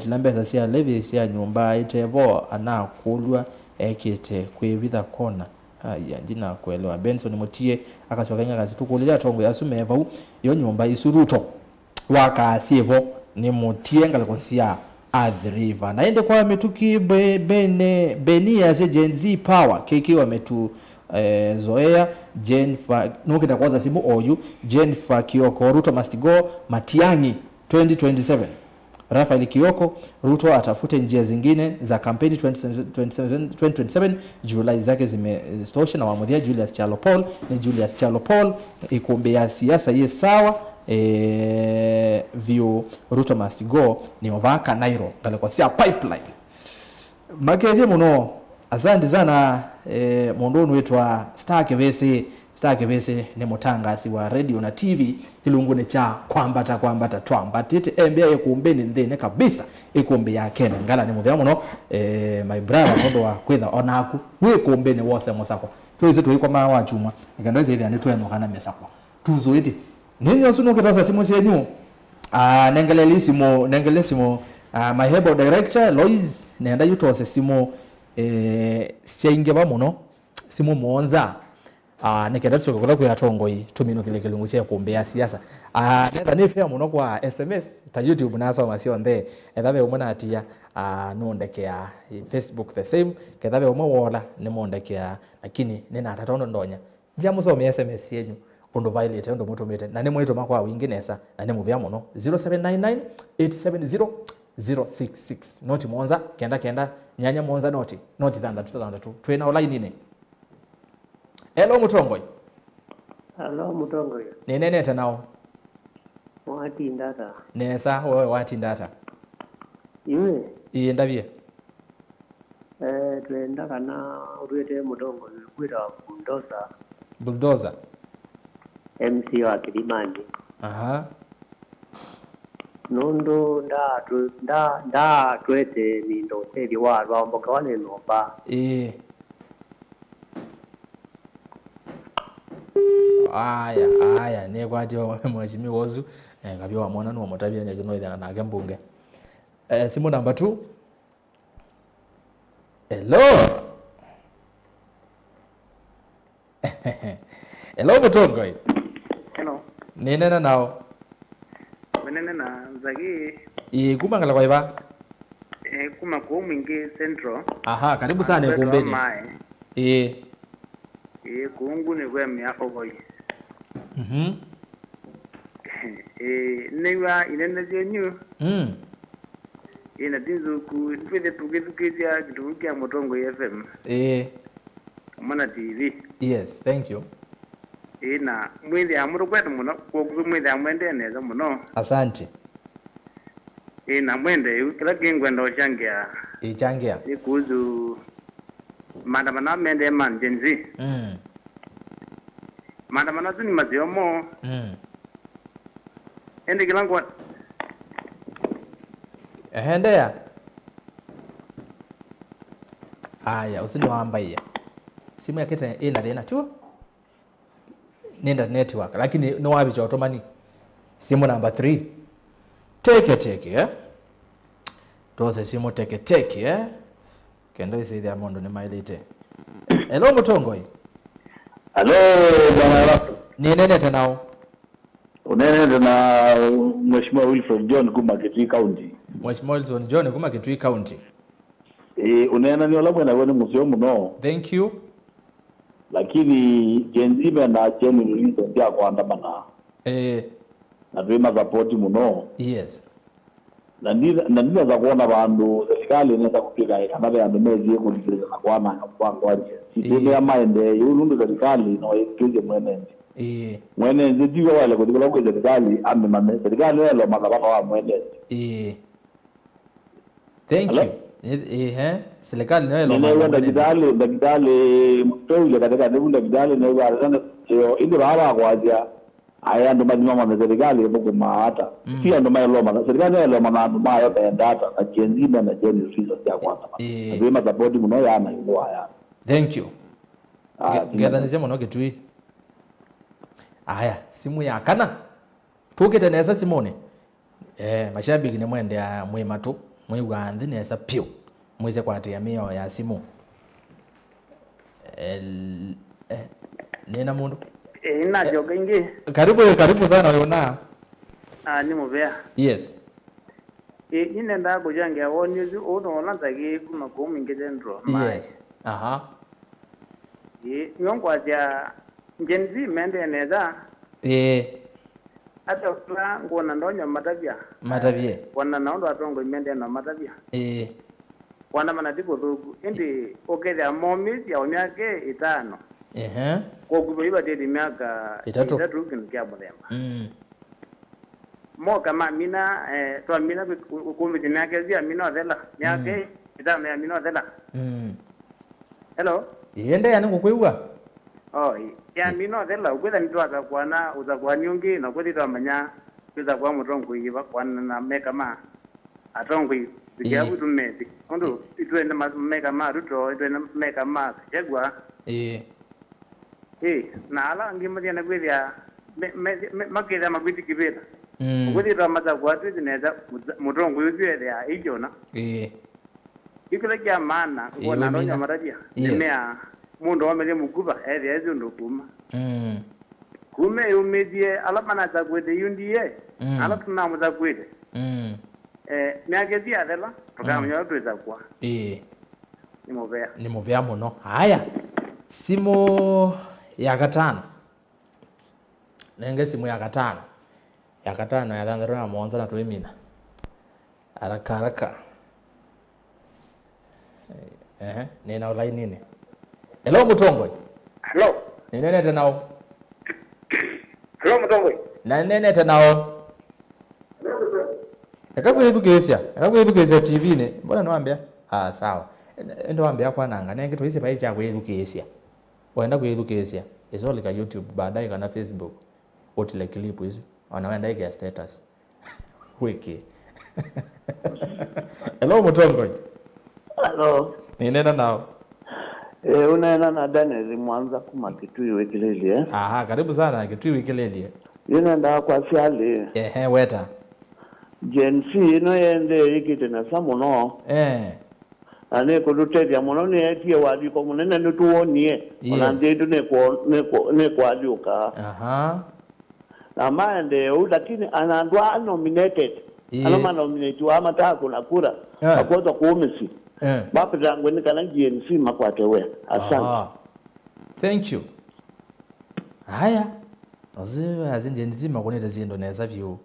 Speaker 1: Lambesa sia levi sia nyumba itevo anakulwa ekete kwevitha kona ya ndina kuelewa Benson Mutie akaswakanya kazi tukulira tongo yasumeva yo nyumba isuruto wakasievo ni Mutie ngalakosia Athi River naende kwa metuki benia ze Gen Z power kiki wametu zoea Jennifer nukita kwanza simu oyu Jennifer Kioko Ruto must go Matiangi 2027 Rafael Kioko Ruto atafute njia zingine za kampeni 2027 Julai zake zimestosha na wamudia Julius Chalo Paul ni Julius Chalo Paul ikumbe ya siasa ye sawa view Ruto must go ni ovaka Nairo galeko sia pipeline makethie muno asante sana mondonu wetwa Star Kevese ni mutangasi wa radio na TV kilungune cha kwambata twamba tete mbia ekumbeni ndene kabisa ekumbe ya Kenya ngala ni muvya muno my brother mondo wa kwetha onaku we kumbeni wose mosako tuize tuiko mawa chuma ikandoze ile ane tweno kana mesako tuzoiti ninyo suno kitasa simu senyu nengelesimo my hebo director Lois nenda yutose simu sienge bamuno simu monza nikenda tsokola kuya tongo yi tumino kilungu che kumbea siasa nenda ni fair muno kwa SMS ta YouTube naso masio nde ethabe umona atia nondekea Facebook the same kethabe umowola ni mondekea lakini nina atatondo ndonya jamu so SMS yenyu ondo violate ondo motomete na nemwe itoma kwa winginesa na nemu bya muno 0799 870 066 noti monza kenda nyanya monza noti thanda 2002 twena online nine. Hello Mutongoi.
Speaker 5: Hello Mutongoi.
Speaker 1: Nene nao.
Speaker 5: Wati ndata.
Speaker 1: Nesa wewe wati ndata.
Speaker 5: Yue.
Speaker 1: Ndabie.
Speaker 5: Twenda kana urete Mutongoi kwira
Speaker 1: bulldozer.
Speaker 5: MC wa Kilimani.
Speaker 1: Aha.
Speaker 5: Nondo nda twete ni ndo teli wa mboka wale nomba.
Speaker 1: Aya ne kwatyo mweshimi wozu ngabyo wamona no motabya nezo noithana nake mbunge simu number 2 hello Mutongoi.
Speaker 6: Hello.
Speaker 1: Nene nao.
Speaker 6: Menene na zagi.
Speaker 1: Kumangala kwa iba.
Speaker 6: Kuma kwa mwingi Central.
Speaker 1: Aha, karibu sana kumbeni.
Speaker 6: Kuungu ni kwa miako koi. Newa inenda zenyu. Ina tinzo ku twede tukizia kitukia Mutongoi FM. Mana TV.
Speaker 1: Yes, thank you.
Speaker 6: Na mwezi amuru kwetu muno kwa mwezi amwende neza muno.
Speaker 1: Asante.
Speaker 6: Na mwende kila kingwenda ochangia.
Speaker 1: Changia.
Speaker 6: Kuzu maandamano mende man Gen Z. Maandamano tu ni maziomo. Ende kilango.
Speaker 1: Endea. Aya, usini wamba iya. simu yake ina thina tu nenda network lakini no wapi cha automani simu number 3 teke tuose simu teke kendo isi ya mondo ni mailite. Hello Mutongoi.
Speaker 7: Hello bwana.
Speaker 1: Ni nene tenao?
Speaker 7: Unene na Mheshimiwa Wilson John kuma Kitui County.
Speaker 1: Mheshimiwa Wilson John kuma Kitui County.
Speaker 7: Unene ni olamwe na wene musio muno.
Speaker 1: Thank you.
Speaker 7: Lakini jenzime na cheni nilizo ndia kuandamana. Na tuima support muno.
Speaker 1: Yes.
Speaker 7: Na nina za kuona bandu serikali inaweza kupiga kama vile andumezi yeko kulikiliza na kuana kwa kwaje. Sisi ya maende yulundu serikali na waikuje mwenende. Mwenende ndio wale kutoka kwa serikali ame mame serikali wale madhabahu wa mwenende.
Speaker 1: Thank you. Serikali nayo
Speaker 7: ndio ndagidali mtoile katika ndio ndagidali na wale sana ndio baba kwaje. Aya ndo mazima ma serikali boko maata pia ndo mayo loma serikali ya loma na mayo ya data na jenzima na jeni fizo ya kwanza ndio ma support muno yana yuko haya.
Speaker 1: Thank you. Ngathanije muno Kitui. Aya simu ya kana tukite nesa simone mashabiki ni mwende ya mwema tu mwiwa nthi nesa pio mwize kwatia mio ya simu nina mundu
Speaker 6: ina joga ingi
Speaker 1: karibu sana yona
Speaker 6: ni mubea.
Speaker 1: Yes.
Speaker 6: Ine nda kujange awoni uno lanzagi kuma kuminge dendro.
Speaker 1: Yes. Aha.
Speaker 6: Nyongwa ja njenzi mende neza. Hata kula ngona ndonya matavya. Wana naondo atongo mende na matavya. Wana manadiko thugu indi oketha momis ya onyake itano. Kwa kubiba dedi miaka itatu kinkia muthemba. Mo kama mina to mina kumbi miaka zia mina thela miaka itano ya mina thela. Hello.
Speaker 1: Yende yani kukuiwa.
Speaker 6: Ya mina thela ukwetha nitwaka kwana uzakuwa nyungi na kwethi twamanya kwetha kwa mutongo yiba kwana na meka ma atongo ya butumezi. Ondo itwenda meka ma ruto itwenda meka ma chegwa. Na ala ngimadi na kwethia maketha makwiti kibeta. Kwethi twamaza kwatu zineza mutongo yuthia ijona. Ikula kia maana ngona ndonya maradia. Nemea mundu wamele mukuba ezo ndo kuma. Kume umedie ala mana za kwede yundie. Ala tunamu za kwede. Miagezi adela tukamanya tuweza kwa.
Speaker 1: Ni muvea muno. Haya. Simu ya katano. Nenge simu ya katano. Ya katano ya dhandaro ya mwonza na tuimina. Haraka. Nina ulai nini? Hello Mutongoi.
Speaker 6: Hello.
Speaker 1: Nene tenao.
Speaker 6: Hello Mutongoi.
Speaker 1: Na nene tenao. Ekakuyedukesia TV ne. Mbona nwambia? Sawa. Endo wambia kwa nanga nenge tuise pai cha kuyedukesia. Waenda kuyedukesia. Izo lika YouTube baadaye kana Facebook. Otile clip hizo. Wanaenda ile status. Wiki. Hello Mutongoi.
Speaker 7: Hello.
Speaker 1: Ninena nao.
Speaker 7: Unaena na Daniel Mwanza kuma Kitui Wikileli
Speaker 1: karibu sana Kitui Wikileli.
Speaker 7: Nenda kwa fiali.
Speaker 1: Weta.
Speaker 7: Jensi no yende ikite na samuno. Ane kudutedia muno ni etie wadi ko munene ntuonie. Onande ndu ne kwa aduka. Na maende lakini anandwa nominated. Anama nominate wa matako na kura. Akoza kuumisi. Bapa zangu ni kana GNC makwatewe. Asante.
Speaker 1: Thank you. Haya. Oziwe azinje nzima kuneta zindo neza vyu.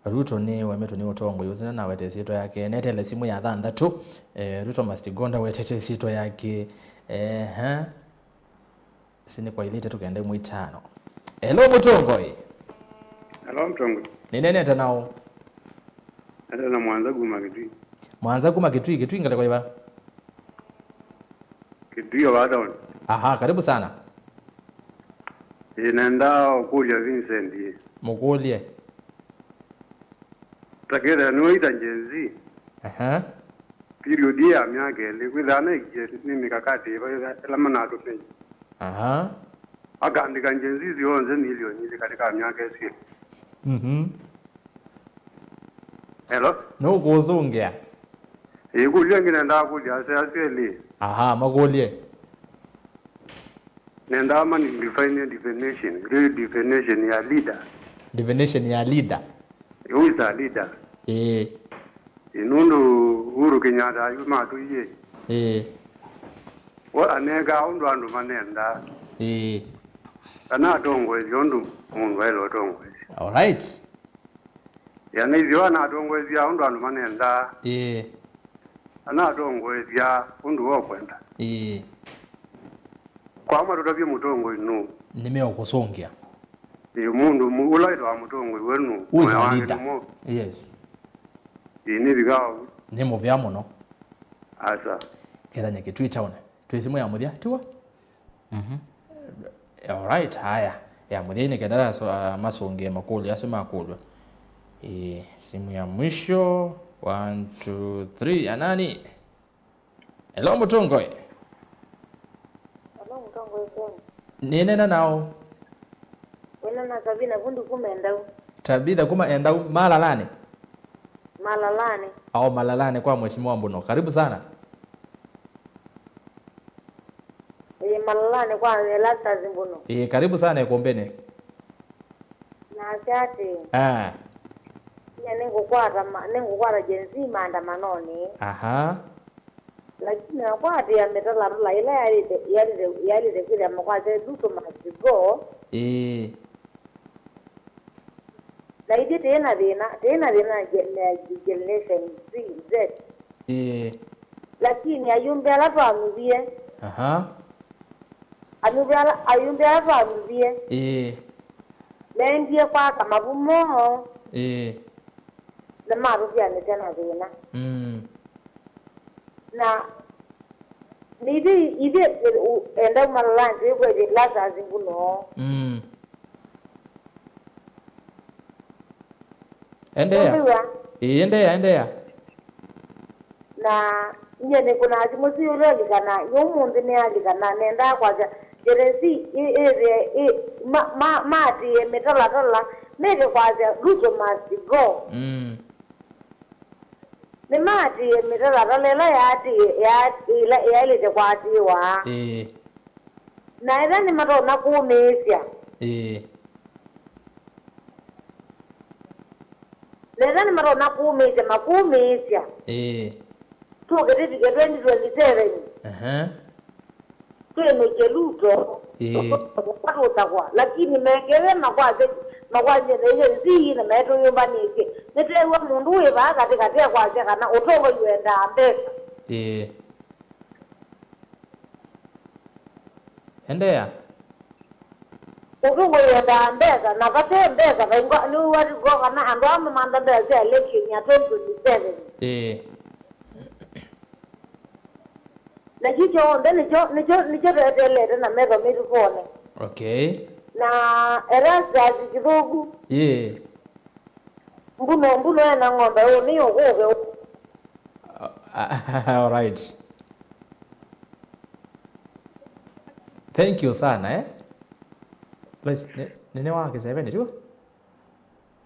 Speaker 1: Ruto ni wemeto ni utongo yuzina na wete sito yake. Netele simu ya dhanda tu. Ruto mastigonda wetete sito yake. Sini kwa ilite tukende mwitano. Hello Mutongoi.
Speaker 6: Hello Mutongoi.
Speaker 1: Ni nene tenao?
Speaker 6: Hata na Mwanza kuma Kitui.
Speaker 1: Mwanza kuma Kitui ngale kwa iba?
Speaker 6: Kitui wadaon.
Speaker 1: Karibu sana.
Speaker 6: Nenda kuja Vincent.
Speaker 1: Mukulie.
Speaker 6: Takera noita jenzi. Period ya miaka ile kwithana ni mikakati lamana tupe.
Speaker 1: Aha.
Speaker 8: Akaandika Gen Z zionze milioni katika miaka hiyo. Hello?
Speaker 1: No kuzongea.
Speaker 8: Kulia nginaenda kulia asili.
Speaker 1: Aha, magolie.
Speaker 8: Nenda ama ni definition, real definition ya leader.
Speaker 1: Definition ya leader.
Speaker 8: Who is a leader? Inundu Uhuru Kenyatta yuma tuye. Wa anega undu andu manenda. Kana dongo yondu mundu elo dongo.
Speaker 1: All right.
Speaker 8: Yani ziwana dongo ya undu andu manenda. Ana dongo ya undu wokwenda. Kwa marudo bya mutongo inu.
Speaker 1: Nimeo kusongia.
Speaker 8: Mundu ulaito wa mutongo wenu.
Speaker 1: Who is a leader? Yes.
Speaker 8: Ini bigao.
Speaker 1: Nemo vya muno.
Speaker 8: Asa.
Speaker 1: Kera nyake Twitter one. Twesimu ya muthia tuwa. All right, haya. Ya muthia ni kedara so masonge makuli asema akulwa. Simu ya mwisho 1 2 3 anani. Hello mutongo.
Speaker 9: Hello mutongo kwenu.
Speaker 1: Nene nao.
Speaker 9: Wena na Sabina kundu kumeenda.
Speaker 1: Tabitha kuma enda Malalane.
Speaker 9: Malalane.
Speaker 1: Au Malalane kwa mheshimiwa Mbuno. Karibu sana.
Speaker 9: Malalane kwa Elasta Zimbuno.
Speaker 1: Karibu sana ikombene.
Speaker 9: Na chati. Ya nengo kwara Gen Z maandamanoni.
Speaker 1: Aha.
Speaker 9: Lakini akwati ya metala rula ila yali kile mkwate duto masigo. Na ije tena generation Z. Lakini ayumbe alafu amubie.
Speaker 1: Aha.
Speaker 9: Ayumbe alafu amubie. Nendie kwa kama bumo. Na marufi ametena tena. Na nibi enda Malalane kwa Elasta Zimbuno.
Speaker 1: Endea.
Speaker 9: Na nyene kuna azimusi yule alikana yomunde ne alikana nenda kwa jerezi mati metala mege kwa ruto must go. Ne mati metala lela ya ile kwa atiwa. Na ila ni mato na kuumesha. Lezani maro nakuumisha makuumisha. Tuke tiki 2027. Tuwe mejeluto. Watu utakwa. Lakini mekele makwaze neje zii na meto yumbanike. Netewa mundu weba katika kwa zeka na utongo yuenda ambeka.
Speaker 1: Endea.
Speaker 9: Utungo yuenda ambeka na kate ambeka vengo ni wadi goka na ando ama manda mbeza election ya 2027. Na hicho ndani nicho redelete na mega midifone.
Speaker 1: Okay.
Speaker 9: Na Elasta kidogo. Mbuno yana ng'ombe ni ugoge.
Speaker 1: All right. Thank you sana Please nene wake 7 tu.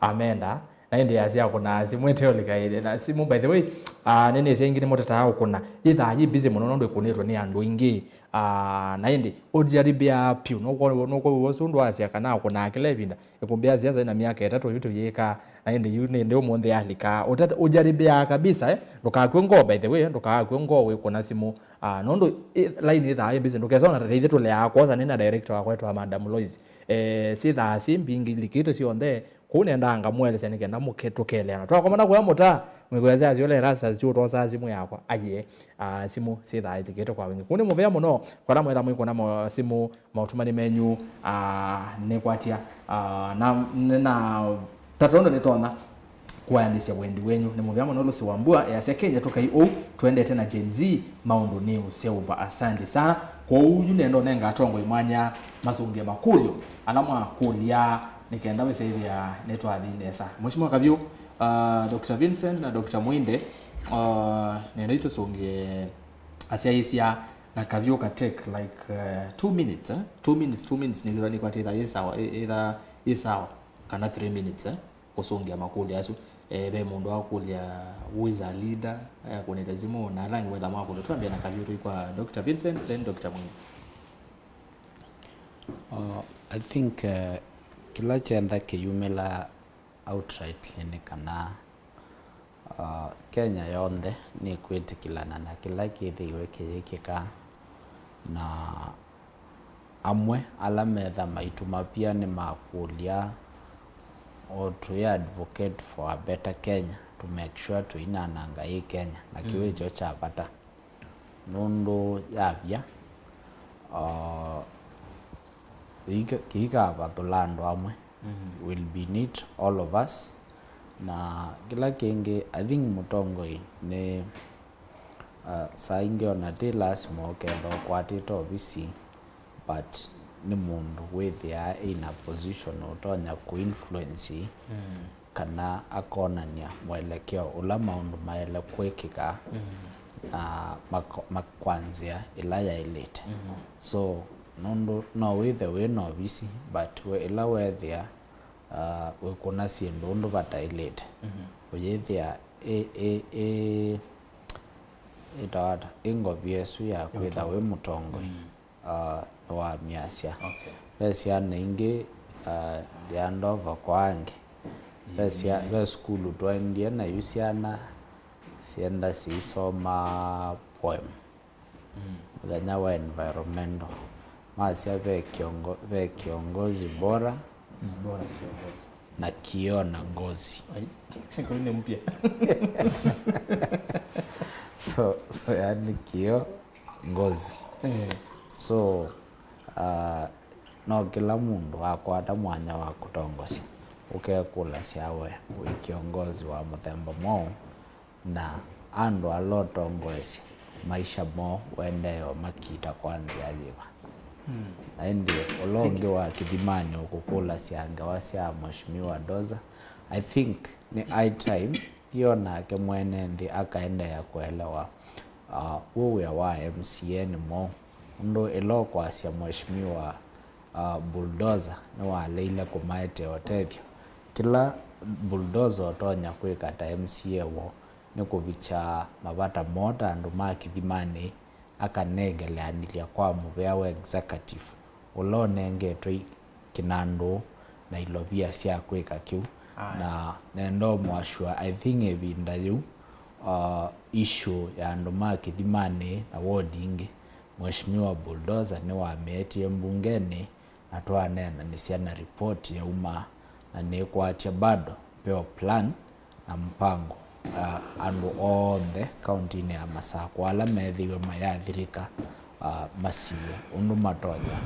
Speaker 1: Amenda na indi yazia kuna simwete likaile na simu by the way nene sengine motata ukuna itha yi busy muno ndo kunetwa ni andu ingi na indi ojaribia piu noko wosundu asia kana kuna kilevinda ikumbia zianza na miaka 3 yuto yeka na indi yune ndio monde alika ojaribia kabisa ndokakwe ngo by the way ndokakwe ngo we kuna simu nondo line itha yi busy ndokeza tete tule yakwa nena director wakwetu Madam Lois si tha simbingi likito sionde kunenda anga mwelese nikenda muketukeleana twakomana kwa muta mwegweza ziole Elasta ziutosa simu yakwa aye simu sitha itiketo kwa wingi kuni muvea muno kwa mwetha mwiko na simu mautumani menyu nekwatia na tatondo nitona kuandisia wendi wenyu ni muvea muno lusi wambua ya Kenya tukai tuende tena Gen Z maundu ni useova. Asante sana kwa uyu nendo nenga atongo imanya mazunge makulyo alamwa kulia nikaenda wese hivi ya netwa adinesa mheshimiwa Kavyu Dr. Vincent na Dr. Mwinde nenda ito songe asia na kavyo ka take like 2 minutes 2 minutes ni kwa tida yesawa kana 3 minutes kusongia makuli asu be mundu akulia with a leader kuneta zimo na rangi whether mako tuambia na kavyo kwa Dr. Vincent then Dr. Mwinyi.
Speaker 4: I think kila chenda kiyumela outrightly ni kana Kenya yonde ni kwitikilana na kila kithiwe kiyikika na amwe ala metha maitu mapia ni makulia or to advocate for a better Kenya to make sure to inananga hii Kenya na kiwe cho chapata nundu yabia kika batulando amwe will be need all of us na kila kenge I think mutongoi ne sainge ona de last mo kendo kwatito bisi but ni mundu with ya in a position utonya ku influence kana akonania mwelekeo ula maundu maele kwekika makwanzia ilaya ilete so nondo no with the way no bisi but we ila we there we kuna siendo ndo batailete oye there itawata ingobiesu ya kwitha we mutongo wa miasia besia ningi ya ndova kwange besia be skulu twendie na yusiana sienda sisoma poem muthenya wa environmental masia be kiongozi bora na kiona ngozi
Speaker 1: ni mpya
Speaker 4: so yani kio ngozi so no kila mundu akwata mwanya wa kutongosi ukekula siawe kiongozi wa muthemba mo na andu alotongoesi maisha mo wendeyo makita kwanza ajiba na ndi olonge wa kidimani ukukula sianga wasia mheshimiwa Doza I think ni high time yona ke mwene ndi akaenda ya kuelewa wewe wa MCN mo ndo elo kwa sia mheshimiwa Bulldozer ni wa leila kumaete otethio kila Bulldozer otonya kwikata MCA wo ni kuvicha mabata mota andu makithimani akanegeleanilia kwa muvea wa executive ulonengetwe kinandu na ilobia sia kwika kiu na nendo mwashua I think ebinda yu issue ya andu makithimani na warding mheshimiwa Bulldozer ni wametie mbungeni na twanena ni siana report ya umma na ni kwatia bado peo plan na mpango andu all the county ni Masako ala methiwe mayathirika masiwe undu matonya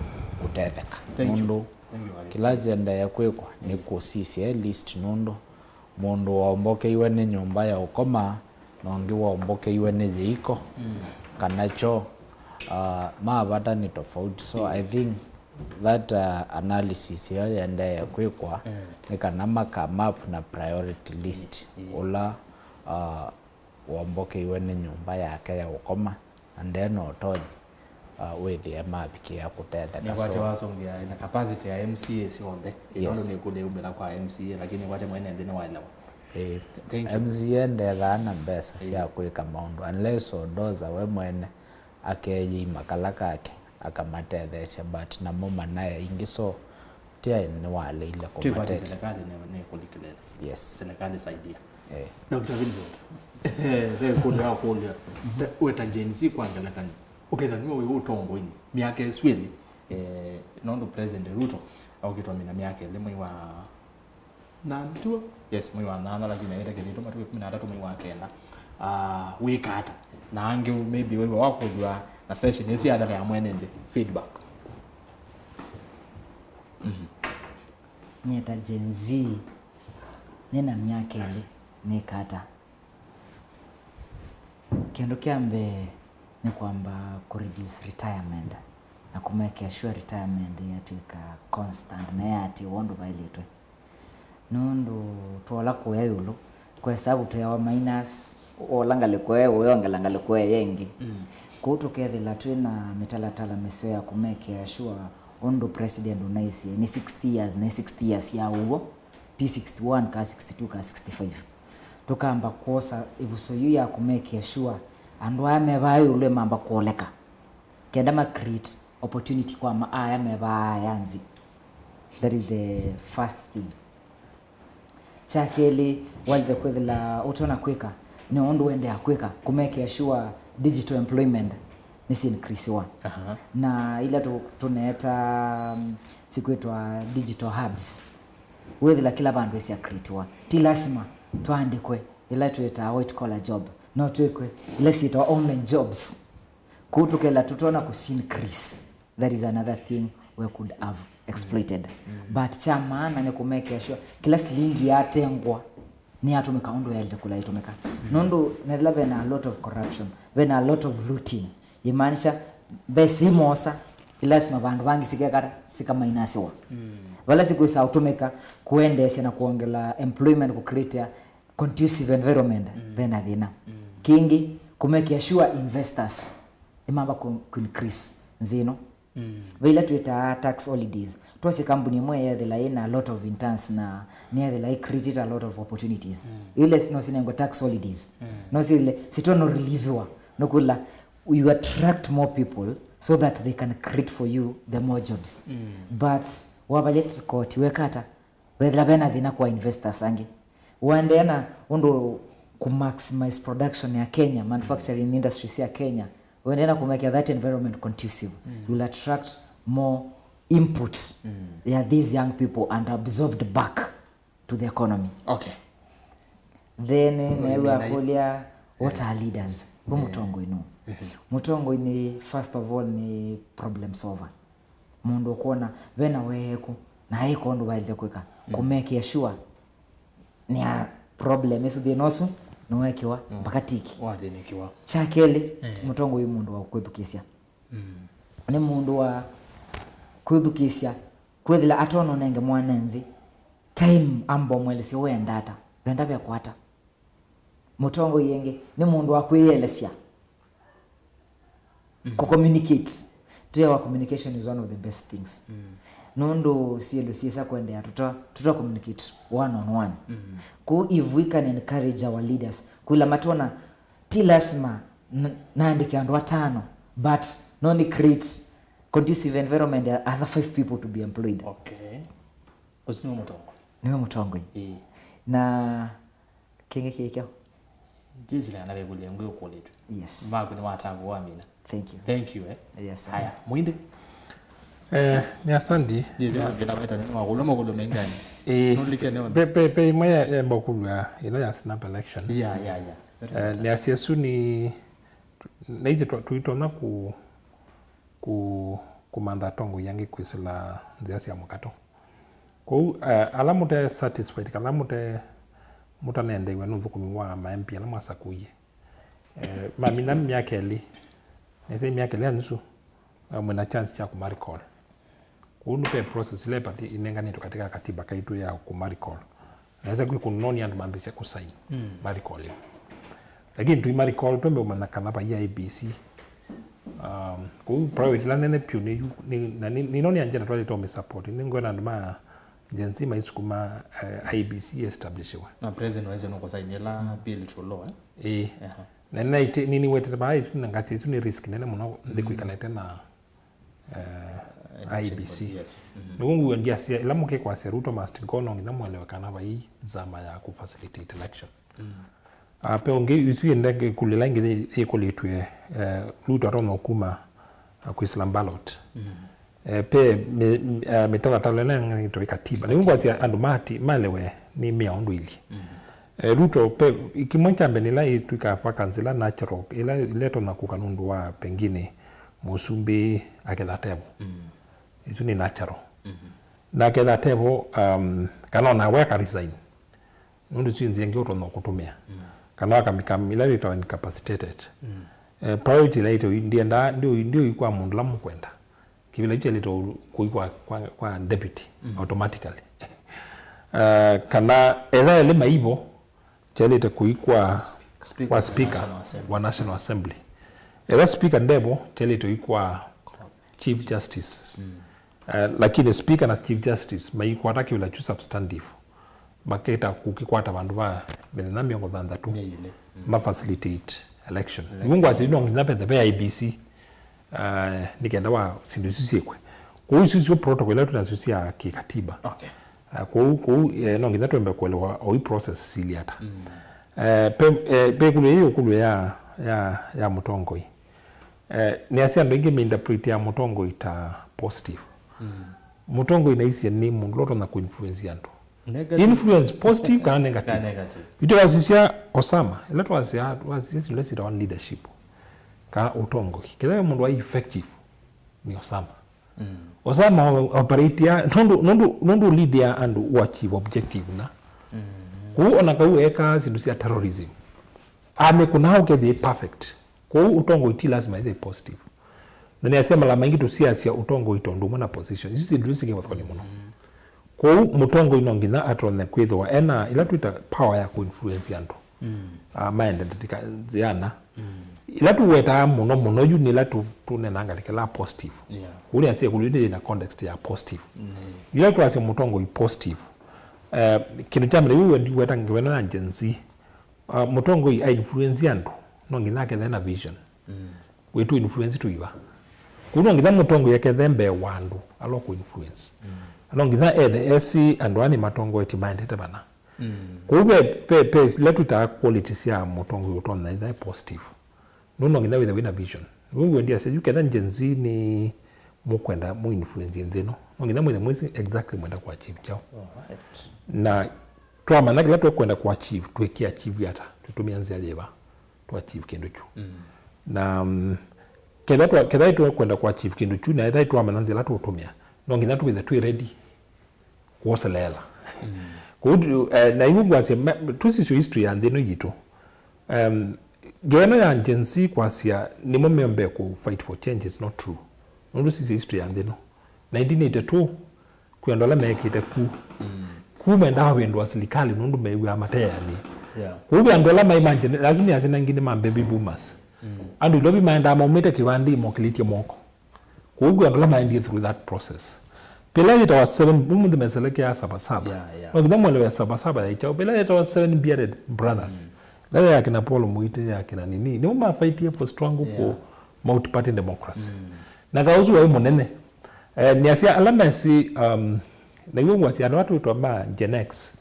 Speaker 4: utetheka mundu kila jenda ya kwekwa ni kusisi list nundu mundu waombokeiwe ni nyumba ya ukoma nongi waombokeiwe ni jiko kanacho maabata ni tofauti so I think that analysis ya yenda ya kwekwa ni kana map na priority list ula waombokeiwe ni nyumba yake ya ukoma and then otoji with the mapiki ya kutetha
Speaker 1: ni wate wasongia ina capacity ya MCA sionde
Speaker 4: yes.
Speaker 1: Ni kule ubela kwa MCA lakini wate mwene ndine waelewa
Speaker 4: MCA ndetha na mbesa cia kwika maundu unless Doza we mwene akeyi makala kake akamatethecia but na muma naye ingi so tia ni wale ile kwa
Speaker 1: tupate serikali ni kulikilele
Speaker 4: yes
Speaker 1: serikali saidia Dr. Vincent kulia weta jenzi kwangela kani ukethaniwa wewe utongo ini miaka eswili nondo president Ruto au kitu amina miaka ile mwi wa nantu yes mwi wa nana lakini ile kitu matu 13 mwi wa kenda wikata na ange maybe wewe wako jua na session yesu ya ya mwenende feedback
Speaker 2: Nieta Gen Z nina miaka ile nikata kendo kiambe ni kwamba kureduce retirement na kumake sure retirement yatuika constant na yati wondo vailetwe nondo tola kuya yulo kwa sababu to ya minus olangale kwa wewe ongelangale kwa yengi kutu kethila twina mitalatala misio ya kumeke sure ondo president unaisi ni 60 years na 60 years ya ugo T61 ka 62 ka 65 tukamba kosa ibusoyu ya kumeke sure andu amebayo ule mamba koleka kenda ma create opportunity kwa ma aya meba yanzi. That is the first thing. Chakeli walde kwethila utona kweka ni ondo wende ya kweka kumeke sure digital employment nisi increase wa. Na ila tunaeta siku etwa digital hubs wethila kila bandu esi ya create wa ti lasima tuandikwe ila tueta white collar job no tuekwe ila sita online jobs kutukela tutona kusi increase. That is another thing we could have exploited. But cha maana ni kumeke sure kila silingi yatengwa ni atumika ondo yelde kula itumika nondo nedla bena a lot of corruption bena a lot of looting imaanisha besi mosa ilasima bandu bangi sikekara sika minus wa wala siku isa utumika kuendesha na kuongela employment ku create a conducive environment bena dhina kingi kumeke sure investors imamba ku increase zino vile tuita tax holidays twase company moya the line a lot of interns na near the like create a lot of opportunities ile sino sinengo tax holidays no sile sitono relieve no kula we attract more people so that they can create for you the more jobs but wabajet court wekata whether bena dhina kwa investors ange waendeana ondo ku maximize production ya Kenya manufacturing industries ya Kenya waendeana ku make that environment conducive will attract more input these young people and absorbed back to the economy.
Speaker 1: Okay.
Speaker 2: Then we are kulia what are leaders mutongo ino mutongo ni first of all ni problem solver mundu kuona vena weku na iko ndo baile kweka kumeke sure ni a problem isu the nosu no wekiwa bakatiki
Speaker 1: wade nikiwa
Speaker 2: chakele mutongo uyu mundu wa kwethukisia ni mundu wa kwethukisia kwethila atono nenge mwanenzi time ambo mwelesi wendata venda vya kwata mutongo yenge ni mundu wa kwiyelesya ku communicate tuya communication is one of the best things nondo siesa kwendea tuta communicate one on one ku if we can encourage our leaders kula matona tilasma naandike andu watano but noni create conducive environment other 5 people to be employed.
Speaker 1: Okay. Osino mutongo
Speaker 2: niwe mutongo na kinge kikyo
Speaker 1: jizila na bebulia ngwe ukoletu.
Speaker 2: Yes.
Speaker 1: Maku ni watangu wa mina.
Speaker 2: Thank you.
Speaker 1: Yes. Haya, mwinde.
Speaker 3: Ni asandi.
Speaker 1: Jizila waita ni magulo mengani.
Speaker 3: Nulike ne. Pe maya mbokulu ya ina ya snap election.
Speaker 1: Yeah.
Speaker 3: Ni asiesu ni naizi tuitona kumanda tongo yangi kwisila nziasi ya mukato. Kwa alamute satisfied kalamute mutanende iwe nuzukumi wa ma-MP alamu asakuye. Mamina miakeli. Nese miakeli anzu mwena chance cha kumaricall. Kuunu pe process ile pati inenganito katika katiba kaitu ya kumaricall. Nese kunoni andu mambisi ya kusaini maricall. Lakini tui maricall tuembe umanakana pa IEBC. Ku private la nene piu ni noni anjena tuwali tome support. Ningoena anduma jensi maisukuma IEBC establishiwa.
Speaker 1: Na president waize nuko sainila bill chulo
Speaker 3: Nena ite nini wetete ba itu ngati itu ni risk nene muno ndikuikanete na IEBC. Nungu ndia sia ila muke kwa seruto must gono ngina mwelewekana ba hii zama ya ku facilitate election. Pe onge itu ndege kulela ngine ekolitwe luto rono kuma ku Islam ballot. Pe metala talena ngito katiba. Nungu asia andumati malewe ni miondu ili. Ruto pe ikimwancha mbenila ituika vacancy la natural ila ileto na kukanundu wa pengine musumbi akedatebo isu ni natural na akedatebo kana weka resign nundu chinzi ngioto no kutumia kana akamila ito incapacitated priority later ndio ikwa mundu la mukwenda kibila icho lito kuikwa kwa deputy automatically kana ela ile maibo chaleta kuikwa kwa speaker wa National Assembly Era speaker ndebo tele to ikwa chief justice lakini speaker na chief justice maikwata kiula chu substantive maketa kukikwata bandu ba benena miongo thanda tu ma facilitate election mungu azino nginape the IBC nikenda wa sindusi kwe kwa hiyo protocol yetu tunasusia kikatiba kwa no ngina tuembe kuelewa o process siliata pe kule hiyo kule ya Mutongoi ni asia ndo ingi interpret ya Mutongoi ta positive Mutongoi na isi ni mundu loto na kuinfluence yandu influence positive kana negative ito wasisia Osama leto wasisia lesi on leadership kana Utongoi kile mundu wa effective ni Osama Osama operate ya nundu lead ya and achieve objective na kuona kwa eka sindusia terrorism ame kuna how get the perfect kwa Utongoi ti lazima iwe positive na ni asema la maingi tusiasia Utongoi itondo mona position sisi ndio sike wafanye muno kwa Mutongoi nongina atone kwithwa ena ila tuita power ya kuinfluence yandu mind ndika yana ila tuweta muno yuni ila tunenanga likela positive uli asie kulide na context ya positive ila tu asie Mutongoi positive kinu chamle wewe ndi weta ngwena na agency Mutongoi ai influence yandu nongina ke na vision wetu influence tu iwa kuno ngitha Mutongoi yake thembe wandu alo ku influence nongitha the SC and one matongo eti minded bana kuwe pe letu ta qualities ya Mutongoi utona ida positive nuno ngitha with a vision wewe ndia se you can agency ni mukwenda mu influence ndeno nongitha mwezi exactly mwenda kwa achieve chao na twa manake letu kwenda kwa achieve tuweki achieve yata tutumia nzia jeba tu achieve kendo chu na kedai tu kwenda kwa achieve kendo chu na edai tu amananzi la tu utumia nongina tu with the ready kuoselela kudu na ibu wase tusi history ya ndeno yito gena ya agency kwa sia ni momembe ku fight for change is not true ndu sisi history ya ndeno 1982 kuendola mekite ku menda wendo asilikali nundu mewe amatea ni kubi andola mai imagine lakini asina ngine mambaby boomers andu lobi maenda momete kiwandi mokiliti moko kubi andola maindi through that process pela ita was 7 bumu de meseleke ya sabasaba no kidamo le sabasaba ya chao pela ita was 7 bearded brothers lale ya kina Paul Muite ya kina nini ni uma fight for strong for multi party democracy na kauzu wa monene ni asia alama si na yungu asia na watu tuamba Gen X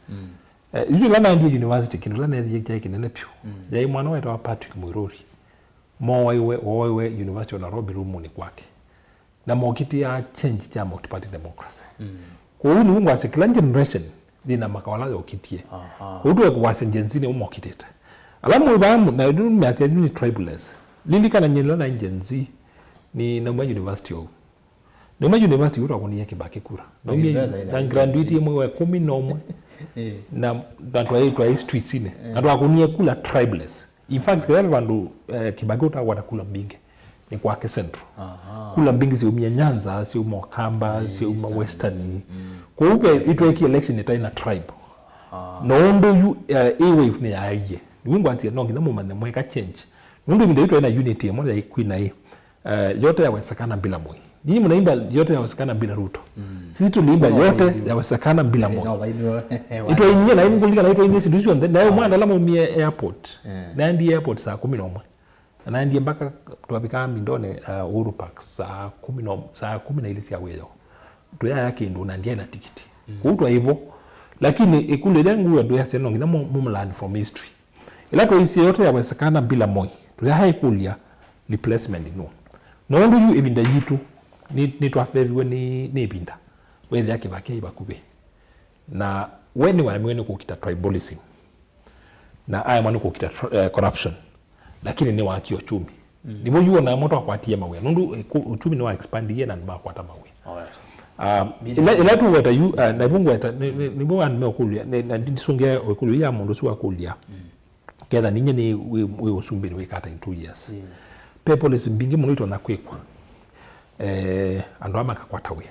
Speaker 3: hiyo lana ndi university kinula na yeye kinene pio ya mwana wetu wa Patrick Muiruri Mowe University of Nairobi rumuni kwake na mokiti ya change cha multi party democracy kwa hiyo mungu asikila generation dina makawala ya ukitie hudu kwa senjenzini umokiteta alamu ibamu na ndu mmeasia ni tribalism lilika na nyelo na njenzi ni Noma University of Noma University uro akunia Kibaki kura na graduate mwe 11 na bantu wa streets ine ndo akunia kula tribalism in fact wale bandu Kibaki watakula mbinge ni kwake central kula mbingi si umia Nyanza si umokamba si uma western kwa hiyo itweki election itaina tribe no ndo wave ni aije wingu ansi no ngina mumane mweka change ndo ndio itaina unity moja ikuina hii yote yawezekana bila Moi nyinyi mnaimba yote yawezekana bila Ruto sisi tuliimba yote yawezekana bila Moi itoinye na ingulika na itoinye solution na mwana la mumie airport na ndi airport saa 11 na ndiye mpaka tuwapika mindone Uhuru Park saa 10 ile sia weyo tuya yake ndo na ndiye na tikiti kuitwa hivyo lakini ikule lengu ndo ya seno ngina mumland from history ila to isi yote yawezekana bila Moi tuya haikulia replacement no ndo yu ebinda yitu ni twafeviwe ni ebinda wethe yake bake ibakube na weni wamwene kukita tribalism na aya mwana kukita corruption lakini ni wakio chumi nibo yuo na moto akwatia mawe nundu uchumi ni wa expand ye na ba kwata mawe ila tu weta yu na bungu weta nibo an me okulia na ndisunge okulia ya mundu su akulia keda ninye ni we osumbiri we kata in 2 years people is mbingi munito na kwekwa ando amakakwata we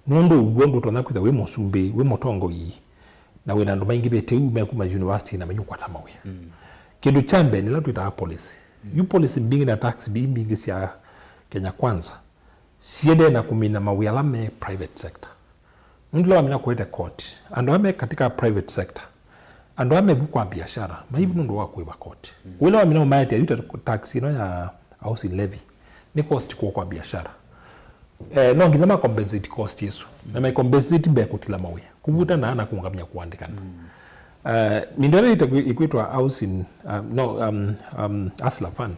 Speaker 3: nundu ugwendu to na kwitha we mosumbe we motongo yi na we nando maingi bete u me kuma university na menyu kwata mawe kindu chambe ni latu ita policy yu policy mbingi na tax mbingi sia Kenya Kwanza siende na kumina mawiyala me private sector ndio wamina kuete court ando ame katika private sector ando ame bukwa biashara maibu ndo wako iba court wale wamina umayati ya yuta tax ino ya housing levy ni cost kwa biashara no ngina compensate cost yesu na mai compensate be kutila mawe kubuta na ana kungamnya kuandikana mindere ikuitwa housing Asla Fund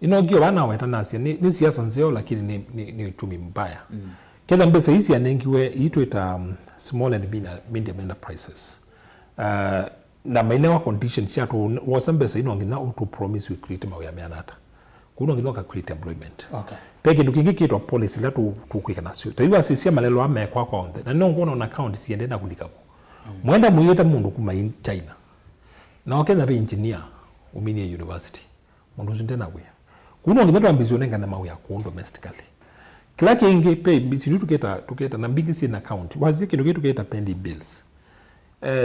Speaker 3: inogio bana weta nasi ni siasa nzeo lakini ni uchumi mbaya kila mbesa hizi anengiwe itwa small and medium enterprises na mainewa conditions chato wasambesa inongina auto promise we create mawe ya meanata kuno ngino ka create employment peke ndukingi kitwa policy la tukwika nasio taiwa sisia malelo ame kwa onde na nongona on account siende na kulikako mwenda muyeta mundu kuma in China na wakenda be engineer umini university mundu zinde na we kuno ngina ambizione ngana mawe ya ku domestically kila kingi pay bitini tuketa na big sin account wazi kindu kitu keta pending bills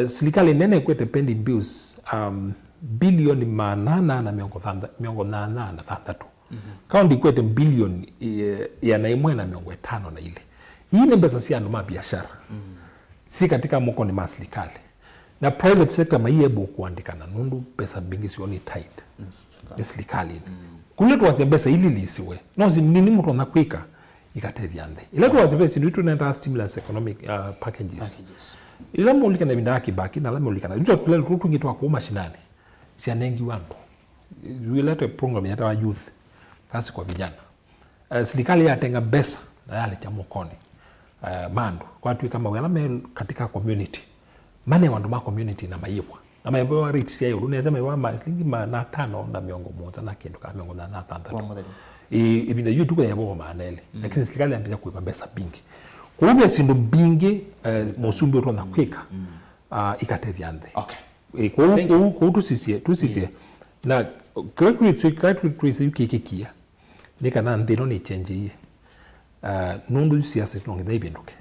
Speaker 3: serikali nene kwete pending bills bilioni manana na miongo nana na tatu kaundi kwete bilioni ya naimwe na miongo 5 na ile hii ni pesa si anuma biashara si katika moko ni serikali na private sector maiebo kuandikana nundu pesa bingi sioni tight ni serikali kule tuwaze pesa ili lisiwe no si nini mtu anakwika ikateviande ile tuwaze pesa ni tunaenda stimulus economic packages ile mulika na bindaki baki na la mulika na ndio kule tutungitwa kwa mashinani si anengi wangu wilete program ya youth kasi kwa vijana serikali yatenga pesa na yale cha mokoni mando kwa watu kama wala katika community mane wandu ma community na maibwa na maibwa rich sia yo unaweza mewa maslingi na 5 na miongo moja na kendo kama miongo na 5 ibina yu tuko yabo manele lakini serikali anataka kuipa pesa bingi kwa hivyo sindo bingi mosumbi ro na kweka ikateviande kwa tusisie na calculate yukikikia nikana ndino ni change hii nundu siasa tunongeza ibinduke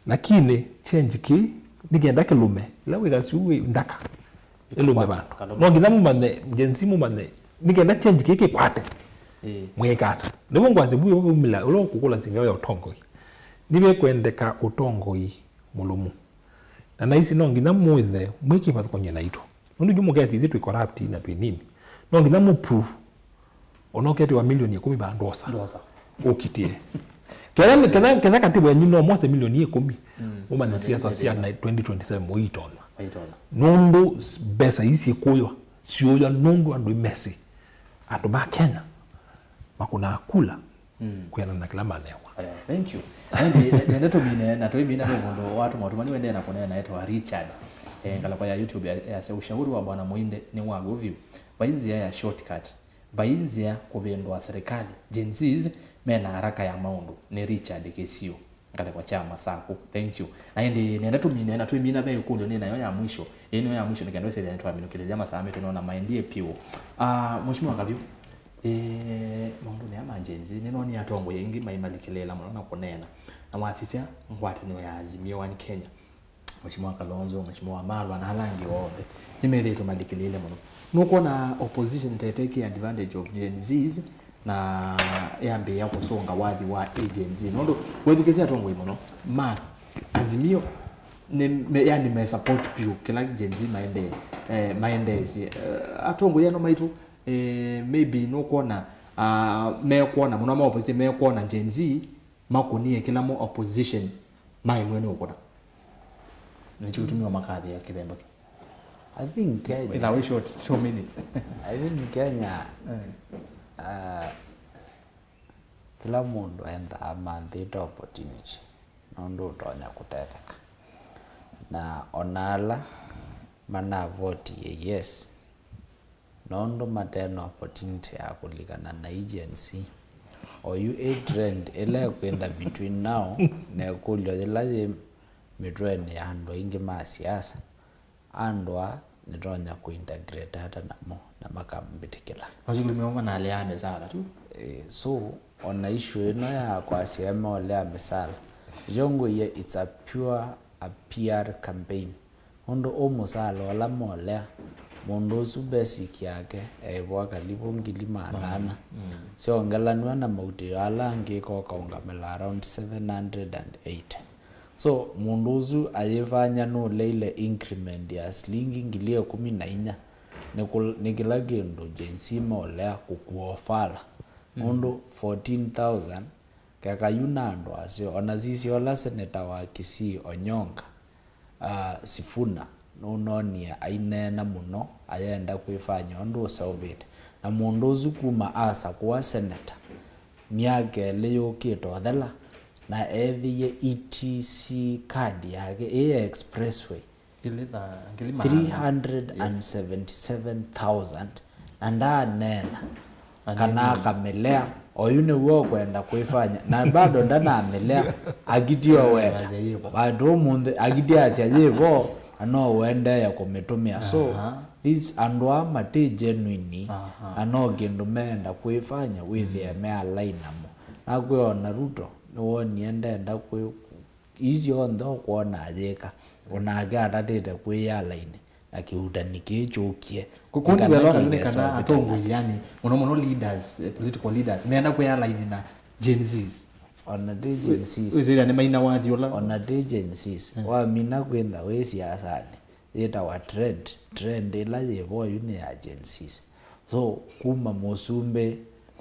Speaker 3: lakini change ki nigenda kelume lawe gasiwe ndaka elume bantu nongeza mumane jensimu mane nigenda change ki kwate mwekata nibo ngwaze buyo bumila ulo kukula zinga ya utongo nibe kwendeka utongo mulumu na naisi nongeza muithe mwiki patkonye naito nundu jumugati zitu corrupt na twinini nongeza mu proof onoketi wa milioni 10 bandosa ukitie kena katibu ya nyino mwase milioni 10 umana siasa sia na 2027 muitona nundu besa isi kuyo siyo nundu andu mesi atu ba Kenya makuna kula kwena na kila manewa
Speaker 1: thank you nende to bine na to bine ndo watu mwatumani wende na kona naitwa Richard ngala kwa YouTube ya ushauri wa bwana Muinde ni wago view bainzi ya shortcut bainzi ya kubendwa serikali jinsiz mena haraka ya maundu ni Richard Kesio ngale kwa chama sako thank you na ndi nenda tumine na tuimina bae kundo ni nayo ya mwisho eno ya mwisho nikando sele nitwa minukile jama same tunaona maendie pio mheshimiwa Kavyu maundu ni ama jenzi neno ni atongo yengi maimalikilela mwana konena na mwatisia ngwate ni ya Azimio wa Kenya mheshimiwa Kalonzo mheshimiwa Malwa na halangi wote nimeletwa malikilele mwana nuko na opposition take advantage of Gen Z's na yambe ya kusonga wadhi wa agency nondo wedikezi atongo imono ma Azimio yani me support pio kila Gen Z maendezi atongo yano maitu maybe nuko na me kuona muna ma opposition me kuona Gen Z makonie kila mo opposition mai mwene ukona nichutumia makadhi ya kidembo
Speaker 4: I think Kenya
Speaker 1: in a short 2 minutes
Speaker 4: I think Kenya kila mundu enda amanthita opportunity nondo utonya kuteteka na onala mana vote yes nondo mateno opportunity ya kuligana na agency or you a trend ele kwenda between now na kulyo lazima mitweni ando ingi masiasa andwa nitonya kuintegrate hata namo na makambitikila
Speaker 1: azulumeoma na ale amesala tu
Speaker 4: so on issue ino ya kwa sema ole amesala jongo ye it's a PR campaign ondo omusala wala mole mundu usu basic yake ebwa kalibu ngili manana sio ngalanwa na mauti ala ngiko kaungamela around 780. So mundu usu ayefanya no leile increment ya slingi ngili 14 nikila gendo jensima olea kukuofala mundu 14,000 kaka yunando asio onazisi ola seneta wa Kisii Onyonga Sifuna nunonia ainena muno ayenda kwifanya ondu saubite na mundu uzu kuma asa kwa seneta miaka leyo kitothela na ethiye ETC card yake expressway 377,000 na ndanena kana kamelea oyune wo kwenda kuifanya na bado ndana amelea agidio weta bado munde agidia siajevo ano wenda ya kumetumia so this andwa mate genuine ano gendo menda kuifanya with ya mea line mo na kuona Ruto no nienda ku easy on do kuona ajeka ona atatete kuya line akiuda nikichokie
Speaker 1: kukundi welo kana atongo yani mono leaders political leaders meenda kuya line na Gen Zs
Speaker 4: on the agencies
Speaker 1: wizira ne maina wadiola
Speaker 4: on the agencies wa mina kwenda we siasa yeta wa trend ila yevo yune agencies so kuma mosumbe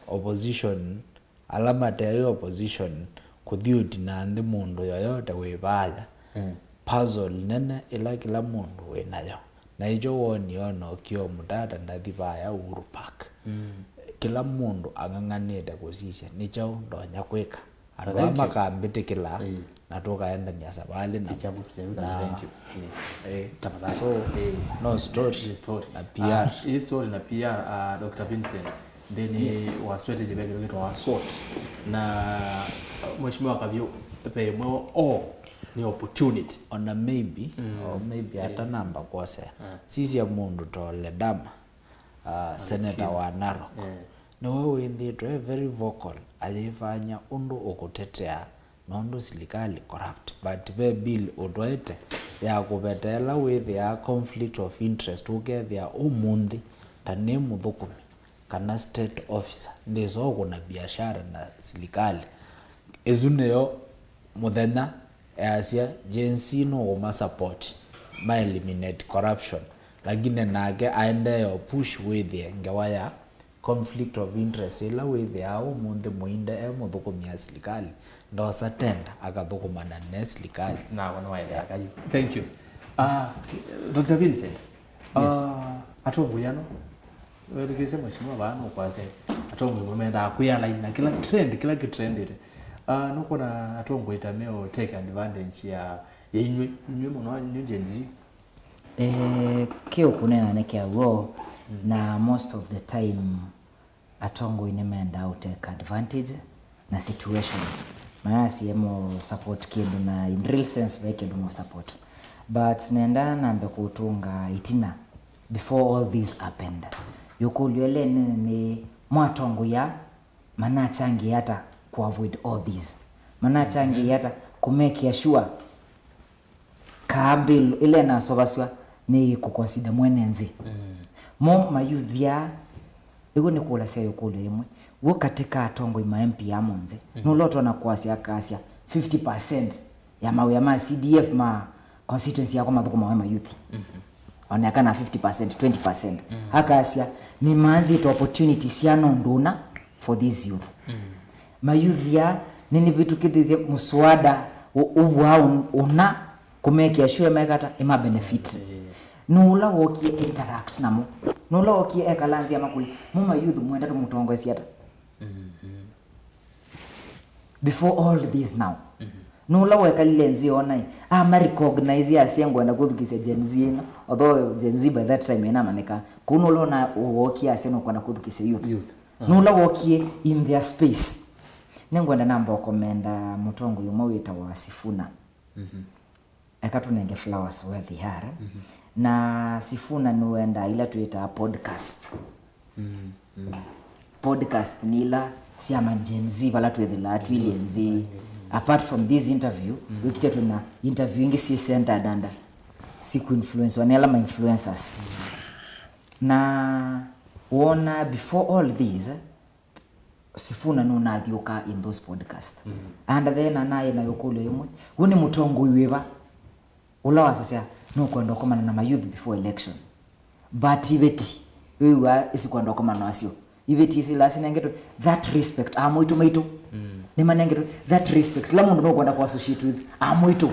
Speaker 4: opposition alama tayo opposition kudhiuti na ndi mundu yoyote webaya puzzle nene ila kila mundu wenayo na ijo woni ono kio mudada ndathibaya Uhuru Park kila mundu anganganite kusisha nicho ndonya kweka andwa makambite kila na tukaenda ni asabali na
Speaker 1: chabu thank you
Speaker 4: so no story na PR
Speaker 1: story na PR Dr. Vincent then wa strategy bege wa sort na mheshimiwa kavyo pemo ni opportunity
Speaker 4: on a maybe or maybe hata namba kwase sisi ya mundu tole dama senator wa Narok no wewe ndiye very vocal alifanya undu okutetea nondo silikali corrupt but be bill odwaite ya kubetela with ya conflict of interest ukethia umundi tane muthukumi kana state officer ndizo kuna biashara na silikali ezuneyo muthenya asia jensi no ma support ma eliminate corruption lakini nage aende yo push with the ngawaya conflict of interest ila with ya umundi muinde muthukumi ya silikali ndo satenda akathukumana na silikali
Speaker 1: na wana waenda kaji thank you Dr. Vincent atongo yano wewe ukisema mheshimiwa bana kwase atongo umeenda kuya line na kila trend ile nuko na atongo itameo take advantage ya inywe muno Gen Z
Speaker 2: kio kunena neke ago na most of the time atongo inemenda out take advantage na situation maana siemo support kindu na in real sense beke ndo support but nenda nambe kutunga itina before all this happened yokulwele ni mwatongo ya mana changi hata ku avoid all this mana changi hata ku make sure kambi ile na sobaswa ni ku consider mwenenzi mo mayuthia ego ni kula sia yokulwe imwe wo katika atongo ima MP ya monze nuloto na kwasia kasia 50% ya mawe ya ma CDF ma constituency yako mathukuma wa youth onekana 50% 20% hakasia ni manzi to opportunities ya nduna for this youth mayuthia nini vitu kidhize muswada ubwa una kumeke sure mekata ima benefit nula woki interact namo nula woki ekalanzi amakuli muma youth mwenda to mutongozi ata before all this now nula weka lenzi onai ma recognize ya sengo na kuthukise Gen Z although Gen Z by that time ina maneka kuno na woki ya seno kwa na kuthukise youth nula woki in their space nengwenda namba komenda mutongo yumo wita wa Sifuna akatunenge flowers where they are na Sifuna nuenda ila tuita podcast podcast nila siama Gen Z bala tuethila Gen Z apart from this interview wikite tuna interviewing si centered and siku influence wanela ma influencers na wona before all these Sifuna no nathioka in those podcasts and then anaye na yokolo yimwe woni mutongo wiwa ula wasasa no kwenda komana na youth before election but ibeti wiwa isikwenda komana wasio ibeti isilasi nangeto that respect amoito maito ni manengeto that respect la mundu no kwenda ku associate with amoito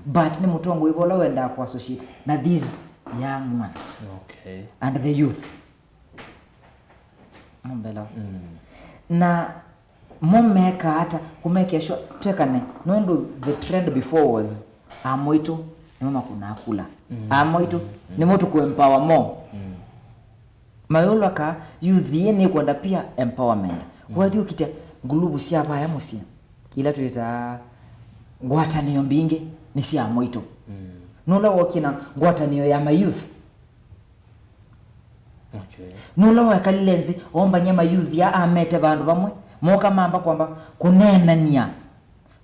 Speaker 2: but ni mutongo wiwa la wenda ku associate na these young ones and the youth mbela na momeka hata kumeke sure tekane nondo the trend before was amoito ni mama kuna akula amoito ni mtu ku empower more mayolo ka youth yene kwenda pia empowerment wadi ukita gulubu sia baya musia ila tuleta ngwata niyo mbinge ni sia amoito nola wakina ngwata niyo ya youth nula wakalenzi omba nyama youth ya amete bandu bamwe moka mamba kwamba kunenania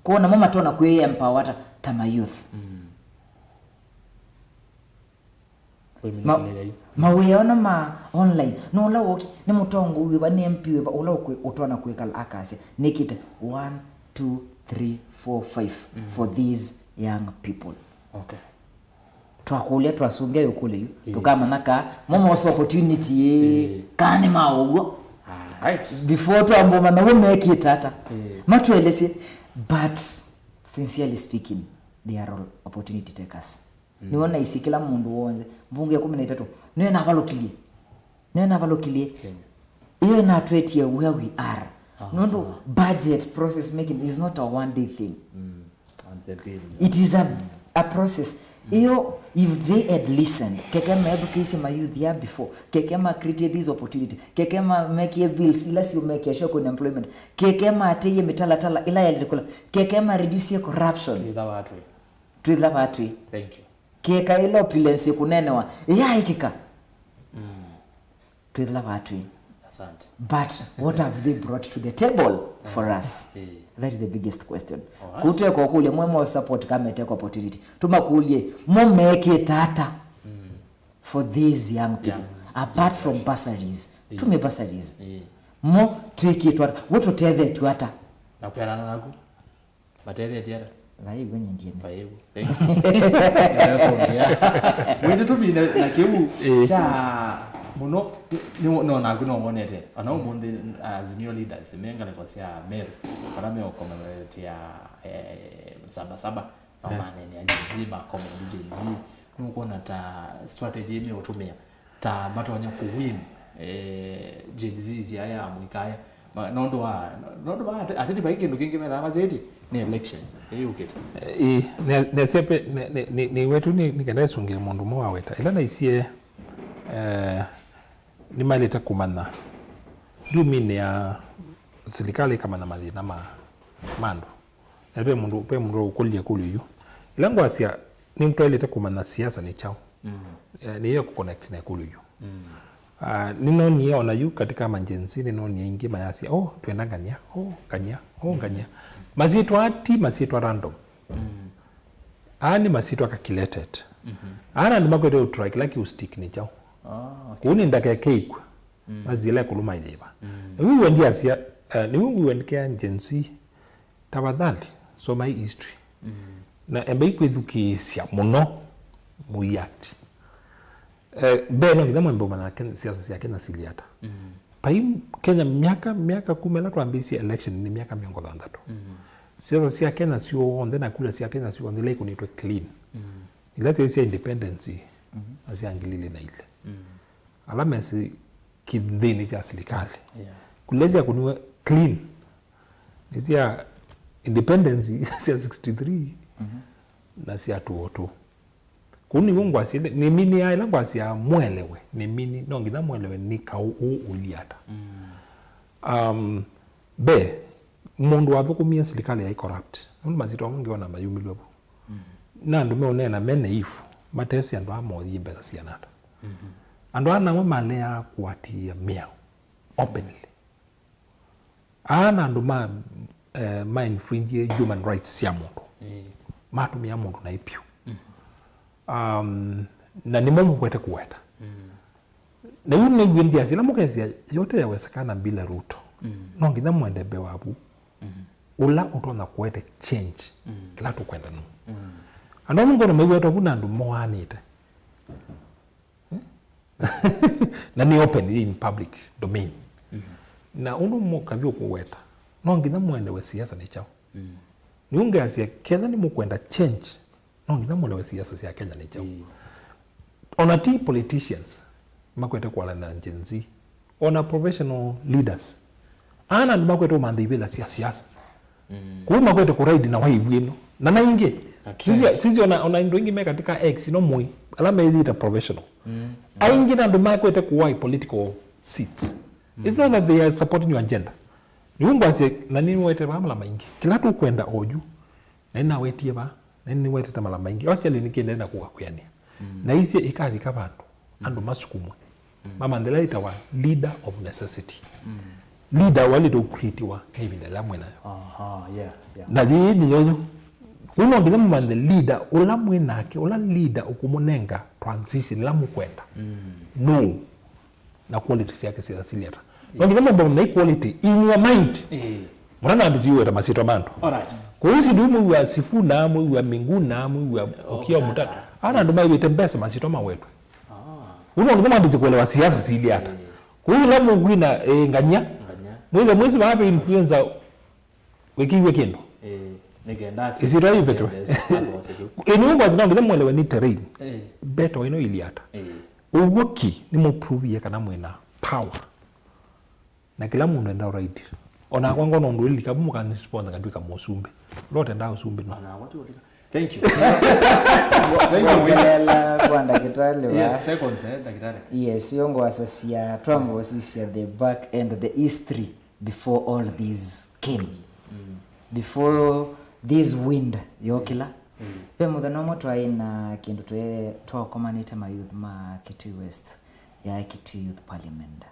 Speaker 2: kuona mama tona ku empower tama youth mawiona ma online nula woki ni mutongo wiba ni MP wiba ula utona kuekala akase nikita 1 2 3 4 5 for these young people twakulia twasunge yokule yu tukamanaka momo was opportunity kane maogo before to amboma na we make it ata matwelese but sincerely speaking they are all opportunity takers niona isikila mundu wonze mbunge 13 niwe na balokilie iyo na twetie where we are nondo budget process making is not a one day thing it is a process. Iyo if they had listened kekema educate my youth here before kekema create this opportunity kekema make bills ila si make sure con employment kekema ateye mitala ila yalikula kekema reduce corruption with the battery
Speaker 1: thank you
Speaker 2: keka ilo opulence kunenwa ya ikika with the battery
Speaker 1: asante
Speaker 2: but what have they brought to the table for us that is the biggest question kutwe kwa kule mwemo support kama take opportunity tumakulie mo make tata for these young people apart from bursaries tume bursaries mo twiki twata woto teve twata
Speaker 1: na kuana naku bateve tiara
Speaker 2: vai gwenye ndiye
Speaker 1: vai thank you wende to bina na kebu cha muno no naguno monete ana umunde azimio leaders mengale kwa sia meru para me okomemete ya saba manene ya jizima community jinzi nuko na ta strategy ime utumia ta matonya ku win jinzi ya amwikaya nondo ateti baike ndukinge mera mazeti ni election ukete
Speaker 3: ne sepe ni wetu ni kenda sunge mundu mo aweta ila na isie ni maleta kumana dumine ya serikali kama na mali na mando na pe mundu ukulia kuluyu ilango asia ni mtu aleta kumana siasa ni chao ni hiyo kuconnect na kuluyu nino ni ona yu katika manjensi nino ni ingi mayasi tuendangania gania masitwa random ani masitwa calculated ana ni magode utrike like you stick ni chao kuni ndaka cake mazile kuluma ileba wewe ndia asia ni wewe wendekea agency tafadhali so my history na embe kwethuki sia muno muyati beno kidamo mboma na siasa sia Kenya siliata pai Kenya miaka 10 la tuambisi election ni miaka 30 siasa sia Kenya sio onde na kula sia Kenya sio onde leko ni to clean ilete sia independence asia angilile na ile alama si kidini cha serikali kulezea kuniwe clean nisia independence sia 63 na sia 202 kuni mungu asile ni mini ya ila kwa sia mwelewe ni mini no ngina mwelewe ni kau uliata be mundu wathukumia serikali ya corrupt ndu mazito wangeona mayumi lobo na ndu meonena mene ifu matesi andu amodhi mbeza sia nata andu ana malea kuatia miao openly ana andu ma infringe human rights ya mundu matumia mundu na ipyo na nimo mwete kuweta na yule gwindia sila mukesi yote yawezekana bila Ruto no nginya mwende bewabu ula utona kuete change kila tukwenda no ando ngono meweto kuna ndu moanite na ni open in public domain na undu mukavyo kuweta no nginya mwende we siasa ni chao niunge asia Kenya ni mukwenda change no nginya mwende we siasa sia Kenya ni chao ona ti politicians makwete kwa na Gen Z ona professional leaders ana ndo makwete mandi bila siasa kwa makwete ku ride na wave ino na nainge sisi ona ndo ingi me katika X no moi alama hizi professional aingi na ndo makwete ku why political seats it's not that they are supporting your agenda niungu asie na nini wete bamala maingi kila tu kwenda oju na ina wetie ba na nini wete tamala maingi actually nikienda na kuwa kuyania na isi ikabika bantu andu masukumwe mama ndela itawa leader of necessity leader wali do create wa hivi la mwena
Speaker 1: yeah
Speaker 3: na ni yoyo uno ngina mande leader ola mwena ke ola leader ukumunenga transition la mukwenda no na quality yake si asiliata ngina mambo na quality in your mind mwana ambiziwe ta masito manto
Speaker 1: alright
Speaker 3: kwa hiyo ndio wa sifuna mu wa minguna mu wa okio mutatu ana ndo maiwe tembesa masito mawetu uno ngina mambizi kuelewa siasa siliata kwa hiyo lamu ngina nganya mwezi wapi influencer wekiwe kendo
Speaker 1: nigenda
Speaker 3: isirai beto eniumba zinangeza mwelewa ni terrain beto ino iliata uwoki ni muprove kana mwena power na kila mundu enda right ona kwangu no ndo ilika bumuka ni sponsor ngandika musumbe lote nda usumbe no
Speaker 1: thank you
Speaker 2: Wangela kwa ndakitale wa
Speaker 1: yes seconds ndakitale
Speaker 2: yes yongo asasia twambo sisi at the back end the history before all these came before this wind yokila pe muthano mo twaina kindu twa community ma youth ma Kitui West ya Kitui Youth Parliament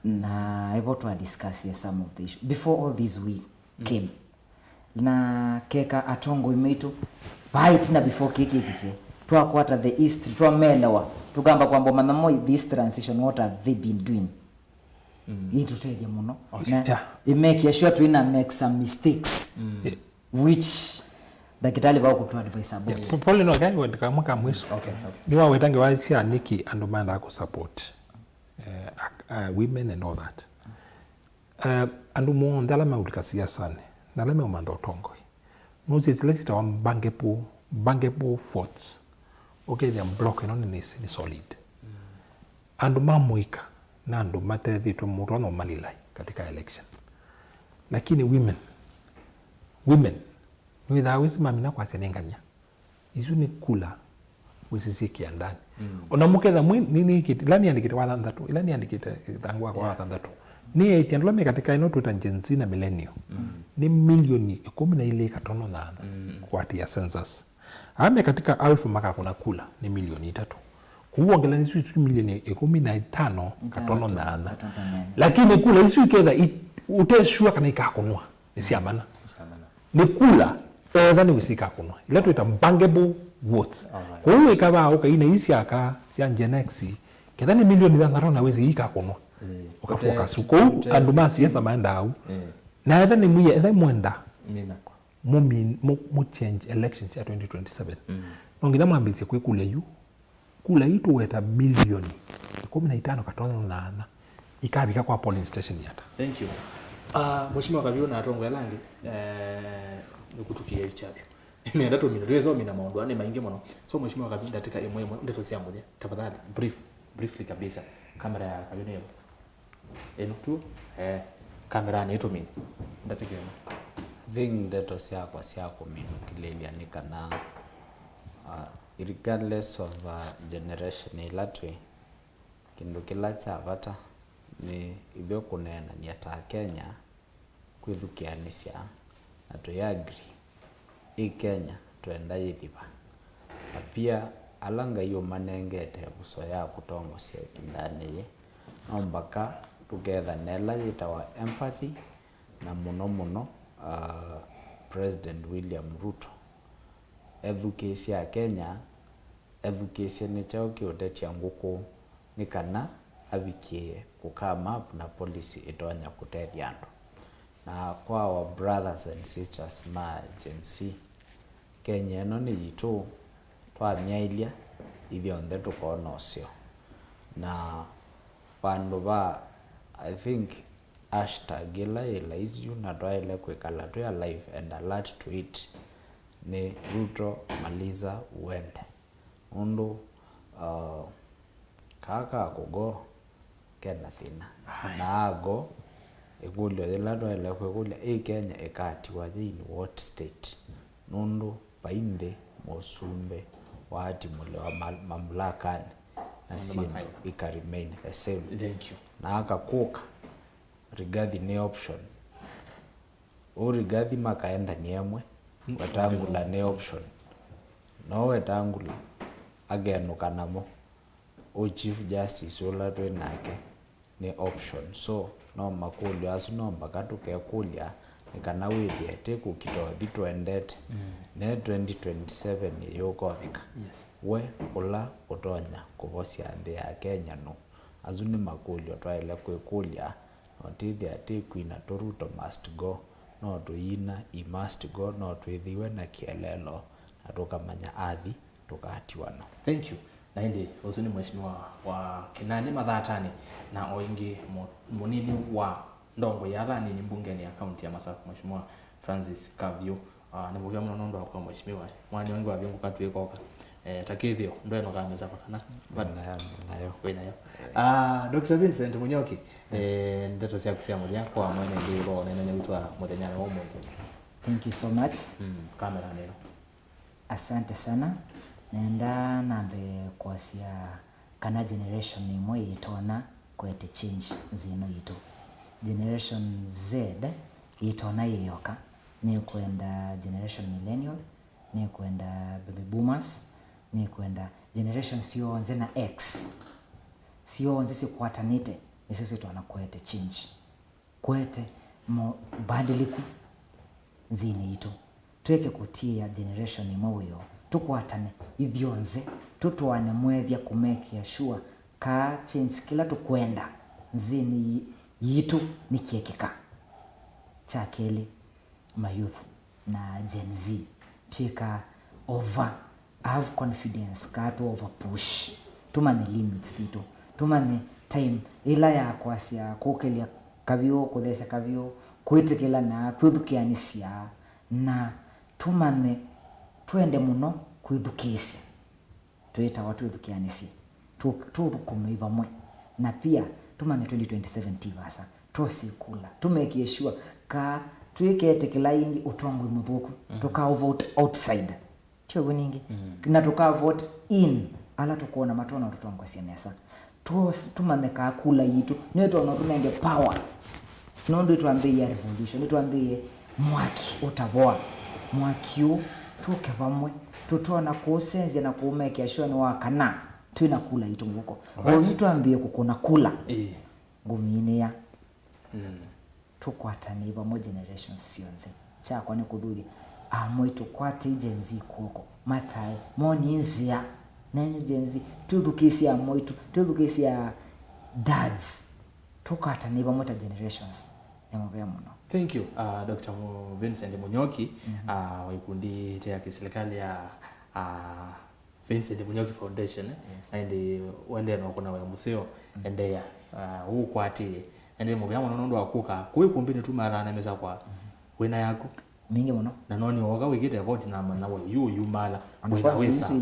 Speaker 2: na able to discuss some of the issues before all these we came na keka atongo imetu bite na before kiki twakwata the history twamelewa tugamba kwamba manamo this transition what have they been doing ituteje muno na imake sure to make some mistakes which dakitali ba kutoa advice about
Speaker 3: pole no gani wendeka mwaka mwisho ni wa wetange wa cia Niki and manda ku support women and all that andu mo ndala maulika siasa ne na leme umando tongo no si select wa bangepo forts okay they are block no ni solid andu mamuika na andu matethi to murono malilai katika election lakini women without wisi mamina kwa senenganya isu ni kula wisi kiandani onamuketha nini kiti lani andikite wa thandatu ilani andikite tangwa kwa thandatu ni etiandlome katika ino tuta Gen Z na millennial ni milioni 12 katono na kwa tia census ame katika alfu maka kuna kula ni milioni 3 kuongela ni sisi milioni 15 katono na lakini kula isu ketha uteshua kana ikakunwa isiamana ni kula ni wisika kunwa ila tuita bankable votes kwa hiyo ikaba ukaina isi aka sia Gen X ketha ni milioni 5 na wezi ikakunwa ukafoka suko anduma siasa maenda au na etha ni muye etha mwenda mu change elections ya 2027 nongina mwambisi kwikula yu kula itu weta milioni 15 katono na ikabika kwa polling station yata.
Speaker 1: Thank you. Mheshimiwa Kabiru na atongo yalangi nikutukia ichabe nienda tu mimi rezo mina maondo ane maingi mono so Mheshimiwa Kabiru ndatika emwe ndeto sia moja tafadhali briefly kabisa kamera ya Kabiru hiyo eno tu kamera ni tu mimi ndatika
Speaker 4: thing ndeto sia kwa mimi kilelia nikana regardless of generation ilatwe kindu kila cha vata ni ibyo kunena ni ata Kenya kwithukianisya na tuyagri i Kenya twenda yithiba na pia alanga hiyo manengete buso ya kutongo cia kindani ombaka together nela yitawa empathy na muno President William Ruto education ya Kenya education ni chao kiotetia nguku ni kana abikie kukama up na policy itonya kutethia andu na kwa our brothers and sisters ma Gen Z Kenya ino ni yitu twamiailia ithionthe tukona ucio na vandu va I think hashtag ila isu na twaile kwikala twi alive and alert to it ni Ruto maliza uende undu kaka kugo kena thina na ago ekulio ila twaile kwikulia Kenya ikatiwa thini what state nundu painde musumbe wati mule wa mamlakani na sino ika remain the same.
Speaker 1: Thank you.
Speaker 4: Na akakuka Rigathi ni option Rigathi makaenda ni emwe Wetangula ni option no Wetangula agenuka namo Chief Justice ula twenake ni option so no makulio asu no mbakatuke kulia nikana withia teku kitothi twendete ne 2027 yokovika we ula utonya kuvosia nthi ya Kenya no azu ni makulio twaile kwikulia no tithia teku ina Ruto must go no tuina I must go no twithiwe na kielelo na tukamanya athi tukatiwana.
Speaker 1: Thank you. Na hindi uzuni mheshimiwa wa Kinani Mathatani na oingi munini wa ndongo yala ni mbungeni ya kaunti ya Masaku mheshimiwa Francis Kavio ni muvya mno ndo kwa mheshimiwa mwanya wangu wa vingu katu ikoka takithio ndo eno kameza pakana
Speaker 4: nayo
Speaker 1: wenayo Dr. Vincent Munyoki ndeto cia kusia mulia kwa mwene ndiro nene witwa muthenyana wa mungu.
Speaker 2: Thank you so much.
Speaker 1: Kamera neno.
Speaker 2: Asante sana. Nenda nambe kwasia kana generation imwe itona kwete change zino itu. Generation Z itona yoka ni kwenda generation millennial, ni kwenda baby boomers, ni kwenda generation sio nze na X. Sio nze si kwatanite, sisi tuana kwete change. Kwete badiliku zini itu. Tuweke kutia generation imwe yo. Tukwatane ithionze tutwane mwethia kumekia sure ka change kila tukwenda zini yitu nikiekeka chakeli ma youth na Gen Z tuika over have confidence ka to over push tumane limits itu tumane time ila ya kwasia kokelia kavyo kuthesha kavyo kwitikila na kwithukianisia na tumane twende muno kwithukisia twita watu withukianisia tukumeiva mwe na pia tumane 2027 tivasa tosikula tumekie sure ka twikete kila ingi utongwe mbuku tuka vote outside tio winingi na tuka vote in ala tukuona matona tutongwa sianesa tumane ka kula yitu neto no tunenge power nondo tuambie ya revolution tuambie mwaki utaboa mwaki tuke vamwe tutona kusenze na kuumeke sure ni wakana twina kula yitu nguko ngo tuambie kukuna kula ngumine ya tukwatani vamwe generations sionze chakwa ni kuthuri amwe tukwate Gen Z kuko matae moni nzia nenyu Gen Z tuthukisia moitu tuthukisia dads tukwatani vamwe ta generations nemuvya muno.
Speaker 1: Thank you Dr. Vincent Munyoki wa ikundi ya kiserikali ya Vincent Munyoki Foundation and wende no kuna wa museo endeya ukwati ende muvya muno ndo akuka kuikumbini tumara na meza kwa wena yako
Speaker 2: mingi muno
Speaker 1: na noni woga wigite vote na we you mala wena wesa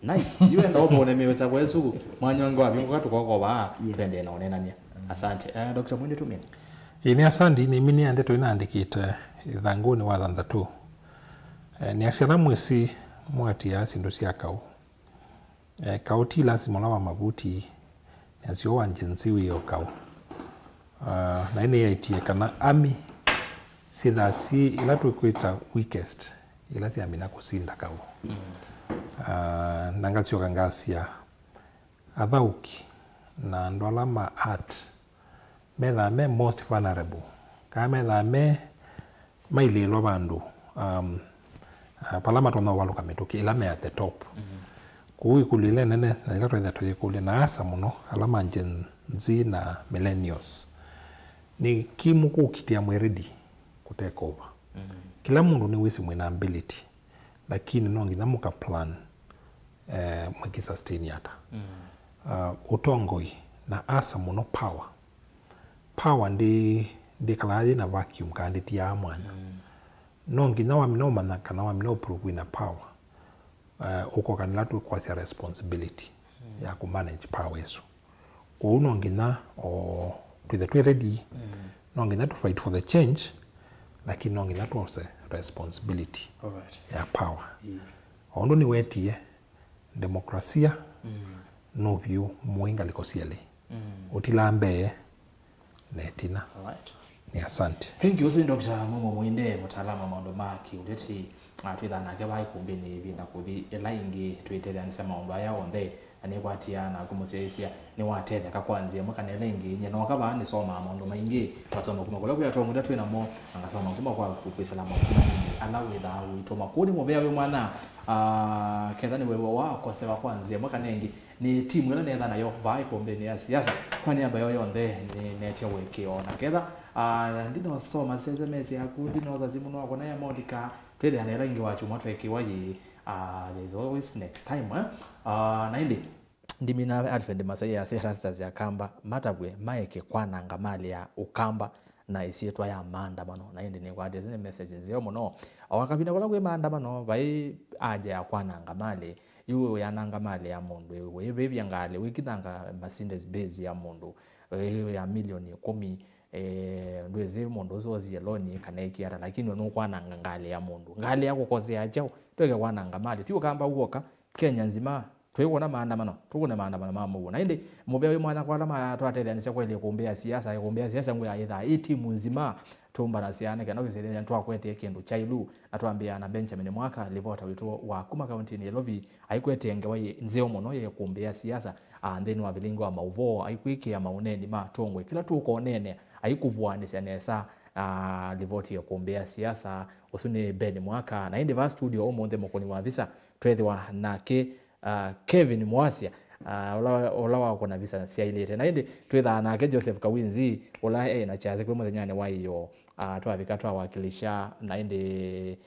Speaker 1: nice you enda obo ne meweza kwa Yesu mwanyango wa bingo katuko ba twende na onenania. Asante Dr. Mwende tumeni
Speaker 3: ini asandi ni mini ande toinaandikite ithanguni wa thanthatu ni aciara mwisi mwati ya sindu cia kau kauti lazima lawa mabuti nasio wa Gen Z wio kau na ine yaitie kana ami sidasi ila tukwita weakest ila si amina kusinda kau nangacio kangasia athauki na ndola ma art me most vulnerable kama me maililo bandu palama tona waluka mituki ila me at the top kuikulile nene na ila twetha tuyikule na asa muno alama Gen Z na millennials ni kimu kukitia mweredi kutake over. Kila mundu ni wisi mwina ability lakini nongi na muka plan mwiki sustain yata. Utongoi na asa muno power ndi kalaji na vacuum kandi tia mwanya. Nongi na wamino manaka na wamino prove na power. Uko kanila tu kwa siya responsibility ya kumanage power yesu. Kwa nongi na tuwe ready nongi na to fight for the change lakini nongi na to responsibility ya power. Ondo ni wetie demokrasia no view muinga likosiele. Utilambe netina. Ni asante.
Speaker 1: Thank you Dr. Momo Mwinde mtaalamu maondo maki uleti twithana ke bai kumbini hivi na kuthi elaingi twitele anisema maondo aya onde ani kwatia na kumuseisia ni watete ka kwanzia mwaka nelengi nyeno kaba ni soma maondo maingi basoma kuma kula kuya twamuda twina mo angasoma kuma kwa kuisalama kuma alawe da uitoma kuni mobea we mwana kedani wewe wako sewa kwanzia mwaka nengi ni timu ile netha nayo bai kumbini ya siasa kwani ambayo yonde ni netia weke ona kedha ndino soma sezemezi akundi no zazimu no akona ya modika twede anela ingi wachu motwe kiwaji there's always next time na ndi ndimina Alfred Masai ya Rasters ya kamba matabwe maeke kwananga mali ya ukamba na isietwa ya maandamano na ndi ni kwa zine messages zio muno awakabina kola kwe maandamano bai aje ya kwananga mali yuwe yananga mali ya mundu wewe byangale wikidanga Mercedes base ya mundu ya milioni 10 ndweze mundu zozi yeloni kanaikiara lakini onokwana ngale ya mundu ngale yako koze acho tweke kwananga mali tiwo kamba uoka Kenya nzima twekona maandamano tukuna maandamano mamu na indi mubya mwana kwa lama twatelanisa kweli kuombea siasa ngo ya timu nzima tumba na siane kana kwisele ntwa kwete kendo chailu atwambia na Benjamin Mwaka livota wito wa kuma county ni Lovi aikwete ngewaye nzeo mono ye kuombea siasa and then wabilingo wa mauvo aikwiki ya mauneni matongwe kila tuko nene aikuvwanisha nesa livoti ya kuombea siasa usuni Ben Mwaka na indi va studio omonde mokoni wa visa twethwa nake Kevin Mwasia olawa kuna visa sia ilete na indi twetha nake Joseph Kawinzi ola na chaze kwa muthenya wa iyo twavika twawakilisha na indi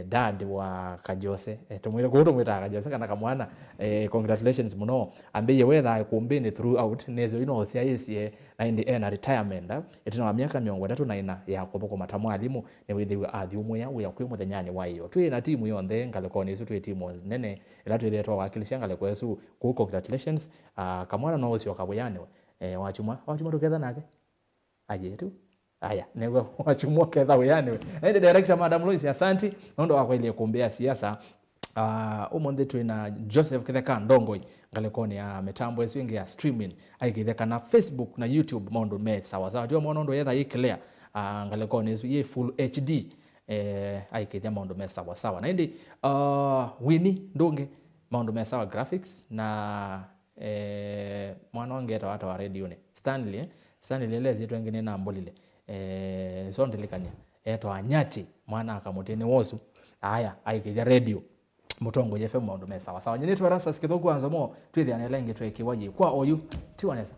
Speaker 1: dad wa Kajose tumwire kuto mwita Kajose kana kamwana congratulations muno ambiye wetha kumbini throughout nezo ino sia isi na indi na retirement etina wa miaka 34 ya kuboko matamu alimu ne withiwe athi umwe ya kwi muthenya wa iyo twi na timu yonthe ngalekoni isu twi timu nene ila twithe twawakilisha ngalekwesu ku congratulations kamwana no usio kabuyane wachuma tuketha nake aje tu aya nego wachumwa ketha uyane ende director Madam Lois asanti nondo wakweli kuombea siasa umonde twina Joseph Kitheka Ndongoi ngalekoni ya mitambo eswingi ya streaming aikitheka na Facebook na YouTube mondo me sawa sawa jo mondo yetha ikilea ngalekoni esu ye full HD aikithia mondo me sawa sawa na indi Winnie Ndonge mondo me sawa graphics na mwana ongeta watu wa radio ne Stanley lezi twengine na mbolile so ndelikania eto anyati mwana akamutene wosu aya aikithia radio mutongo FM mondo me sawa sawa nyine twarasa sikithoku anzo mo twithia na lenge twekiwaji kwa oyu tiwanesa